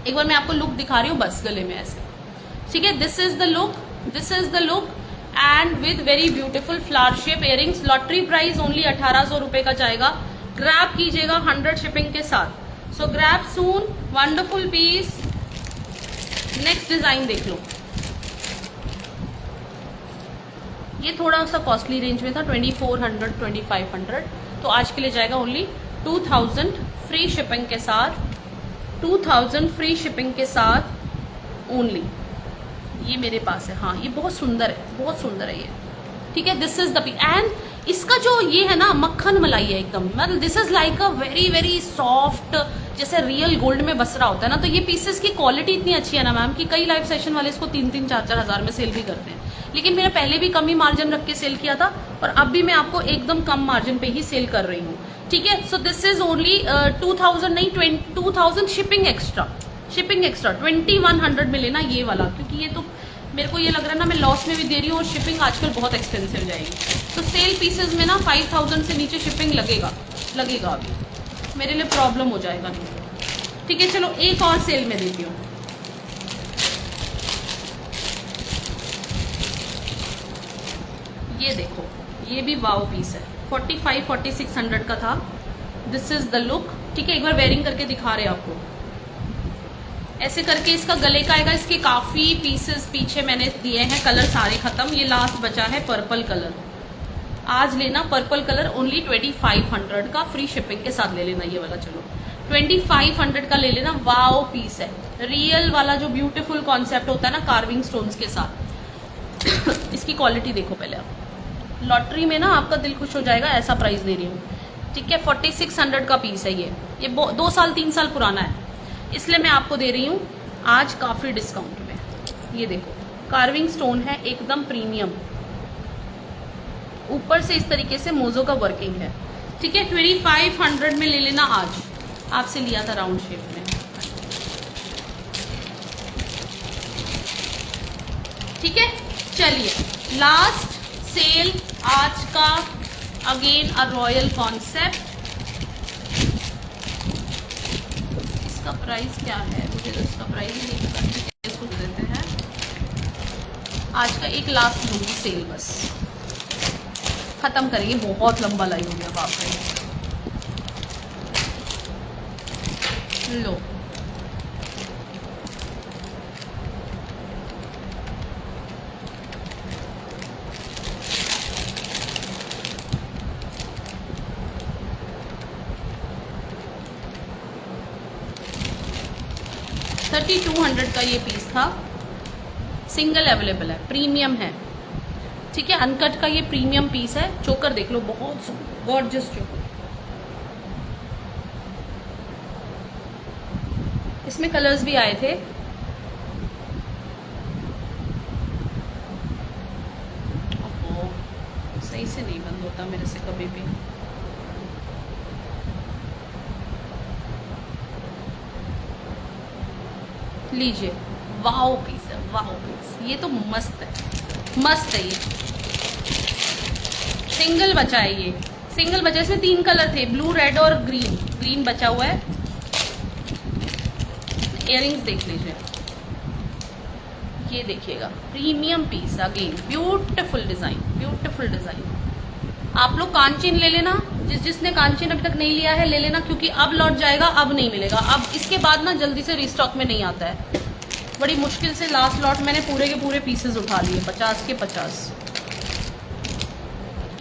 एक बार मैं आपको लुक दिखा रही हूँ बस गले में ऐसे, ठीक है। This is the look and with very beautiful flower shape earrings. Lottery price only 1800 रुपए का जाएगा। ग्रैब कीजिएगा 100 शिपिंग के साथ। सो ग्रैब सून, वंडरफुल पीस। नेक्स्ट डिजाइन देख लो, ये थोड़ा सा कॉस्टली रेंज में था, 2400-2500, तो आज के लिए जाएगा ओनली 2000 फ्री शिपिंग के साथ, 2000 फ्री शिपिंग के साथ ओनली। ये मेरे पास है, हाँ ये बहुत सुंदर है, बहुत सुंदर है ये, ठीक है। This is the piece and इसका जो ये है ना मक्खन मलाई है एकदम, मतलब this is like a very very soft, जैसे रियल गोल्ड में बस रहा होता है ना। तो ये पीसेस की क्वालिटी इतनी अच्छी है ना मैम कि कई लाइव सेशन वाले इसको 3-3, 4-4 हजार में सेल भी करते हैं। लेकिन मैंने पहले भी कम ही मार्जिन रख के सेल किया था और अब भी मैं आपको एकदम कम मार्जिन पे ही सेल कर रही हूँ, ठीक है। सो दिस इज ओनली 2000 नहीं, 2000 शिपिंग एक्स्ट्रा 2100 में लेना ये वाला, क्योंकि ये तो मेरे को ये लग रहा है ना मैं लॉस में भी दे रही हूँ और शिपिंग आजकल बहुत एक्सपेंसिव जाएगी। तो सेल पीसेस में ना 5000 से नीचे शिपिंग लगेगा अभी, मेरे लिए प्रॉब्लम हो जाएगा नहीं, ठीक है। चलो एक और सेल में देती हूँ। ये देखो, ये भी वाओ पीस है, 4500-4600 का था। दिस इज द लुक, ठीक है। एक बार वेयरिंग करके दिखा रहे हैं आपको, ऐसे करके इसका गले का आएगा। इसके काफी पीसेस पीछे मैंने दिए हैं, कलर सारे खत्म, ये लास्ट बचा है पर्पल कलर। आज लेना पर्पल कलर ओनली 2500 का, फ्री शिपिंग के साथ ले लेना ये वाला। चलो 2500 का ले लेना, वाओ पीस है, रियल वाला जो ब्यूटीफुल कॉन्सेप्ट होता है ना कार्विंग स्टोन्स के साथ। इसकी क्वालिटी देखो पहले आप, लॉटरी में ना आपका दिल खुश हो जाएगा, ऐसा प्राइस दे रही हूँ, ठीक है। 4600 का पीस है ये 2 साल 3 साल पुराना है, इसलिए मैं आपको दे रही हूँ आज काफी डिस्काउंट में। ये देखो कार्विंग स्टोन है, एकदम प्रीमियम, ऊपर से इस तरीके से मोजो का वर्किंग है, ठीक है। 2500 में ले लेना, आज आपसे लिया था राउंड शेप में, ठीक है। चलिए लास्ट सेल आज का, अगेन अ रॉयल कॉन्सेप्ट। इसका प्राइस क्या है, मुझे तो इसका प्राइस ही नहीं पता, इसको देते हैं। आज का एक लास्ट लूंगी सेल, बस खत्म करेंगे, बहुत लंबा लाइव हो गया बाप रे। लो 3200 का ये पीस था, सिंगल अवेलेबल है, प्रीमियम है, ठीक है। अनकट का ये प्रीमियम पीस है। चोकर देख लो, बहुत गॉर्जियस चोकर। इसमें कलर्स भी आए थे। ओहो, सही से नहीं बंद होता मेरे से कभी भी। लीजिए, वाओ पीस है, वाओ पीस, ये तो मस्त है, मस्त है ये। सिंगल बचा है ये, सिंगल बचा। इसमें 3 कलर थे, ब्लू, रेड और ग्रीन। ग्रीन बचा हुआ है। इयररिंग्स देख लीजिए, ये देखिएगा, premium piece, again beautiful design, beautiful design. आप लोग कांचीन ले लेना, जिसने कांचीन अभी तक नहीं लिया है ले लेना, क्योंकि अब लौट जाएगा, अब नहीं मिलेगा। अब इसके बाद ना जल्दी से रिस्टॉक में नहीं आता है। बड़ी मुश्किल से लास्ट लॉट मैंने पूरे के पूरे पीसेस उठा लिए, 50 के 50।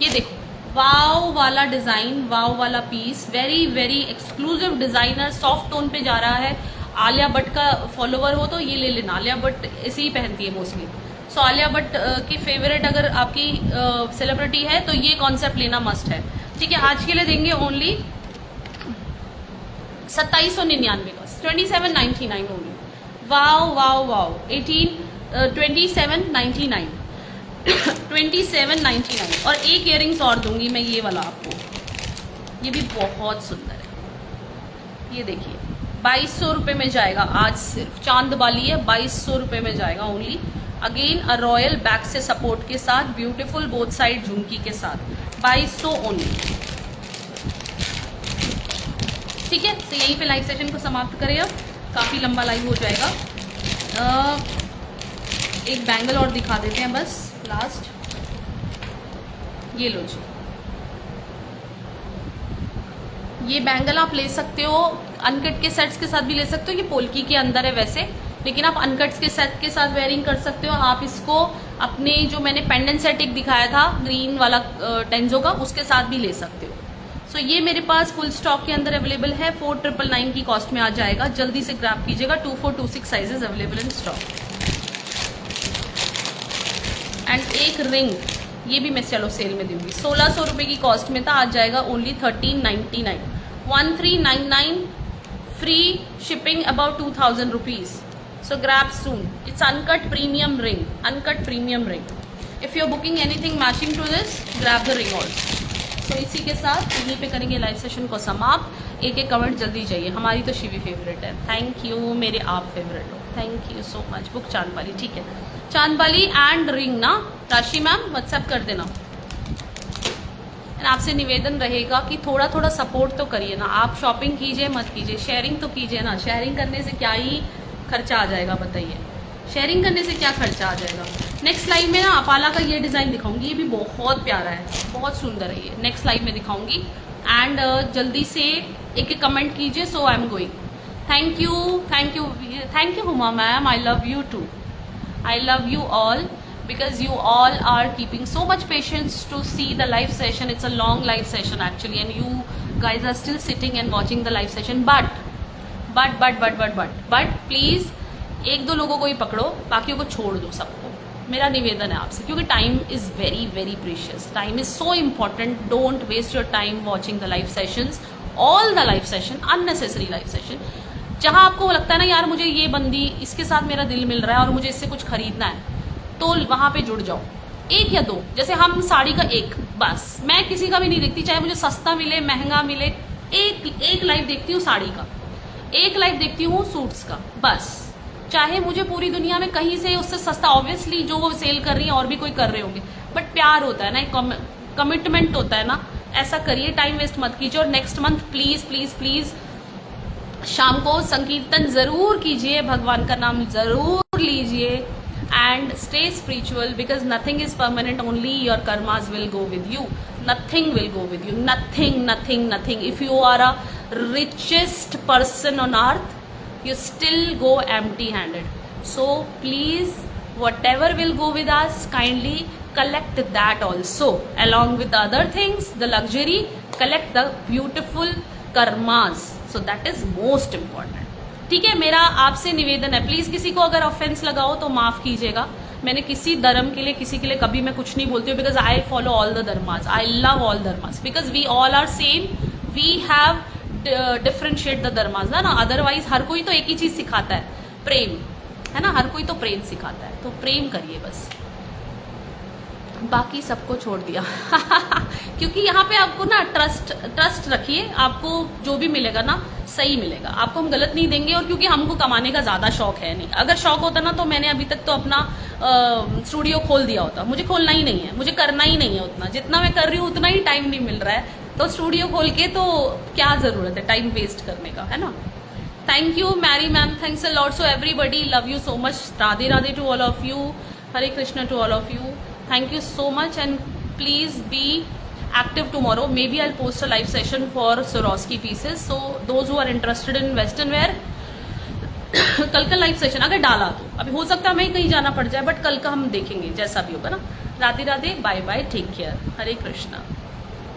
ये देखो, वाव वाला डिजाइन, वाव वाला piece, very very exclusive designer, soft tone पे जा रहा है। आलिया भट्ट का फॉलोवर हो तो ये ले लेना, आलिया भट्ट ऐसे ही पहनती है मोस्टली। सो आलिया भट्ट की फेवरेट अगर आपकी सेलिब्रिटी है तो ये कॉन्सेप्ट लेना मस्ट है, ठीक है। आज के लिए देंगे ओनली 2799 का, 2799 ओनली। वाव वाव वाव, 2799 2799। और एक इयररिंग्स और दूंगी मैं, ये वाला आपको, ये भी बहुत सुंदर है। ये देखिए, 2200 रुपये में जाएगा आज, सिर्फ चांद वाली है, 2200 रुपये में जाएगा only. Again a royal back से सपोर्ट के साथ, ब्यूटीफुल बोथ साइड झुमकी के साथ, 2200 ओनली, ठीक है। तो यहीं पे लाइव सेशन को समाप्त करें, अब काफ़ी लंबा लाइव हो जाएगा। एक बैंगल और दिखा देते हैं बस लास्ट। ये लो जी, ये बैंगल आप ले सकते हो, अनकट के सेट्स के साथ भी ले सकते हो। ये पोल्की के अंदर है वैसे, लेकिन आप अनकट्स के सेट के साथ वेयरिंग कर सकते हो। आप इसको अपने जो मैंने पेंडेंट सेट एक दिखाया था ग्रीन वाला टेंजो का, उसके साथ भी ले सकते हो। सो ये मेरे पास फुल स्टॉक के अंदर अवेलेबल है, 4999 की कॉस्ट में आ जाएगा। जल्दी से ग्रैब कीजिएगा, 2426 sizes available in stock. And एक रिंग, ये भी मैं चलो सेल में दूंगी, 1600 रुपये की कॉस्ट में था, आज जाएगा only 1399, 1399, free shipping about 2000 rupees. So grab soon. It's uncut premium ring. Uncut premium ring. If you're booking anything matching to this, grab the ring also. So इसी के साथ यहीं पे करेंगे लाइव सेशन को समाप्त। एक एक कमेंट जल्दी चाहिए, हमारी तो शिवी फेवरेट है। थैंक यू, मेरे आप फेवरेट हो, thank you so much. Book chandbali, ठीक है, चांदबाली एंड रिंग ना, राशि मैम व्हाट्सएप कर देना। आपसे निवेदन रहेगा कि थोड़ा थोड़ा सपोर्ट तो करिए ना, आप शॉपिंग कीजिए मत कीजिए, शेयरिंग तो कीजिए ना। शेयरिंग करने से क्या ही खर्चा आ जाएगा बताइए, शेयरिंग करने से क्या खर्चा आ जाएगा। नेक्स्ट लाइव में ना अपाला का ये डिज़ाइन दिखाऊंगी, ये भी बहुत प्यारा है, बहुत सुंदर है ये, नेक्स्ट लाइव में दिखाऊंगी। एंड जल्दी से एक एक कमेंट कीजिए। So I am going, thank you, thank you, thank you Huma ma'am, I love you too, I love you all, because you all are keeping so much patience to see the live session. It's a long live session actually, and you guys are still sitting and watching the live session, but please एक दो लोगों को ही पकड़ो, बाकियों को छोड़ दो सबको, मेरा निवेदन है आपसे, क्योंकि time is very very precious, time is so important. Don't waste your time watching the live sessions, all the live session, unnecessary live session. जहां आपको लगता है ना यार मुझे ये बंदी, इसके साथ मेरा दिल मिल रहा है और मुझे इससे कुछ खरीदना है, तो वहां पे जुड़ जाओ, एक या दो। जैसे हम साड़ी का एक, बस मैं किसी का भी नहीं देखती, चाहे मुझे सस्ता मिले महंगा मिले, एक लाइव देखती हूँ साड़ी का, एक लाइव देखती हूँ सूट्स का, बस। चाहे मुझे पूरी दुनिया में कहीं से उससे सस्ता, ऑब्वियसली जो वो सेल कर रही है और भी कोई कर रहे होंगे, बट प्यार होता है ना, कमिटमेंट होता है ना, ऐसा करिए, टाइम वेस्ट मत कीजिए। और next month please please please शाम को संकीर्तन जरूर कीजिए, भगवान का नाम जरूर लीजिए, and stay spiritual, because nothing is permanent, only your karmas will go with you, nothing will go with you, nothing. If you are a richest person on earth, you still go empty handed. So please, whatever will go with us, kindly collect that also, along with the other things, the luxury, collect the beautiful karmas, so that is most important, ठीक है, मेरा आपसे निवेदन है, please किसी को अगर offence लगा हो तो माफ कीजिएगा। मैंने किसी धर्म के लिए, किसी के लिए कभी मैं कुछ नहीं बोलती हूँ, because I follow all the dharmas, I love all dharmas, because we all are same, we have differentiate the dharmas, है ना। अदरवाइज हर कोई तो एक ही चीज सिखाता है, प्रेम, है ना, हर कोई तो प्रेम सिखाता है, तो प्रेम करिए बस, बाकी सबको छोड़ दिया। क्योंकि यहाँ पे आपको ना ट्रस्ट रखिए, आपको जो भी मिलेगा ना सही मिलेगा, आपको हम गलत नहीं देंगे। और क्योंकि हमको कमाने का ज्यादा शौक है नहीं, अगर शौक होता ना तो मैंने अभी तक तो अपना स्टूडियो खोल दिया होता। मुझे खोलना ही नहीं है, मुझे करना ही नहीं है उतना, जितना मैं कर रही हूँ उतना ही टाइम नहीं मिल रहा है, तो स्टूडियो खोल के तो क्या जरूरत है टाइम वेस्ट करने का, है ना। Thank you Mary ma'am, thanks a lot, so everybody, love you so much, Radhe Radhe to all of you, Hare Krishna to all of you, thank you so much, and please be active tomorrow. Maybe I'll post a live session for Swarovski pieces, so those who are interested in western wear, कल का live session अगर डाला तो, अभी हो सकता है हमें कहीं जाना पड़ जाए, बट कल का हम देखेंगे जैसा भी होगा ना। Radhe Radhe, bye bye, take care, Hare Krishna.